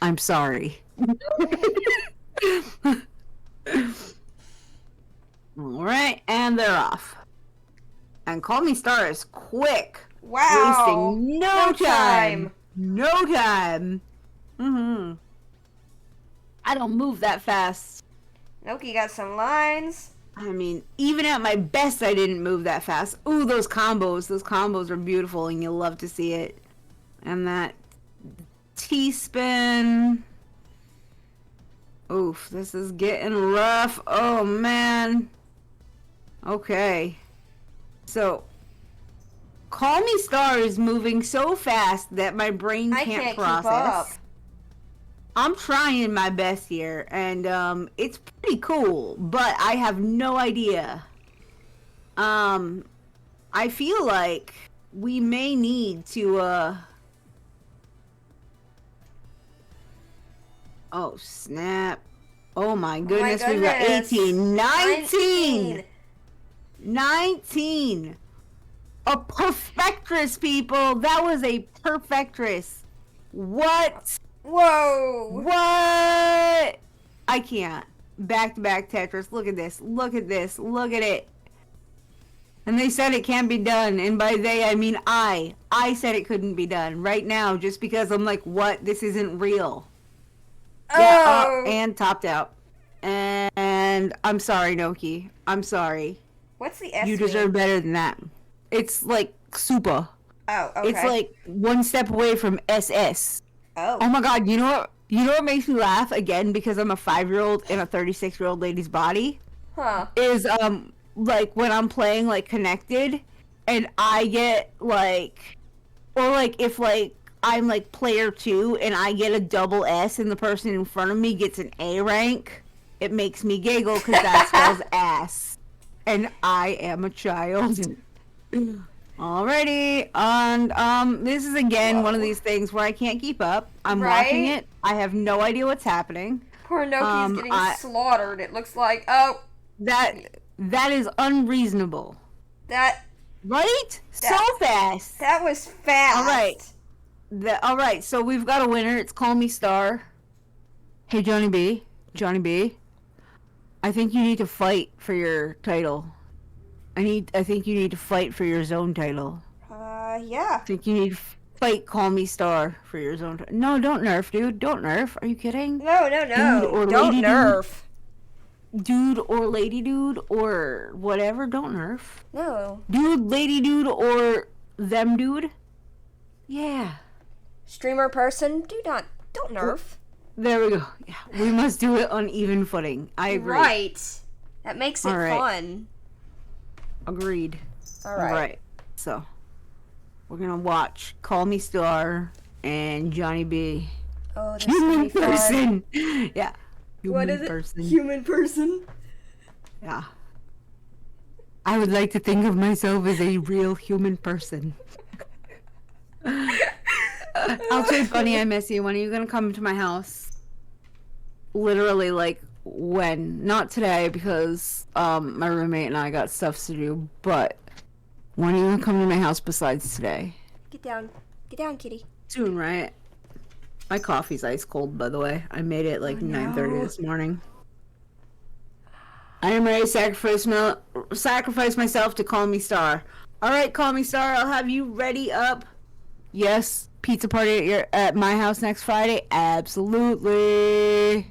I'm sorry. All right, and they're off. And Call Me Star is quick. Wow. Wasting no time. No time. Mm-hmm. I don't move that fast. Noki got some lines. I mean, even at my best, I didn't move that fast. Ooh, those combos. Those combos are beautiful, and you'll love to see it. And that T-spin. Oof, this is getting rough. Oh, man. Okay. So, Call Me Star is moving so fast that my brain I can't can't process. keep up. I'm trying my best here, and it's pretty cool, but I have no idea. I feel like we may need to oh snap. Oh my goodness, we've got goodness. 18, 19. A perfectress, people. That was a perfectress. What? Whoa. What? I can't. Back-to-back Tetris. Look at this. Look at this. Look at it. And they said it can't be done. And by they, I mean I. I said it couldn't be done right now just because I'm like, what? This isn't real. Oh. Yeah, and topped out. And I'm sorry, Noki. I'm sorry. What's the S You mean? deserve better than that. It's like super. Oh, okay. It's like one step away from SS. Oh. Oh my god, you know what? You know what makes me laugh again because I'm a 5-year-old in a 36-year-old lady's body? Huh. Is like when I'm playing like Connected and I get like, or like if like I'm like player 2 and I get a double S and the person in front of me gets an A rank, it makes me giggle because that spells ass. And I am a child. Alrighty, and this is again one of these things where I can't keep up. I'm watching Right? it. I have no idea what's happening. Poor Noki's getting slaughtered. It looks like. Oh, That is unreasonable. that Right? So fast. that was fast. All right. So we've got a winner. It's Call Me Star. Hey, Johnny B. I think you need to fight for your title. I think you need to fight for your zone title. Yeah. I think you need to fight Call Me Star for your zone title. No, don't nerf, dude. Don't nerf. Are you kidding? No. Dude or Don't lady nerf. Dude or lady dude or whatever. Don't nerf. No. Dude, lady dude, or them dude. Yeah. Streamer person, don't nerf. There we go. Yeah, we must do it on even footing. I agree. Right. That makes it All right. fun. Agreed. All right. So, we're gonna watch Call Me Star and Johnny B. Oh, this is gonna Human be fun. person. Yeah. Human What is it? person. Human person. Yeah. I would like to think of myself as a real human person. I'll say, Bunny, I miss you. When are you gonna come to my house? Literally, like, when. Not today because my roommate and I got stuff to do, but when are you gonna come to my house besides today? Get down. Get down, kitty. Soon, right? My coffee's ice cold, by the way. I made it like 9:30 this morning. I am ready to sacrifice myself to Call Me Star. Alright, Call Me Star, I'll have you ready up. Yes, pizza party at my house next Friday? Absolutely.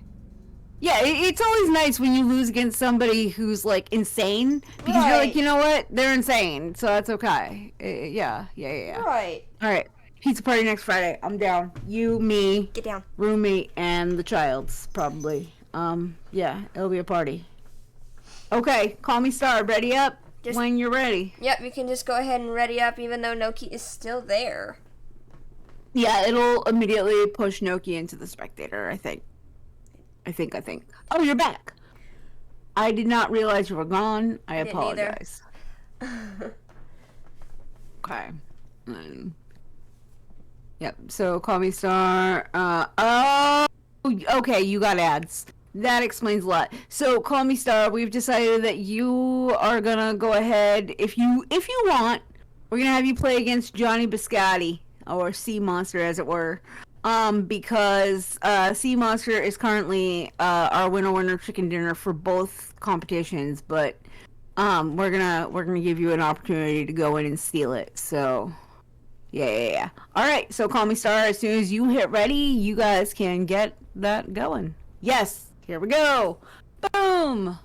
Yeah, it's always nice when you lose against somebody who's like insane. Because you're like, you know what? They're insane, so that's okay. Yeah. Right. Alright, pizza party next Friday. I'm down. You, me, Get down. roommate, and the child's probably. Yeah, it'll be a party. Okay, Call Me Star, ready up when you're ready. Yep, you can just go ahead and ready up even though Noki is still there. Yeah, it'll immediately push Noki into the spectator, I think. I think. Oh, you're back. I did not realize you were gone. I apologize. Okay. Yep, so Call Me Star. Oh, okay, you got ads. That explains a lot. So, Call Me Star, we've decided that you are gonna go ahead, if you want, we're gonna have you play against Johnny Biscotti, or Sea Monster, as it were. Because Sea Monster is currently our winner chicken dinner for both competitions, but we're gonna give you an opportunity to go in and steal it. So, yeah. All right, so Call Me Star. As soon as you hit ready, you guys can get that going. Yes. Here we go. Boom!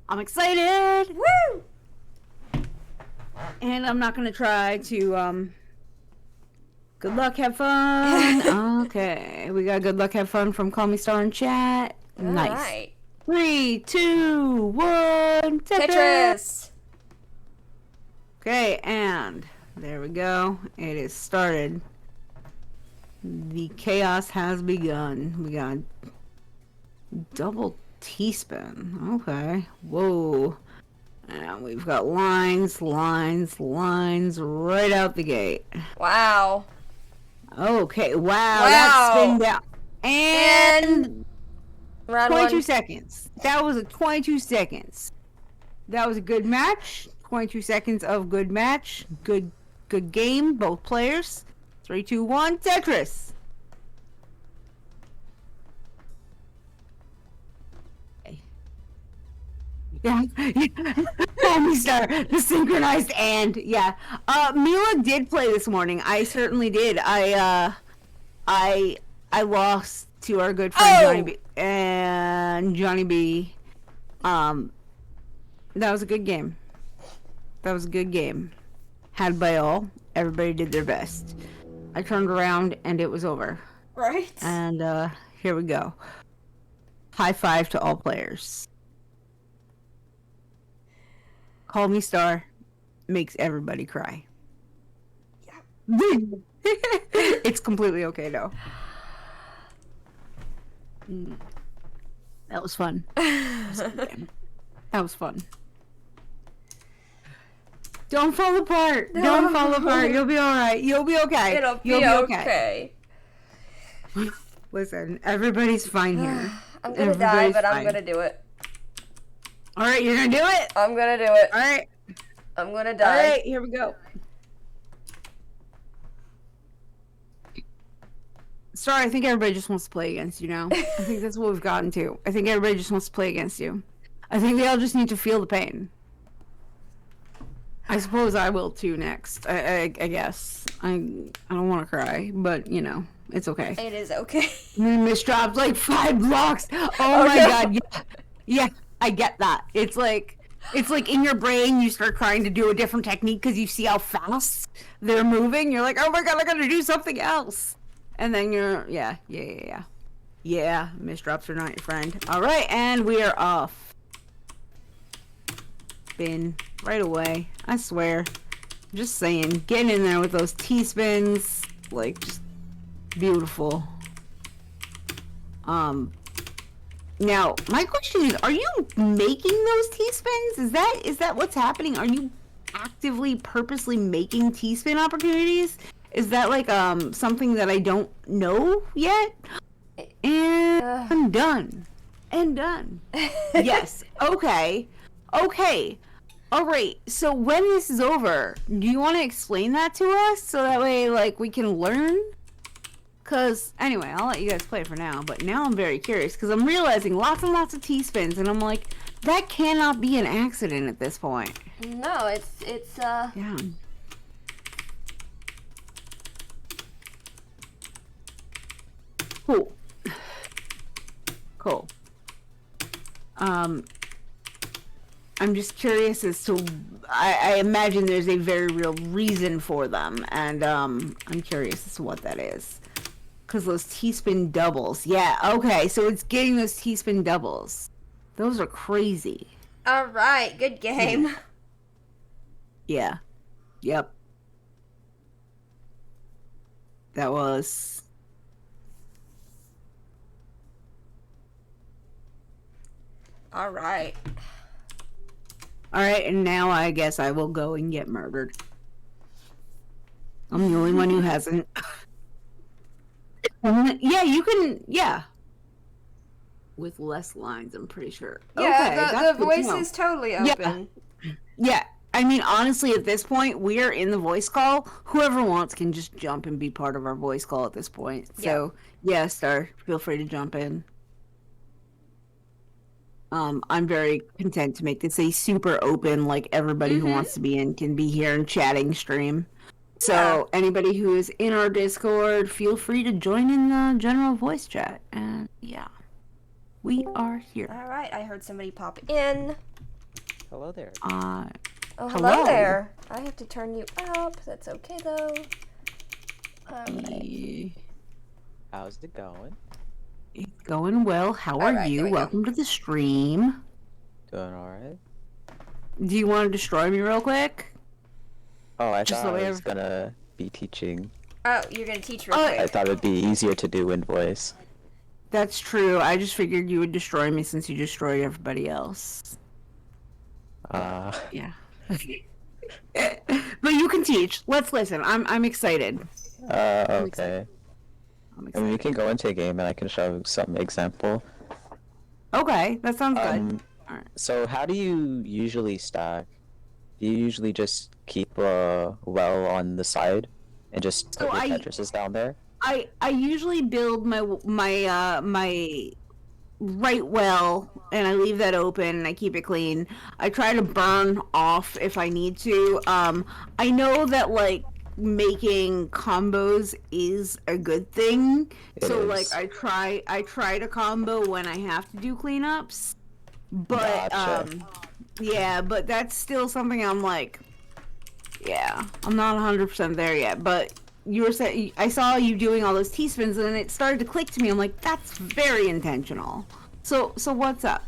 I'm excited! Woo! And I'm not gonna try to, good luck, have fun. Okay, we got good luck, have fun from Call Me Star in chat. Nice. Alright. 3, 2, 1, Tetris! Okay, and there we go. It is started. The chaos has begun. We got double teaspoon. Okay. Whoa. And we've got lines right out the gate. Wow. Okay. Wow. That spin down. And round 22 one. seconds. That was a 22 seconds. That was a good match. 22 seconds of good match. Good game, both players. 3, 2, 1, Tetris. Yeah, Call Me Star, the synchronized and yeah. Mila did play this morning. I certainly did. I lost to our good friend Johnny B. And Johnny B. That was a good game. Had by all. Everybody did their best. I turned around and it was over. Right. And here we go. High five to all players. Call Me Star makes everybody cry. Yeah. It's completely okay though. That was fun. That was fun. Don't fall apart. Don't fall apart. You'll be alright. You'll be okay. You'll be okay. Listen, everybody's fine here. I'm gonna die, but I'm gonna do it. Alright, you're gonna do it? I'm gonna do it. Alright. I'm gonna die. Alright, here we go. Sorry, I think everybody just wants to play against you now. I think that's what we've gotten to. I think everybody just wants to play against you. I think they all just need to feel the pain. I suppose I will too next. I guess. I don't want to cry, but you know, it's okay. It is okay. Miss dropped like 5 blocks. Oh my god. Yeah, I get that. It's like in your brain you start trying to do a different technique because you see how fast they're moving. You're like, oh my god, I gotta do something else. And then you're, yeah. Yeah, misdrops are not your friend. Alright, and we are off. Spin right away. I swear. Just saying, getting in there with those T-spins, like, just beautiful. Now, my question is, are you making those T-spins? Is that what's happening? Are you actively, purposely making T-spin opportunities? Is that like something that I don't know yet? And I'm done. and done. Yes. Okay. Okay. All right. So when this is over, do you want to explain that to us so that way, like, we can learn? Cause anyway, I'll let you guys play for now. But now I'm very curious because I'm realizing lots and lots of T-spins, and I'm like, that cannot be an accident at this point. No, it's Yeah. Cool. Cool. I'm just curious as to. I imagine there's a very real reason for them, and I'm curious as to what that is. Cause those T-spin doubles, yeah. Okay, so it's getting those T-spin doubles. Those are crazy. all right. Good game. Yeah. Yep. That was. All right. All right, and now I guess I will go and get murdered. I'm the only one who hasn't. Yeah, you can. Yeah. With less lines, I'm pretty sure. Okay, Yeah, that's the good to voice know. is totally open. Yeah, I mean, honestly, at this point, we are in the voice call. Whoever wants can just jump and be part of our voice call at this point. So, yeah, Star, feel free to jump in. I'm very content to make this a super open, like everybody who wants to be in can be here and chatting stream. So anybody who is in our Discord, feel free to join in the general voice chat. And yeah, we are here. All right. I heard somebody pop in. Hello there. Oh, hello Hello. there. I have to turn you up. That's okay though. All right. Yeah. How's it going? It's going well. How are Alright, you? there we go. Welcome to the stream. Doing alright? Do you want to destroy me real quick? Oh, I Just thought the way I was I've- gonna be teaching. Oh, you're gonna teach real Oh, I quick. thought it'd be easier to do in voice. That's true. I just figured you would destroy me since you destroyed everybody else. Yeah. But you can teach. Let's listen. I'm excited. Okay. I'm I excited. mean, we can go into a game and I can show some example. Okay, that sounds good. Alright. So how do you usually stack? Do you usually just keep a well on the side and just So put your I- Tetrises down there? I usually build my right well, and I leave that open and I keep it clean. I try to burn off if I need to. I know that like making combos is a good thing. It So is. like I try to combo when I have to do cleanups. But Gotcha. yeah, but that's still something I'm like, yeah, I'm not 100% there yet. But you were saying, I saw you doing all those T-spins, and it started to click to me. I'm like, that's very intentional. So what's up?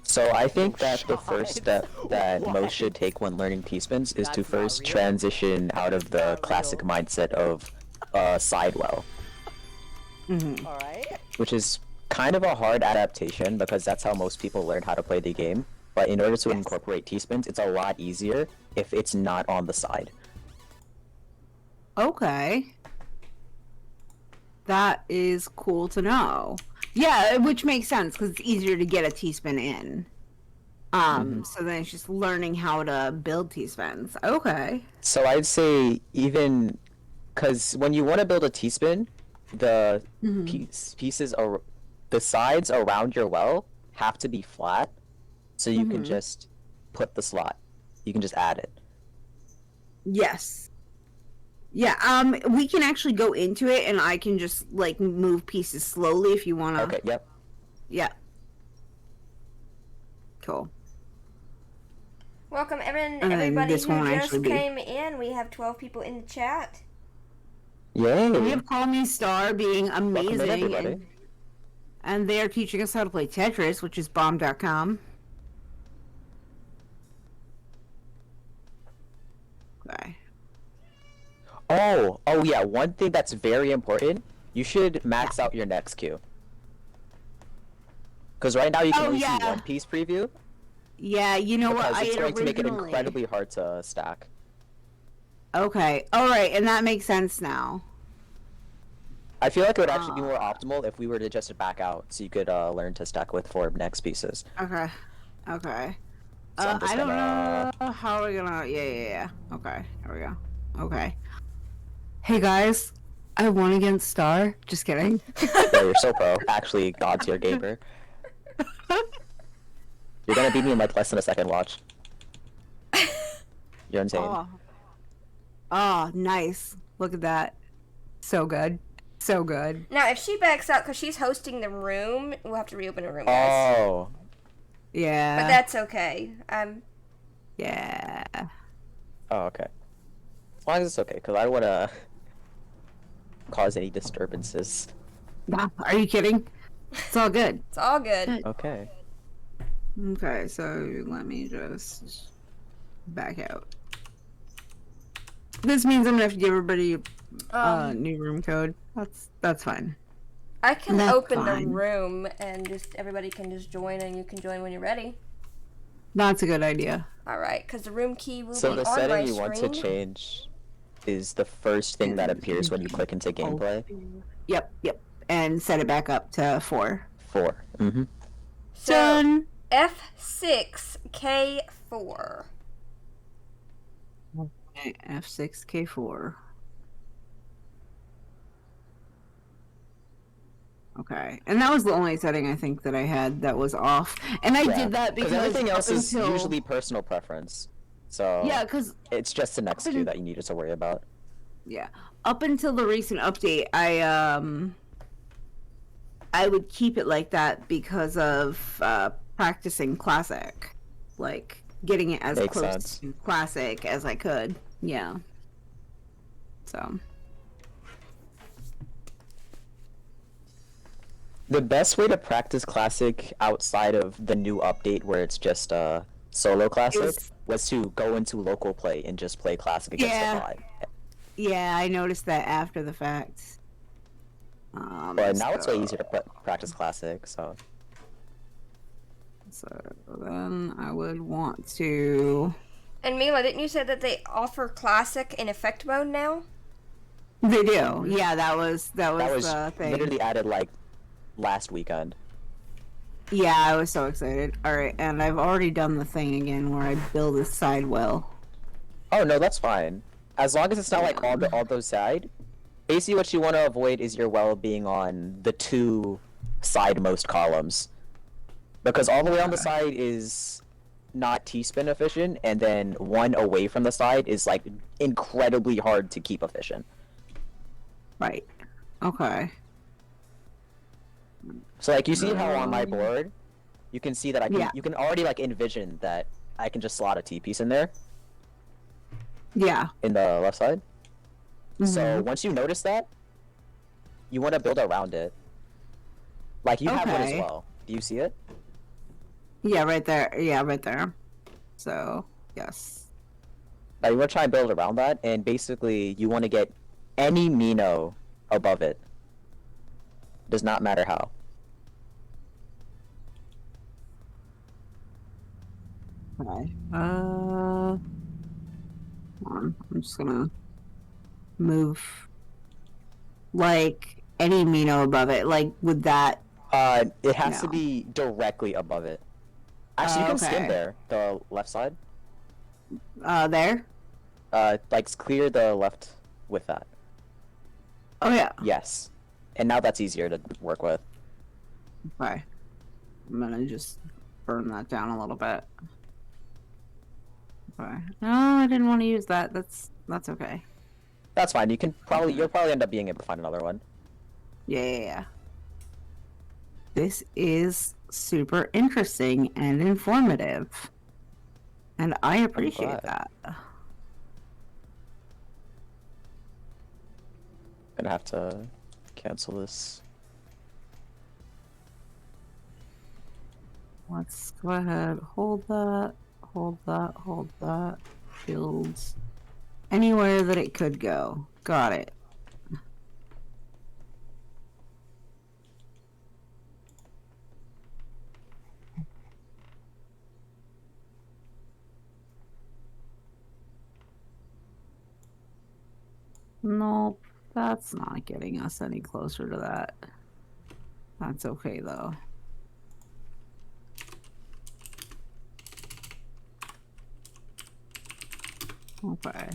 So I think that the first step that most should take when learning T-spins is to That's not first real. transition out of the classic mindset of sidewell, Alright. which is kind of a hard adaptation because that's how most people learn how to play the game. But in order to incorporate T-spins, it's a lot easier if it's not on the side. Okay. That is cool to know. Yeah, which makes sense because it's easier to get a T-spin in. So then it's just learning how to build T-spins. Okay. So I'd say even because when you want to build a T-spin, the pieces are the sides around your well have to be flat, so you can just put the slot. You can just add it. Yes. Yeah, we can actually go into it and I can just like move pieces slowly if you wanna. Okay. Yep. Yeah. Cool. Welcome, then everybody this who won't just actually be- came in. We have 12 people in the chat. Yay! We have Call Me Star being Welcome in, amazing everybody. and they are teaching us how to play Tetris, which is bomb.com. Okay. Oh yeah. One thing that's very important: you should max out your next queue. Because right now you can Oh, only see yeah. one piece preview. Yeah, you know what? Because I it's had going to make it originally- incredibly hard to stack. Okay. All right, and that makes sense now. I feel like it would actually be more optimal if we were to just back out, so you could learn to stack with for next pieces. Okay. Okay. So I'm just I don't gonna- know how we're gonna. Yeah. Okay. Here we go. Okay. Hey guys, I won against Star. Just kidding. Yeah, you're so pro. Actually, god tier gamer. You're gonna beat me in like less than a second. Watch. You're insane. Oh, nice. Look at that. So good. So good. Now, if she backs out because she's hosting the room, we'll have to reopen a room, guys. Oh. Yeah. But that's okay. Yeah. Oh, okay. As long as it's okay, because I don't want to cause any disturbances. Nah, are you kidding? It's all good. It's all good. Okay. Okay, so let me just back out. This means I'm gonna have to give everybody new room code. That's fine. I can That's open the fine. room and just everybody can just join, and you can join when you're ready. That's a good idea. All right, because the room key will So be the on my setting you screen. want to change is the first thing that appears when you click into gameplay. Yep. And set it back up to 4. 4. Mm-hmm. So Done. F6K4. F6K4. Okay, and that was the only setting I think that I had that was off, and I did that because everything else up is until- usually personal preference. So Yeah, because it's just the next few that you needed to worry about. up until the recent update, I would keep it like that because of practicing classic, like getting it as Makes close sense. to classic as I could. Yeah. So. The best way to practice classic outside of the new update where it's just solo classic Is- was to go into local play and just play classic against Yeah. the bot. Yeah, I noticed that after the fact. But now it's way so- easier to practice classic, so So then I would want to. And Mila, didn't you say that they offer classic in effect mode now? They do. Yeah, that was that was the thing. literally added like last weekend. Yeah, I was so excited. All right, and I've already done the thing again where I build a side well. Oh no, that's fine. As long as it's not like all those side. Basically, what you want to avoid is your well being on the 2 sidemost columns, because all the way on the side is not T-spin efficient, and then 1 away from the side is like incredibly hard to keep efficient. Right. Okay. So like you see how on my board, you can see that I can Yeah. you can already like envision that I can just slot a T piece in there Yeah. in the left side. So Mhm. once you notice that, you want to build around it. Like you have one as Okay. well. Do you see it? Yeah, right there. Yeah, right there. So yes. Like you want to try and build around that, and basically you want to get any Mino above it. Does not matter how. Okay. Hold on. I'm just gonna move like any Mino above it. Like would that? It has to No. be directly above it. Actually, you can skim Okay. there, the left side. There. Like clear the left with that. Oh yeah. Yes. And now that's easier to work with. Okay. I'm gonna just burn that down a little bit. Okay. No, I didn't want to use that. That's okay. That's fine. You'll probably end up being able to find another one. Yeah. This is super interesting and informative. And I appreciate glad. that. Gonna have to cancel this. Let's go ahead. Hold that. Shields. Anywhere that it could go. Got it. Nope. That's not getting us any closer to that. That's okay, though. Okay.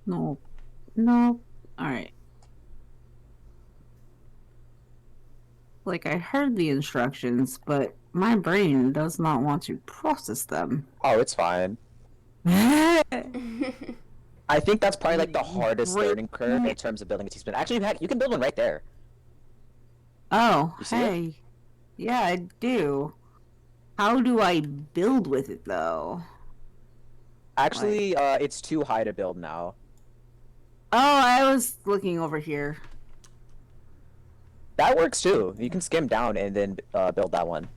No. No. Alright. Like, I heard the instructions, but my brain does not want to process them. Oh, it's fine. I think that's probably like the hardest learning curve in terms of building a T-spin. Actually, heck, you can build one right there. Oh, You see it? hey. Yeah, I do. How do I build with it, though? Actually, it's too high to build now. Oh, I was looking over here. That works too. You can skim down and then build that one.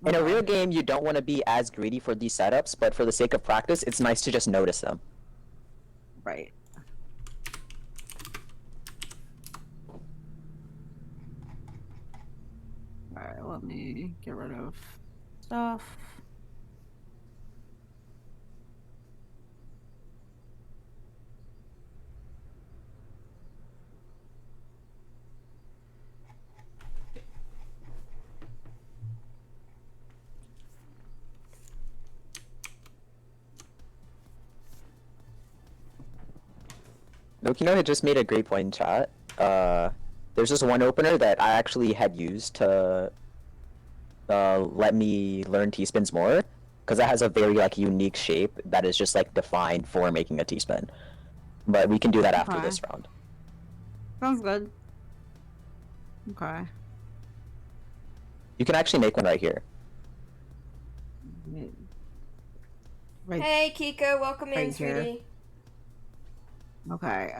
In a real game, you don't want to be as greedy for these setups, but for the sake of practice, it's nice to just notice them. Right. Alright, let me get rid of stuff. Nokino had just made a great point in chat. There's this one opener that I actually had used to let me learn T-spins more, because it has a very like unique shape that is just like defined for making a T-spin. But we can do that after Okay. this round. Sounds good. Okay. You can actually make one right here. Right. Hey, Kiko, welcome in, Right here. sweetie. Okay.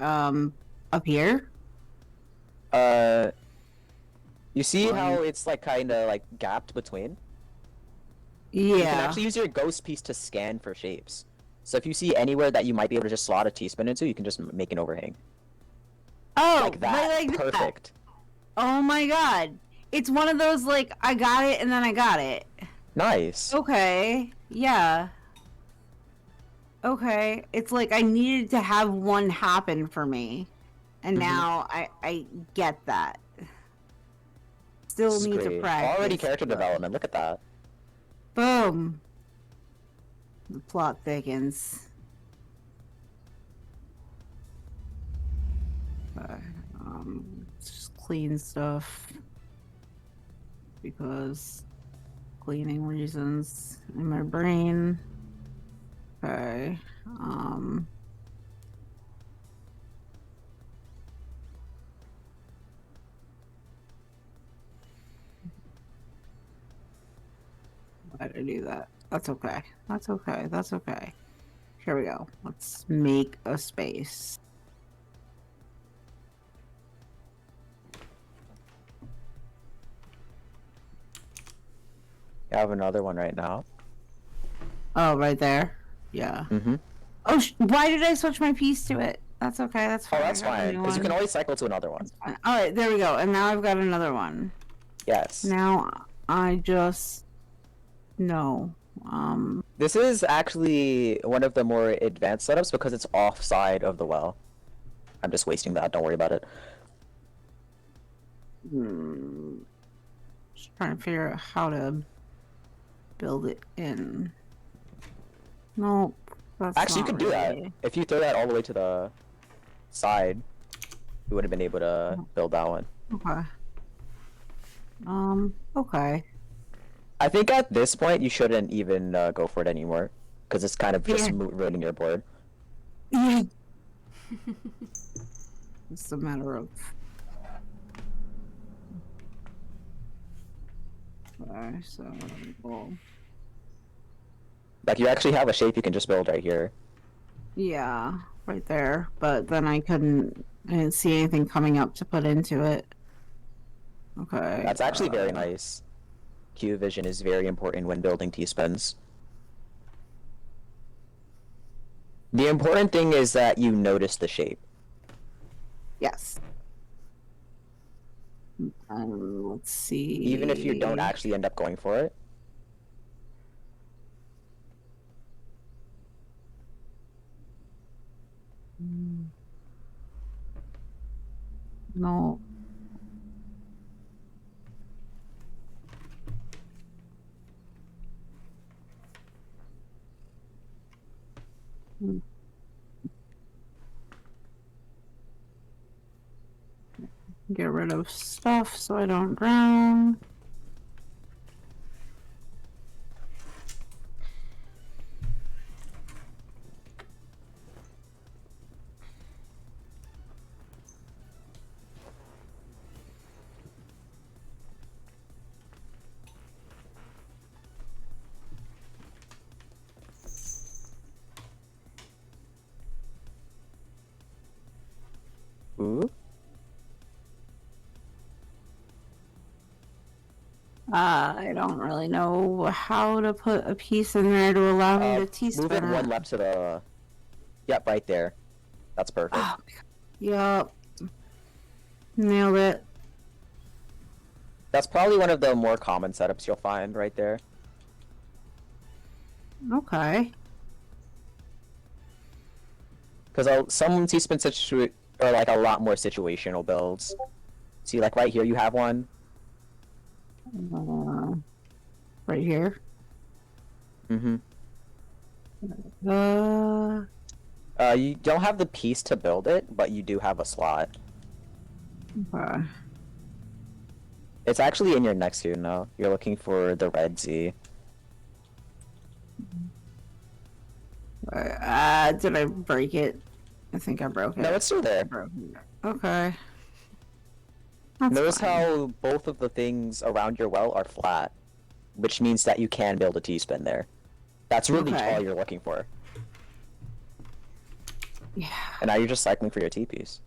Up here? You see how it's like kind of like gapped between? Yeah. You can actually use your ghost piece to scan for shapes. So if you see anywhere that you might be able to just slot a T-spin into, you can just make an overhang. Oh, Like that. right like that. Perfect. Oh my god. It's one of those like I got it and then I got it. Nice. Okay. Yeah. Okay. It's like I needed to have one happen for me. And now I get that. Still This is need to great. practice. Already character but- development. Look at that. Boom. The plot thickens. Just clean stuff. Because cleaning reasons in my brain. Okay. Why did I do that? That's okay. That's okay. That's okay. Here we go. Let's make a space. I have another one right now. Oh, right there. Yeah. Mm-hmm. Oh, why did I switch my piece to it? That's okay. That's Oh, fine. that's I got a fine. new Because you can one. always cycle to another one. All right, there we go. And now I've got another one. Yes. Now I just no. This is actually one of the more advanced setups because it's offside of the well. I'm just wasting that. Don't worry about it. Just trying to figure out how to build it in. Nope. That's Actually, you not can do that. really- If you throw that all the way to the side, you would have been able to build that one. Okay. Okay. I think at this point, you shouldn't even go for it anymore. Because it's kind of just Yeah. ruining your board. Yeah. It's a matter of. Okay, so well, Like, you actually have a shape you can just build right here. yeah, right there. But then I didn't see anything coming up to put into it. Okay. That's actually very nice. Q vision is very important when building T-spins. The important thing is that you notice the shape. Yes. Let's see. Even if you don't actually end up going for it. No. Get rid of stuff so I don't drown. Ooh. I don't really know how to put a piece in there to allow me to T-spin Move it it. one left to the... Yep, right there. That's perfect. Oh, yup. Nailed it. That's probably one of the more common setups you'll find right there. Okay. Because some T-spin are like a lot more situational builds. See, like right here you have one. Right here. Mm-hmm. Uh, You don't have the piece to build it, but you do have a slot. okay. It's actually in your next queue now. You're looking for the red Z. Did I break it? I think I broke it. No, it's still there. Okay. That's Notice fine. how both of the things around your well are flat, which means that you can build a T-spin there. That's really Okay. all you're looking for. Yeah. And now you're just cycling for your T-piece.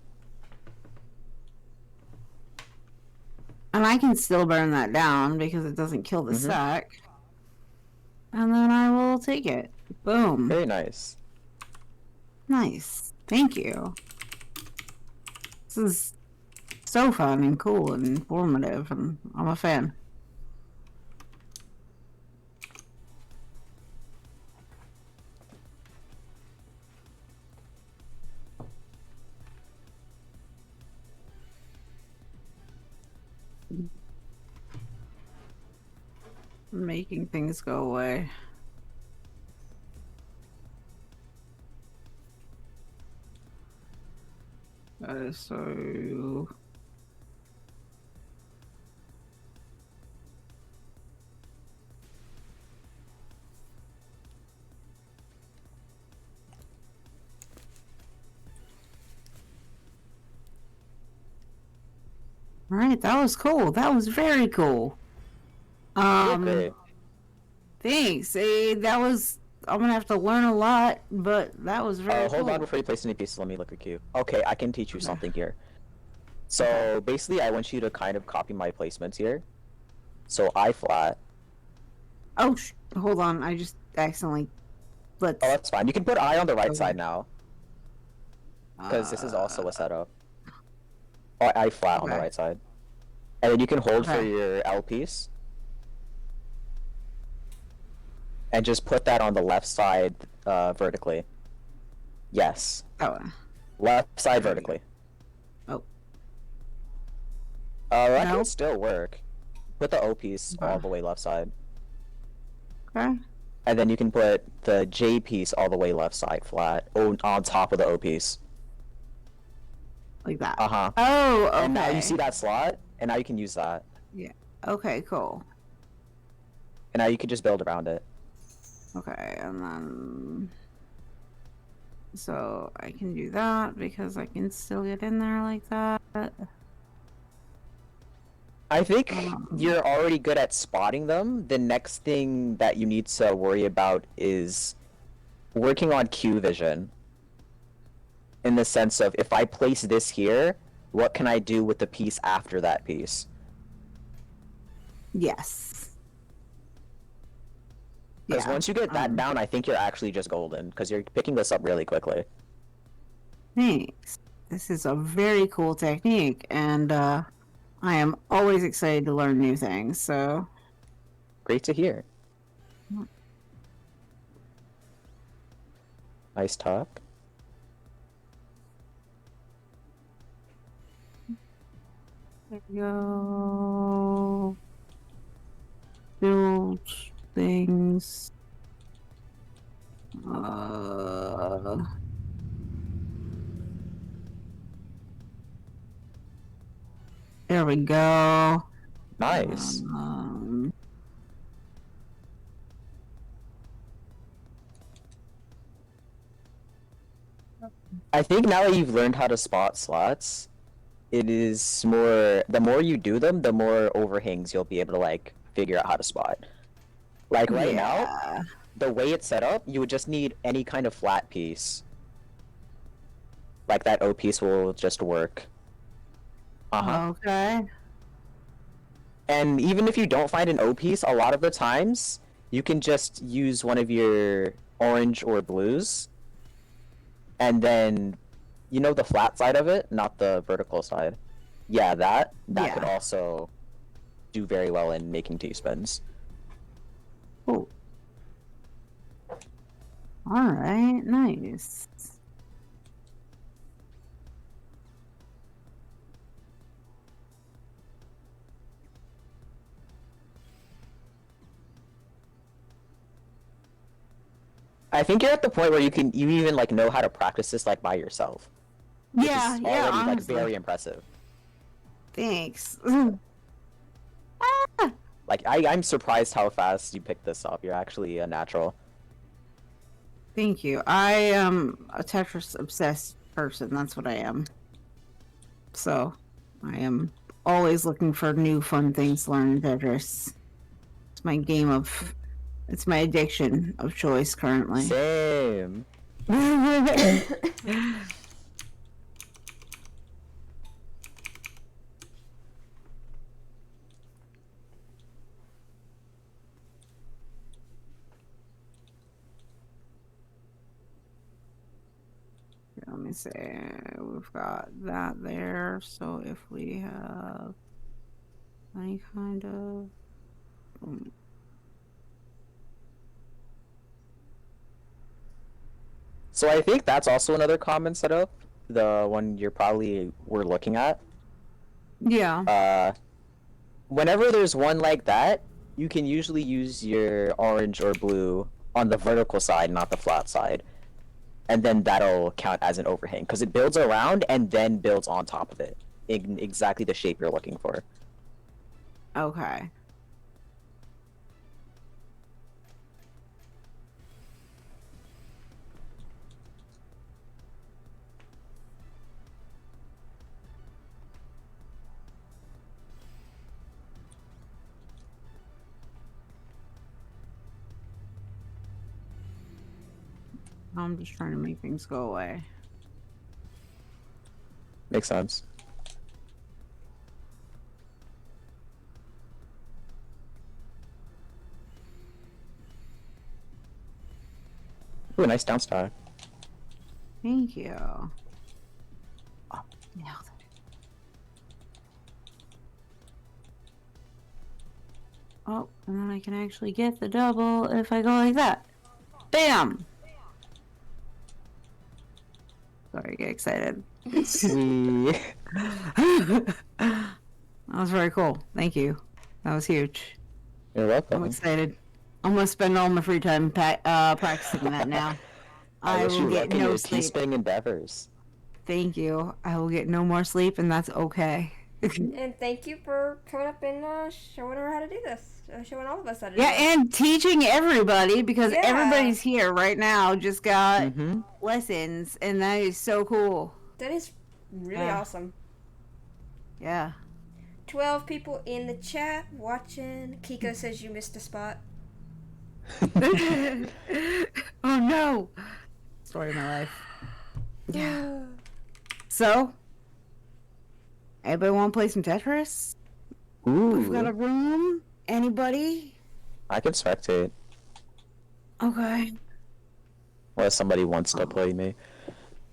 And I can still burn that down because it doesn't kill the sack. And then I will take it. Boom. Very nice. Nice. Thank you. This is so fun and cool and informative, and I'm a fan. Making things go away. So... Alright, that was cool. That was very cool. Okay. Thanks. That was... I'm gonna have to learn a lot, but that was very cool. Hold on before you place any pieces. Let me look at you. Okay, I can teach you something here. So basically, I want you to kind of copy my placements here. So I flat. Oh, hold on. I just accidentally... Oh, that's fine. You can put I on the right Okay. side now. Because this is also a setup. Oh, I flat on the Okay. right side. And then you can hold for Okay. your L piece. And just put that on the left side vertically. Yes. Oh, Left side vertically. Oh. That No? can still work. Put the O piece all the way left side. okay. And then you can put the J piece all the way left side flat on top of the O piece. Like that. Uh-huh. Oh, okay. And now you see that slot, and now you can use that. Okay, cool. And now you can just build around it. Okay, and then... So, I can do that because I can still get in there like that. I think you're already good at spotting them. The next thing that you need to worry about is working on Q vision. In the sense of, if I place this here, what can I do with the piece after that piece? Yes. Because once you get that down, I think you're actually just golden, because you're picking this up really quickly. Thanks. This is a very cool technique, and I am always excited to learn new things, so... Great to hear. Nice talk. There we go. Build things. There we go. Nice. I think now that you've learned how to spot slots, it is more, the more you do them, the more overhangs you'll be able to like figure out how to spot. Like right now, the way it's set up, you would just need any kind of flat piece. Like that O piece will just work. Okay. And even if you don't find an O piece, a lot of the times, you can just use one of your orange or blues. And then, you know the flat side of it, not the vertical side. Yeah, that could also do very well in making T-spins. Oh. Alright, nice. I think you're at the point where you even like know how to practice this like by yourself. Which is already like honestly. very impressive. Thanks. Like I'm surprised how fast you picked this up. You're actually a natural. Thank you. I am a Tetris obsessed person. That's what I am. So, I am always looking for new fun things to learn in Tetris. It's my game of... It's my addiction of choice currently. Same. Let me see. We've got that there. So if we have any kind of... So I think that's also another common setup. The one you're probably were looking at. Yeah. Whenever there's one like that, you can usually use your orange or blue on the vertical side, not the flat side. And then that'll count as an overhang, because it builds around and then builds on top of it in exactly the shape you're looking for. Okay. I'm just trying to make things go away. Makes sense. Ooh, nice down star. Thank you. Oh, nailed it. Oh, and then I can actually get the double if I go like that. Bam! Sorry, get excited. Sweet. That was very cool. Thank you. That was huge. You're welcome. I'm excited. I'm gonna spend all my free time practicing that now. I wish will you get luck in no your sleep. T-spinning endeavors. Thank you. I will get no more sleep, and that's okay. And thank you for coming up and showing her how to do this. Showing all of us how to do Yeah, this. and teaching everybody, because Yeah. everybody's here right now just got Mm-hmm. lessons, and that is so cool. That is really Yeah. awesome. Yeah. 12 people in the chat watching. Kiko says you missed a spot. Oh no! Story of my life. Yeah. So, anybody want to play some Tetris? We've got Ooh, a room. Anybody? I can spectate. Okay. Unless somebody wants to play me.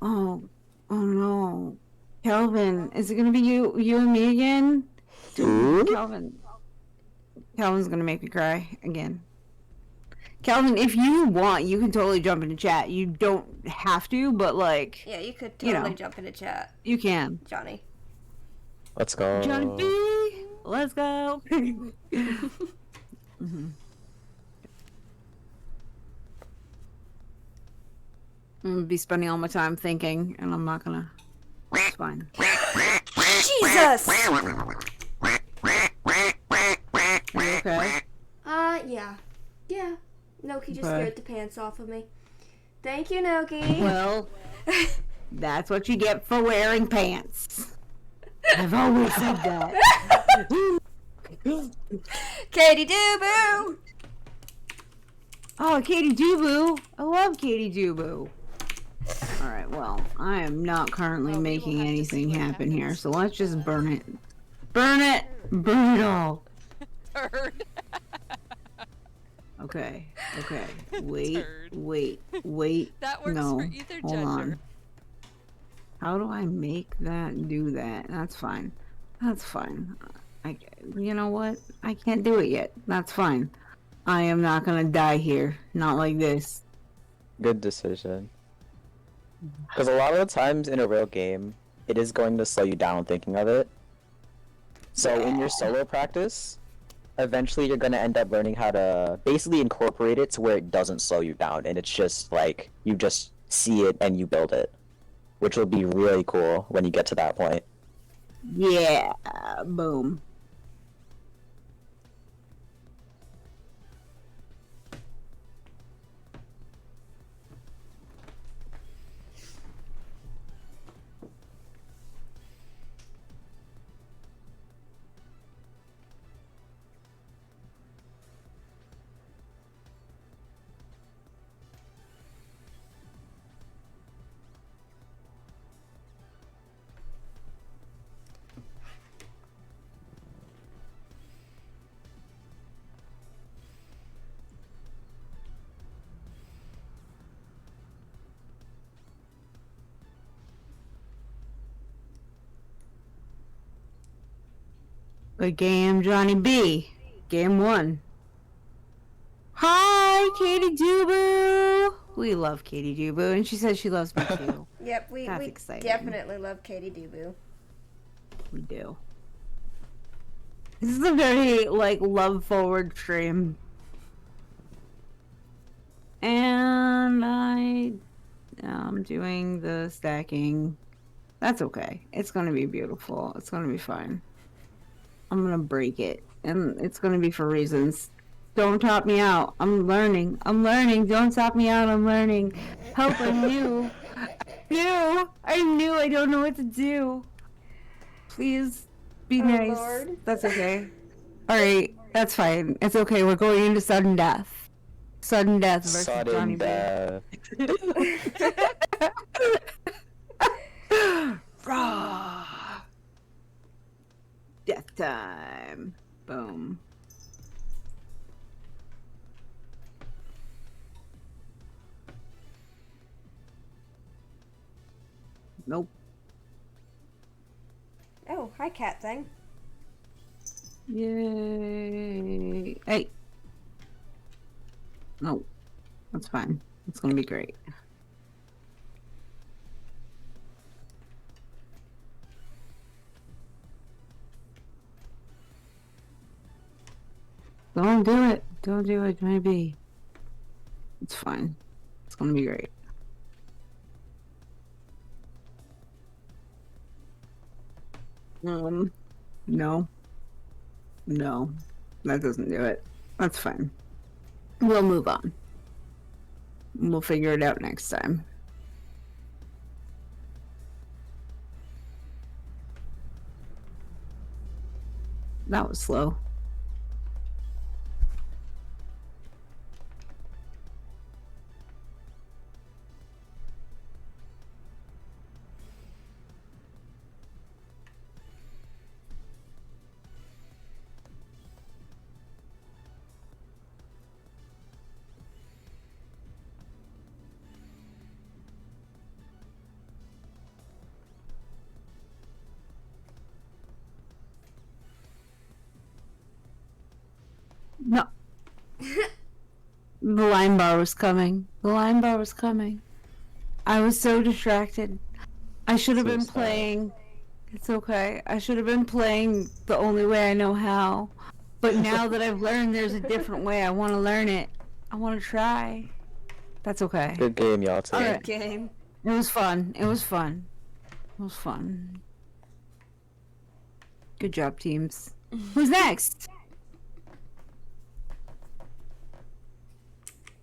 Oh no. Kelvin, is it gonna be you and me again? Ooh. Calvin's gonna make me cry again. Calvin, if you want, you can totally jump into chat. You don't have to, but like, Yeah, you could you totally know. jump into chat, you can. Johnny. Let's go. Johnny B, let's go. I'm gonna be spending all my time thinking, and I'm not gonna. It's fine. Jesus! Are you okay? Yeah. Yeah. Noki just Okay. scared the pants off of me. Thank you, Noki. Well, that's what you get for wearing pants. I've always said that. Katie Doo-Boo! Oh, Katie Doo-Boo. I love Katie Doo-Boo. Alright, well, I am not currently Well, we will making have to anything see what happen here, happens so with, let's just burn it. Burn it! Burn it all! Turd. Okay. Turd. Wait. That works no, for either hold gender. on. How do I make that do that? That's fine. You know what? I can't do it yet. That's fine. I am not gonna die here. Not like this. Good decision. Because a lot of the times in a real game, it is going to slow you down thinking of it. So in your solo practice, eventually you're going to end up learning how to basically incorporate it to where it doesn't slow you down, and it's just like you just see it and you build it, which will be really cool when you get to that point. Yeah. Boom. Good game, Johnny B. Game 1. Hi, Katie Doo-Boo. We love Katie Doo-Boo, and she says she loves me too. Yep, we That's exciting. definitely love Katie Doo-Boo. We do. This is a very, like, love-forward stream. And I'm doing the stacking. That's okay. It's gonna be beautiful. It's gonna be fine. I'm gonna break it, and it's gonna be for reasons. Don't top me out. I'm learning. Don't top me out. I'm learning. Help, I'm new. I'm new. I don't know what to do. Please be nice. Lord. That's okay. Alright, that's fine. It's okay. We're going into sudden death. Sudden death versus Johnny Sudden B. death. Raw. Death time. Boom. Nope. Oh, hi, cat thing. Yay. Hey. No. That's fine. It's gonna be great. Don't do it. Don't do it, maybe. It's fine. It's gonna be great. No. No. That doesn't do it. That's fine. We'll move on. We'll figure it out next time. That was slow. No. The line bar was coming. The line bar was coming. I was so distracted. I should have been playing. It's okay. I should have been playing the only way I know how. But now that I've learned there's a different way, I want to learn it. I want to try. That's okay. Good game, y'all. Good Today. game. It was fun. It was fun. It was fun. Good job, teams. Who's next?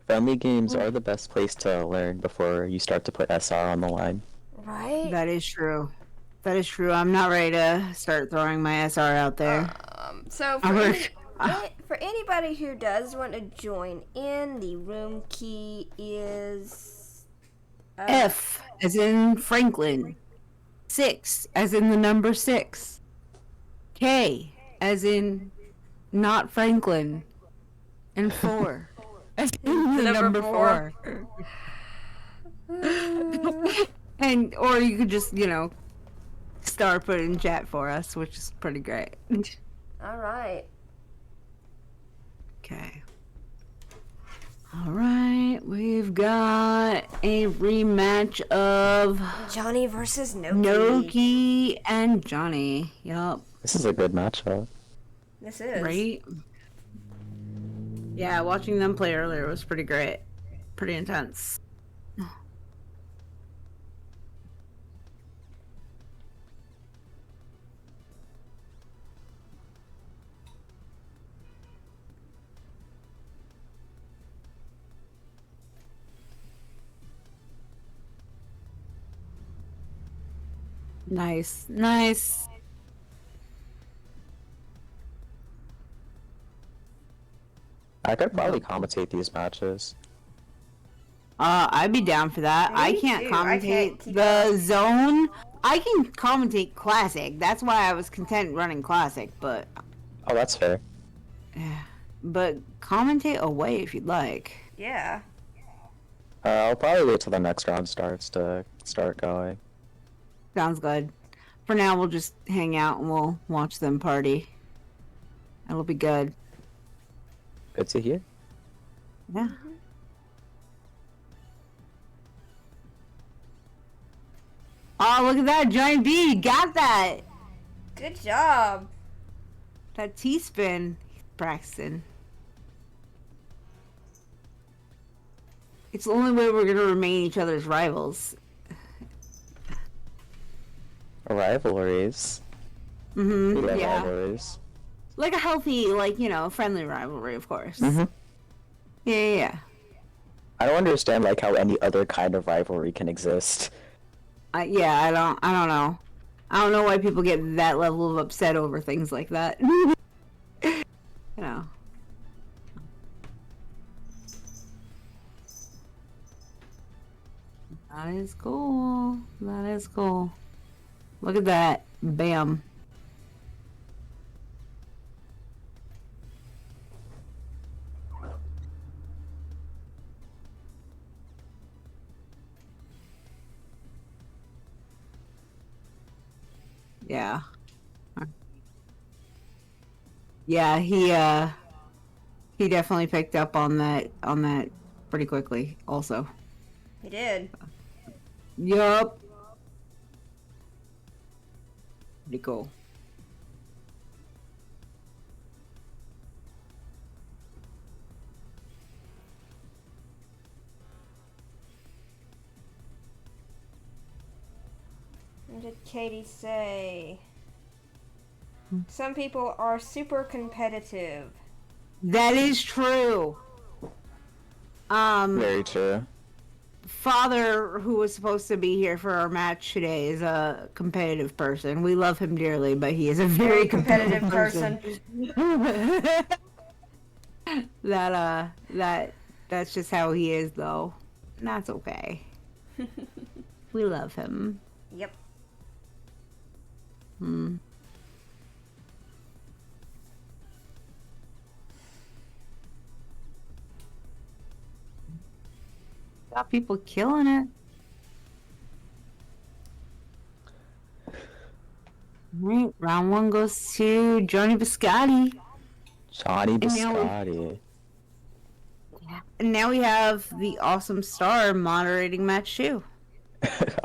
Friendly games are the best place to learn before you start to put SR on the line. Right? That is true. That is true. I'm not ready to start throwing my SR out there. So for anybody who does want to join in, the room key is F as in Franklin. 6 as in the number 6. K as in not Franklin. And 4 as in the number 4. And or you could just, start putting in chat for us, which is pretty great. all right. Okay. All right, we've got a rematch of Johnny versus Noki. Noki and Johnny. Yup. This is a good matchup. This is Right? Yeah, watching them play earlier was pretty great. Pretty intense. Nice. Nice. I could probably commentate these matches. I'd be down for that. Me I can't too. I can't commentate keep the zone. I can commentate classic. That's why I was content running classic, but Oh, that's fair. commentate away if you'd like. yeah. I'll probably wait till the next round starts to start going. Sounds good. For now, we'll just hang out and we'll watch them party. That'll be good. Good to hear. Yeah. Oh, look at that. Giant B got that. Good job. That T-spin. Braxton. It's the only way we're going to remain each other's rivals. Rivalries. We love Yeah. rivalries. Like a healthy, friendly rivalry, of course. Mhm. Yeah. I don't understand how any other kind of rivalry can exist. I don't know. I don't know why people get that level of upset over things like that. That is cool. That is cool. Look at that. Bam. Yeah. Yeah, he definitely picked up on that pretty quickly also. He did. Yup. Pretty cool. What did Katie say? Some people are super competitive. That is true. Very true. Father, who was supposed to be here for our match today, is a competitive person. We love him dearly, but he is a very competitive person. That's just how he is, though. And that's okay. We love him. Yep. Got people killing it. Right, round one goes to Johnny Biscotti. Johnny now we- Biscotti. And now we have the awesome star moderating match 2.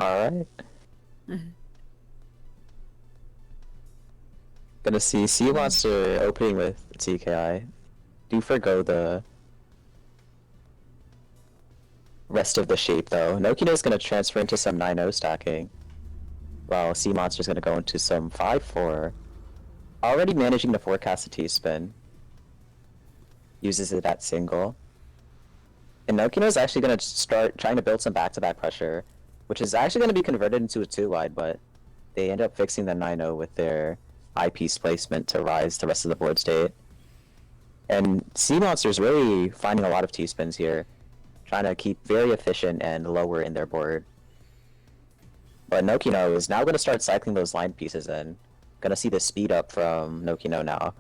Alright. Gonna see Sea Monster opening with TKI. Do forgo the rest of the shape though. Nokino's gonna transfer into some 9-0 stacking. While Sea Monster's gonna go into some 5-4. Already managing to forecast a T-spin. Uses it at single. And Nokino's actually gonna start trying to build some back-to-back pressure, which is actually gonna be converted into a 2-wide, but they end up fixing the 9-0 with their eyepiece placement to rise the rest of the board state. And Sea Monster's really finding a lot of T-spins here, trying to keep very efficient and lower in their board. But Nokino is now going to start cycling those line pieces in. Gonna see the speed up from Nokino now.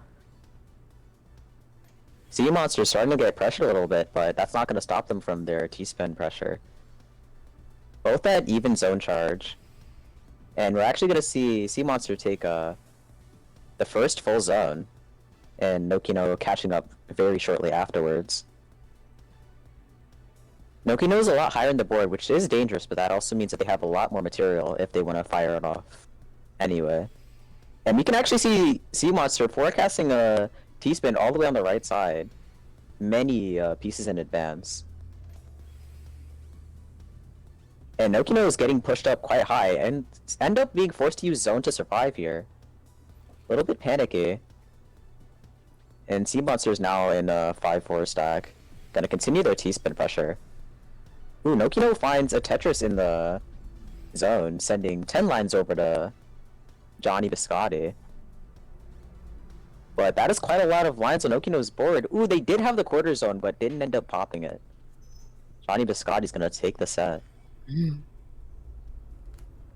Sea Monster's starting to get pressured a little bit, but that's not going to stop them from their T-spin pressure. Both at even zone charge. And we're actually going to see Sea Monster take the first full zone, and Nokino catching up very shortly afterwards. Nokino is a lot higher in the board, which is dangerous, but that also means that they have a lot more material if they want to fire it off anyway. And we can actually see Sea Monster forecasting a T-spin all the way on the right side, many pieces in advance. And Nokino is getting pushed up quite high, and end up being forced to use zone to survive here. A little bit panicky. And Sea Monster is now in a 5-4 stack. Gonna continue their T-spin pressure. Ooh, Nokino finds a Tetris in the zone, sending 10 lines over to Johnny Biscotti. But that is quite a lot of lines on Okino's board. Ooh, they did have the quarter zone, but didn't end up popping it. Johnny Biscotti's gonna take the set.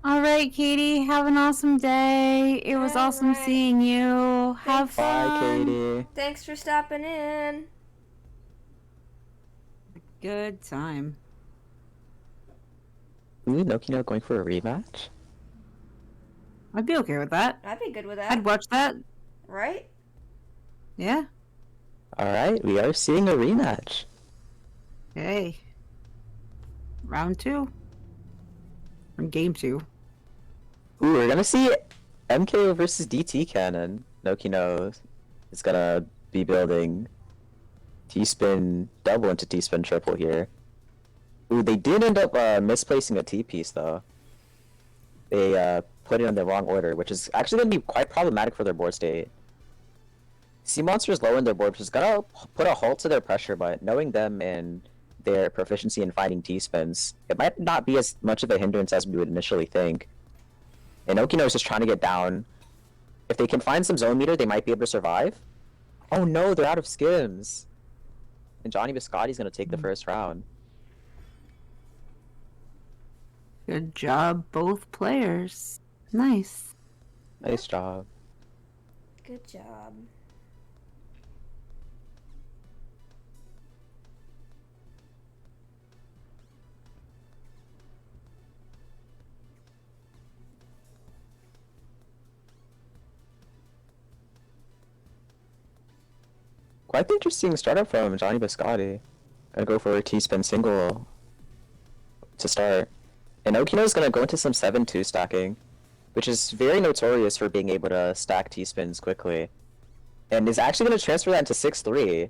All right, Katie, have an awesome day. It was awesome right. seeing you. Have Bye, fun. Katie. Thanks for stopping in. Good time. Ooh, Nokino going for a rematch? I'd be okay with that. I'd be good with that. I'd watch that. Right? Yeah. Alright, we are seeing a rematch. Hey. Round 2. From game 2. Ooh, we're gonna see MKO versus DT Cannon. Nokino is gonna be building T-spin double into T-spin triple here. Ooh, they did end up misplacing a T-piece though. They put it in the wrong order, which is actually gonna be quite problematic for their board state. Sea Monster's low in their board, which is gonna put a halt to their pressure, but knowing them and their proficiency in finding T-spins, it might not be as much of a hindrance as we would initially think. And Okino is just trying to get down. If they can find some zone meter, they might be able to survive. Oh no, they're out of skims. And Johnny Biscotti's gonna take the first round. Good job, both players. Nice. Nice job. Good job. Quite interesting startup from Johnny Biscotti. Gonna go for a T-spin single to start. And Okino's gonna go into some 7-2 stacking, which is very notorious for being able to stack T-spins quickly. And is actually gonna transfer that into 6-3,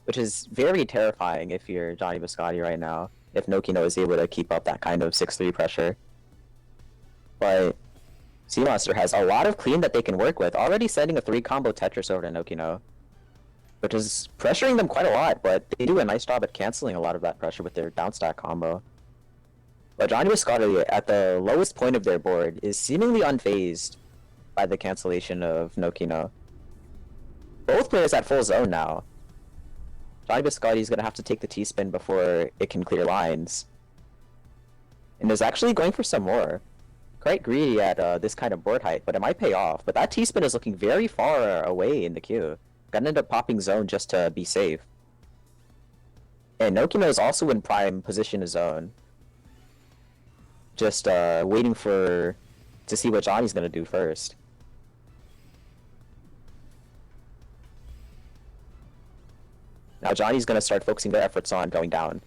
which is very terrifying if you're Johnny Biscotti right now, if Nokino is able to keep up that kind of 6-3 pressure. But Sea Monster has a lot of clean that they can work with, already sending a 3-combo Tetris over to Nokino, which is pressuring them quite a lot, but they do a nice job at canceling a lot of that pressure with their down stack combo. But Johnny Biscotti, at the lowest point of their board, is seemingly unfazed by the cancellation of Nokino. Both players at full zone now. Johnny Biscotti is going to have to take the T-spin before it can clear lines. And is actually going for some more. Quite greedy at this kind of board height, but it might pay off. But that T-spin is looking very far away in the queue. Gonna end up popping zone just to be safe. And Nokino is also in prime position to zone. Just waiting to see what Johnny's gonna do first. Now Johnny's gonna start focusing their efforts on going down.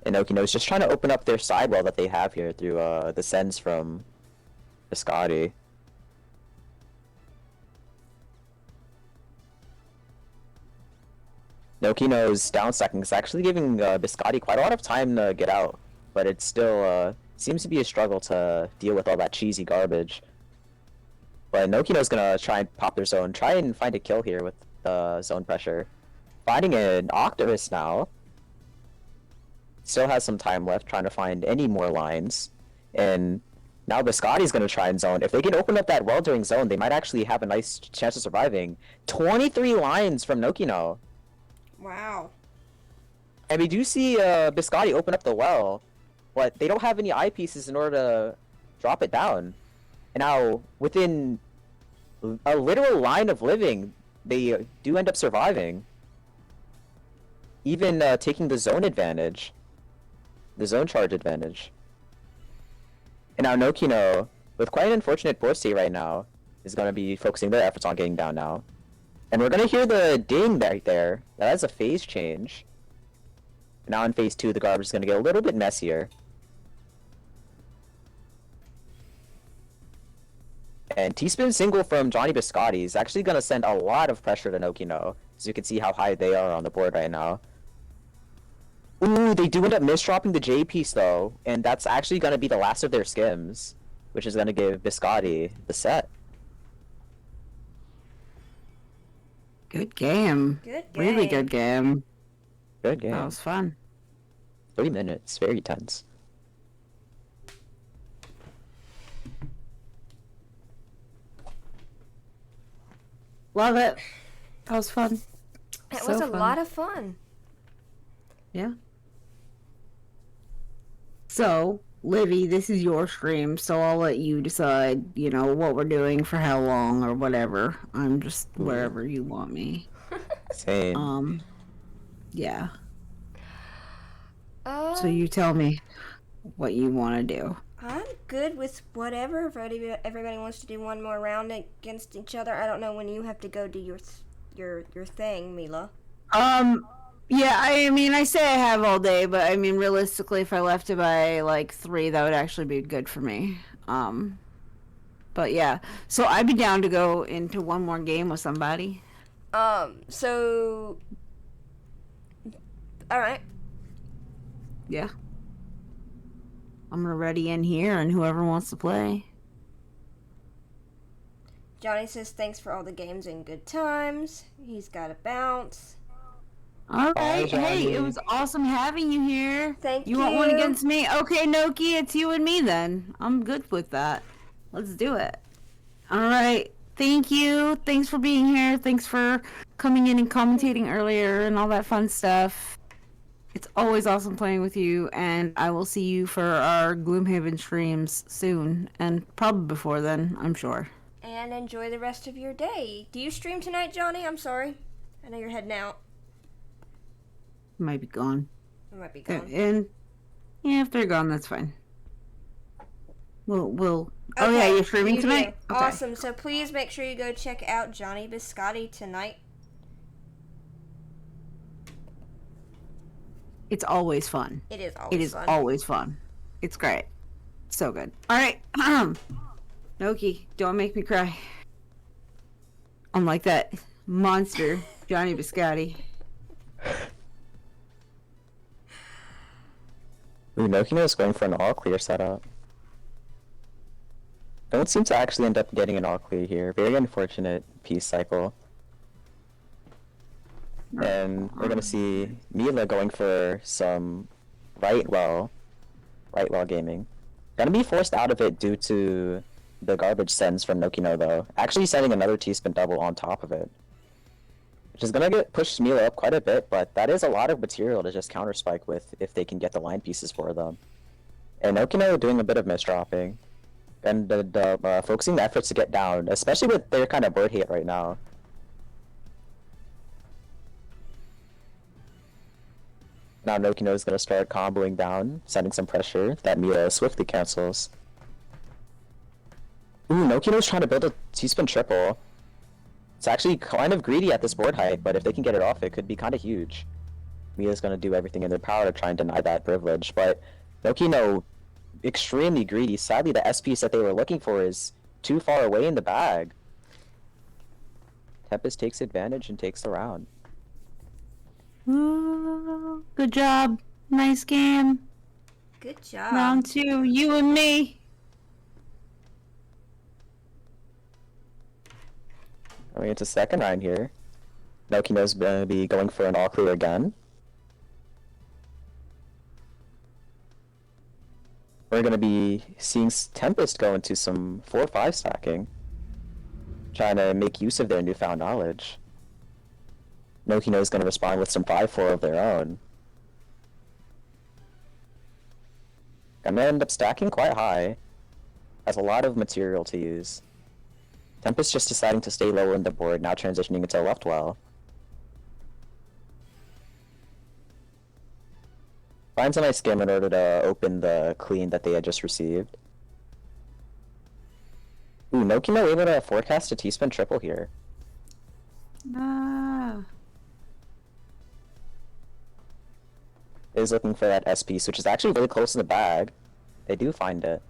And Okino's just trying to open up their sidewall that they have here through the sends from Biscotti. Nokino's downstacking is actually giving Biscotti quite a lot of time to get out, but it still seems to be a struggle to deal with all that cheesy garbage. But Nokino's gonna try and pop their zone, try and find a kill here with the zone pressure. Finding an Octopus now. Still has some time left trying to find any more lines. And now Biscotti's gonna try and zone. If they can open up that well during zone, they might actually have a nice chance of surviving. 23 lines from Nokino. Wow. And we do see Biscotti open up the well, but they don't have any eyepieces in order to drop it down. And now, within a literal line of living, they do end up surviving. Even taking the zone advantage. The zone charge advantage. And now Nokino, with quite an unfortunate board state right now, is going to be focusing their efforts on getting down now. And we're going to hear the ding right there. That is a phase change. Now in phase 2, the garbage is going to get a little bit messier. And T-spin single from Johnny Biscotti is actually going to send a lot of pressure to Nokino. As you can see how high they are on the board right now. Ooh, they do end up misdropping the J piece though. And that's actually going to be the last of their skims. Which is going to give Biscotti the set. Good game. Good game. Really good game. Good game. That was fun. 3 minutes. Very tense. Love it. That was fun. It So was a fun. lot of fun. Yeah. So, Livy, this is your stream, so I'll let you decide, you know, what we're doing for how long or whatever. I'm just wherever you want me. Same. Yeah. So you tell me what you want to do. I'm good with whatever. If everybody wants to do one more round against each other, I don't know when you have to go do your thing, Mila. Yeah, I mean, I say I have all day, but I mean, realistically, if I left it by like 3, that would actually be good for me. But yeah, so I'd be down to go into one more game with somebody. So, all right. Yeah. I'm gonna ready in here, and whoever wants to play. Johnny says thanks for all the games and good times. He's got a bounce. All Bye, right. Hey, Johnny. it was awesome having you here. Thank You want one you. against me? Okay, Noki, it's you and me then. I'm good with that. Let's do it. All right. Thank you. Thanks for being here. Thanks for coming in and commentating earlier and all that fun stuff. It's always awesome playing with you, and I will see you for our Gloomhaven streams soon, and probably before then, I'm sure. And enjoy the rest of your day. Do you stream tonight, Johnny? I'm sorry. I know you're heading out. Might be gone. I might be gone. And yeah, if they're gone, that's fine. We'll. Oh Okay, yeah, you're streaming you tonight. do. Okay. Awesome. So please make sure you go check out Johnny Biscotti tonight. It's always fun. It is always It is fun. always fun. It's great. So good. All right. Noki, don't make me cry. I'm like that monster, Johnny Biscotti. Ooh, Nokino is going for an all clear setup. Don't seem to actually end up getting an all clear here. Very unfortunate piece cycle. And we're gonna see Mila going for some right well gaming. Gonna be forced out of it due to the garbage sends from Nokino though. Actually sending another T-spin double on top of it. Which is gonna push Mila up quite a bit, but that is a lot of material to just counter spike with if they can get the line pieces for them. And Nokino doing a bit of misdropping. And focusing the efforts to get down, especially with their kind of bird hate right now. Now Nokino is gonna start comboing down, sending some pressure that Mila swiftly cancels. Ooh, Nokino's trying to build a T-spin triple. It's actually kind of greedy at this board height, but if they can get it off, it could be kind of huge. Mia's gonna do everything in their power to try and deny that privilege, but Nokino, extremely greedy. Sadly, the S piece that they were looking for is too far away in the bag. Tempest takes advantage and takes the round. Ooh, good job. Nice game. Good job. Round 2, you and me. Going into second round here. Nokino's gonna be going for an all clear again. We're gonna be seeing Tempest go into some 4-5 stacking. Trying to make use of their newfound knowledge. Nokino's gonna respond with some 5-4 of their own. Gonna end up stacking quite high. Has a lot of material to use. Tempest just deciding to stay lower in the board, now transitioning into left well. Finds a nice skim in order to open the clean that they had just received. Ooh, Nokino able to forecast a T-spin triple here. Ah. Is looking for that S piece, which is actually really close to the bag. They do find it.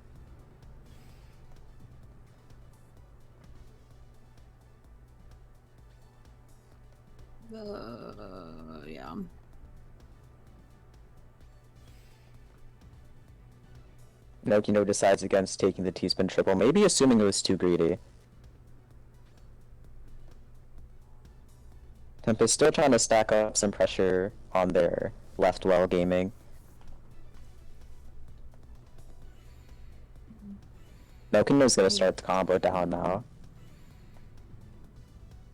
Yeah. Nokino decides against taking the T-spin triple, maybe assuming it was too greedy. Tempest still trying to stack up some pressure on their left well gaming. Nokino's gonna start the combo down now.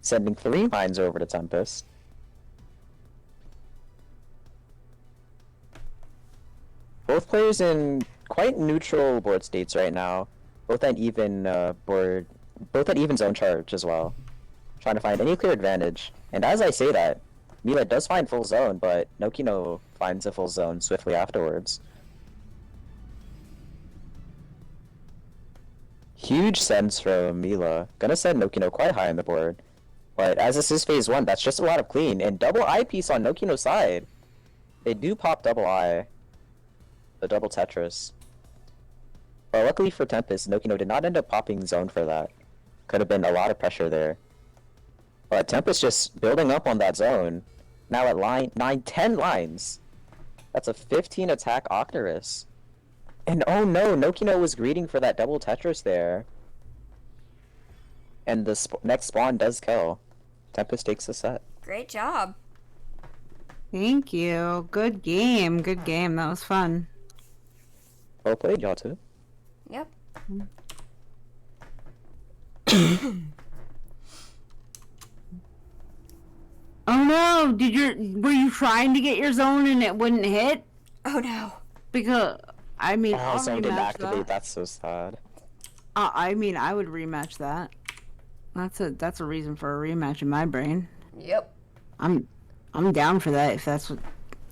Sending 3 lines over to Tempest. Both players in quite neutral board states right now. Both at even both at even zone charge as well. Trying to find any clear advantage. And as I say that, Mila does find full zone, but Nokino finds a full zone swiftly afterwards. Huge sends from Mila. Gonna send Nokino quite high on the board. But as this is phase 1, that's just a lot of clean. And double eye piece on Nokino's side. They do pop double eye. The double Tetris. But luckily for Tempest, Nokino did not end up popping zone for that. Could have been a lot of pressure there. But Tempest just building up on that zone. Now at line 10 lines. That's a 15 attack Octorus. And oh no, Nokino was greeting for that double Tetris there. And the next spawn does kill. Tempest takes the set. Great job. Thank you. Good game. Good game. That was fun. Well played, y'all too. Yep. Oh no! Were you trying to get your zone and it wouldn't hit? Oh no. Because I mean, Oh, I'll zone didn't rematch activate. that. That's so sad. I mean, I would rematch that. That's a reason for a rematch in my brain. Yep. I'm down for that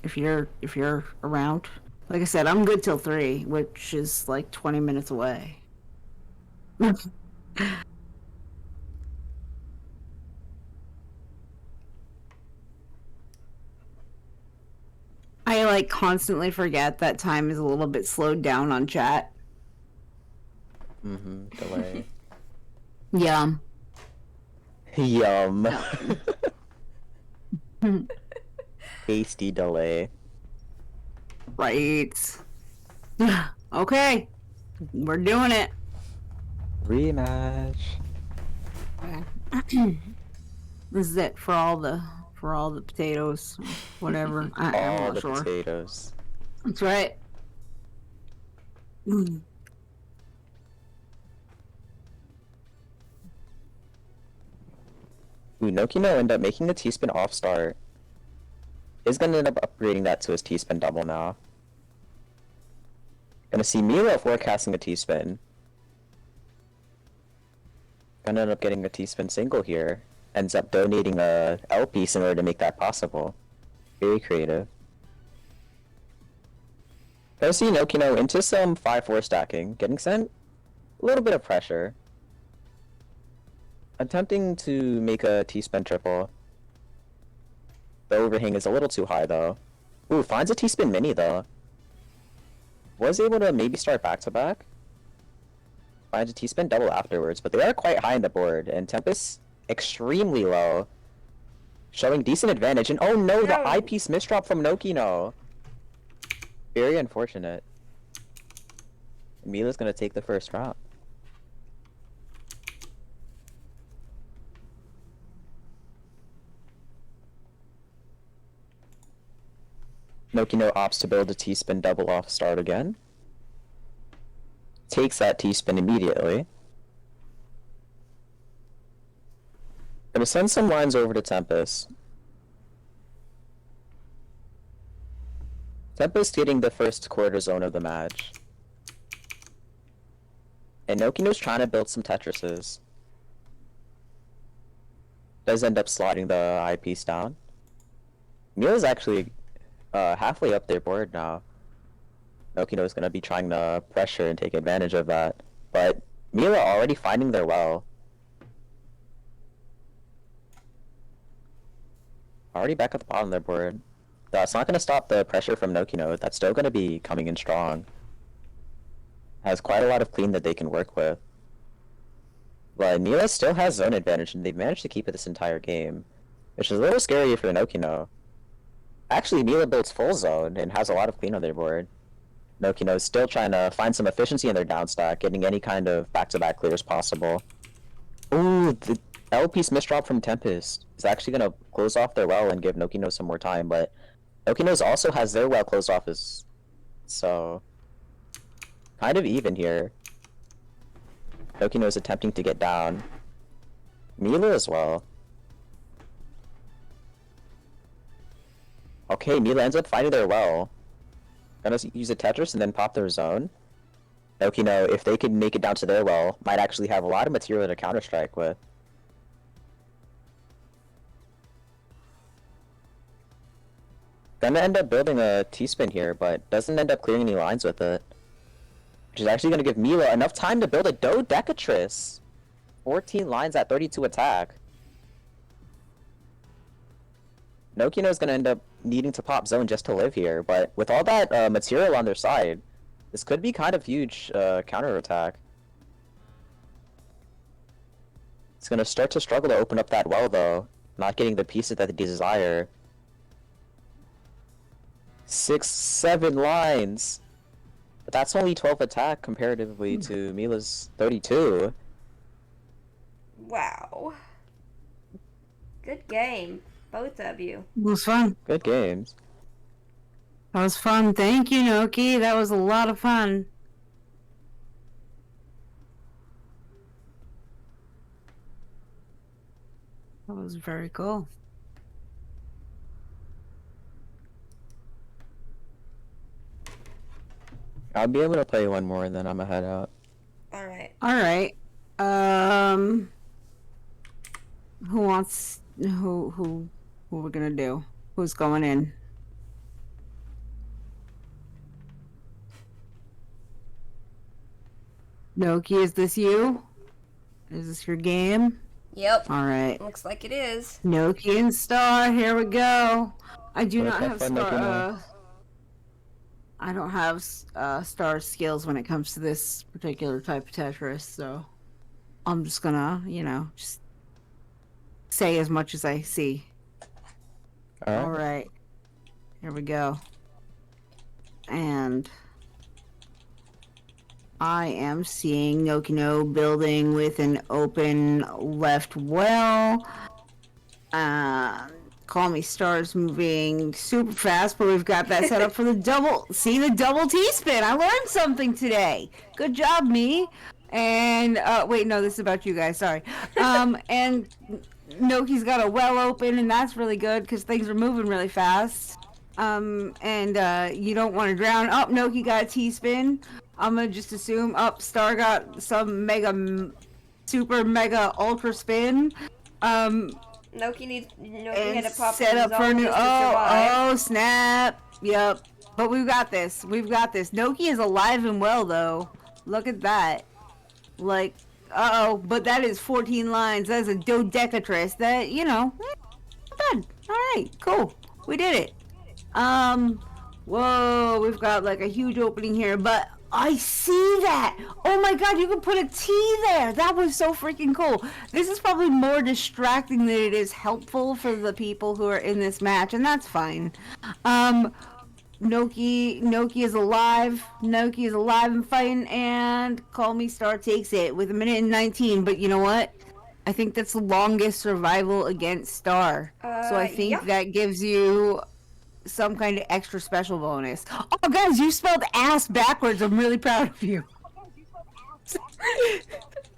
if you're around. Like I said, I'm good till 3, which is like 20 minutes away. I like constantly forget that time is a little bit slowed down on chat. Delay. Yum. Yum. Tasty delay. Right. Okay. We're doing it. Rematch. This is it for all the potatoes, whatever. I'm All not the sure. potatoes. That's right. Ooh, Nokino end up making the T-spin off start. Is gonna end up upgrading that to his T-spin double now. Gonna see Milo forecasting a T-spin. Gonna end up getting a T-spin single here. Ends up donating a L piece in order to make that possible. Very creative. Gonna see Nokino into some 5-4 stacking, getting sent a little bit of pressure. Attempting to make a T-spin triple. The overhang is a little too high, though. Ooh, finds a T-spin mini, though. Was able to maybe start back-to-back. Finds a T-spin double afterwards, but they are quite high on the board, and Tempest extremely low. Showing decent advantage, and oh no, the eyepiece misdrop from Nokino. Very unfortunate. Mila's gonna take the first round. Nokino opts to build a T-spin double off start again. Takes that T-spin immediately. Gonna send some lines over to Tempest. Tempest getting the first quarter zone of the match. And Nokino's trying to build some Tetrises. Does end up sliding the eyepiece down. Mila's actually halfway up their board now. Nokino's gonna be trying to pressure and take advantage of that. But Mila already finding their well. Already back at the bottom of their board. That's not gonna stop the pressure from Nokino. That's still gonna be coming in strong. Has quite a lot of clean that they can work with. But Mila still has zone advantage, and they've managed to keep it this entire game. Which is a little scary for Nokino. Actually, Mila builds full zone and has a lot of clean on their board. Nokino is still trying to find some efficiency in their downstack, getting any kind of back-to-back clears possible. Ooh, the L-piece misdrop from Tempest is actually going to close off their well and give Nokino some more time, but Nokino's also has their well closed off as... So... kind of even here. Nokino's attempting to get down. Mila as well. Okay, Mila ends up finding their well. Gonna use a Tetris and then pop their zone. Nokino, if they can make it down to their well, might actually have a lot of material to counter-strike with. Gonna end up building a T-spin here, but doesn't end up clearing any lines with it. Which is actually gonna give Mila enough time to build a Dodecatrice. 14 lines at 32 attack. Nokino's gonna end up needing to pop zone just to live here, but with all that material on their side, this could be kind of huge counter-attack. It's gonna start to struggle to open up that well, though. Not getting the pieces that they desire. 6, 7 lines! But that's only 12 attack comparatively to Mila's 32. Wow. Good game, both of you. It was fun. Good games. That was fun. Thank you, Noki. That was a lot of fun. That was very cool. I'll be able to play one more and then I'm gonna head out. Alright. Alright. Who wants... Who we're gonna do? Who's going in? Noki, is this you? Is this your game? Yep. Alright. Looks like it is. Noki and Star, here we go. I do not have fun, Noki, Star, I don't have Star skills when it comes to this particular type of Tetris, so I'm just gonna, you know, just say as much as I see. Alright. Here we go. And I am seeing Nokino building with an open left well. Call me Star's moving super fast, but we've got that set up for the double. See the double T-spin. I learned something today. Good job, me. And wait, no, this is about you guys. Sorry. And Noki's got a well open, and that's really good because things are moving really fast. And you don't want to drown. Oh, Noki got a T-spin. I'm gonna just assume Star got some super mega ultra spin. Noki had to pop set up for a new. survive. Oh snap! Yep. But we've got this. We've got this. Noki is alive and well though. Look at that. Like Uh-oh, but that is 14 lines. That's a dodecatrice. That, not bad. Alright, cool. We did it. Whoa, we've got like a huge opening here, but I see that! Oh my god, you can put a T there! That was so freaking cool. This is probably more distracting than it is helpful for the people who are in this match, and that's fine. Noki is alive. Noki is alive and fighting, and Call Me Star takes it with 1:19. But you know what? I think that's the longest survival against Star. So I think yeah. that gives you some kind of extra special bonus. Oh, guys, you spelled ass backwards. I'm really proud of you.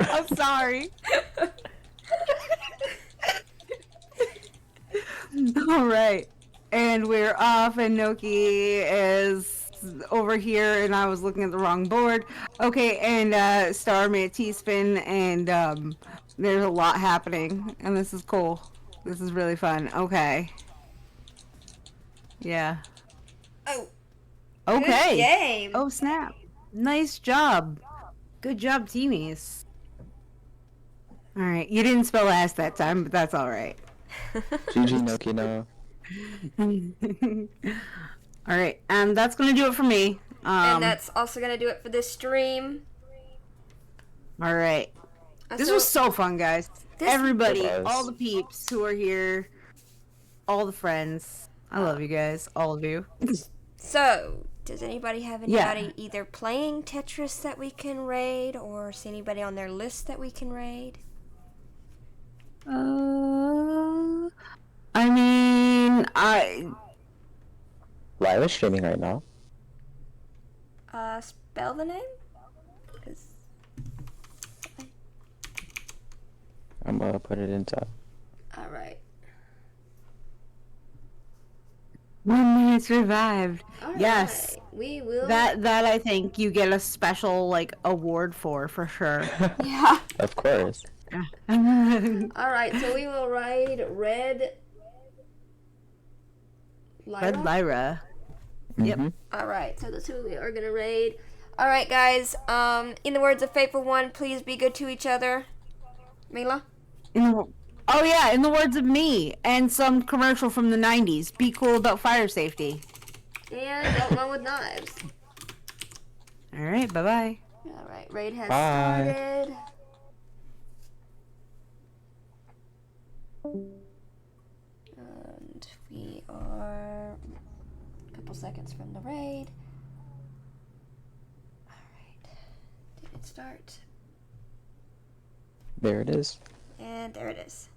I'm sorry. All right. And we're off, and Noki is over here, and I was looking at the wrong board. Okay, and Star made a T-spin, and there's a lot happening, and this is cool. This is really fun. Okay. Yeah. Oh. Okay. Good game. Oh, snap. Nice job. Good job, teamies. Alright, you didn't spell ass that time, but that's alright. GG Noki no. Alright, that's gonna do it for me. And that's also gonna do it for this stream. Alright. This So- was so fun, guys. Everybody, It was. all the peeps who are here, all the friends. I love you guys, all of you. So, does anybody have Yeah. anybody either playing Tetris that we can raid, or see anybody on their list that we can raid? I mean, Lyra's streaming right now. Spell the name? 'Cause- I'm gonna put it into. Alright. 1 minute survived. Alright. Yes. We will. That I think you get a special like award for sure. Yeah. Of course. Alright, so we will raid Red Lyra. Red Lyra. Yep. Mhm. Alright, so that's who we are gonna raid. Alright, guys, in the words of Faithful One, please be good to each other. Mila? Oh yeah, in the words of me and some commercial from the 90s, be cool about fire safety. And don't run with knives. Alright, bye-bye. Alright, raid has Bye. started. And we are a couple seconds from the raid. Alright, did it start? There it is. And there it is.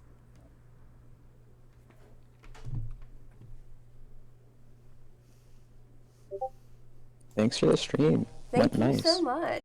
Thanks for the stream. Thank Went you nice. so much.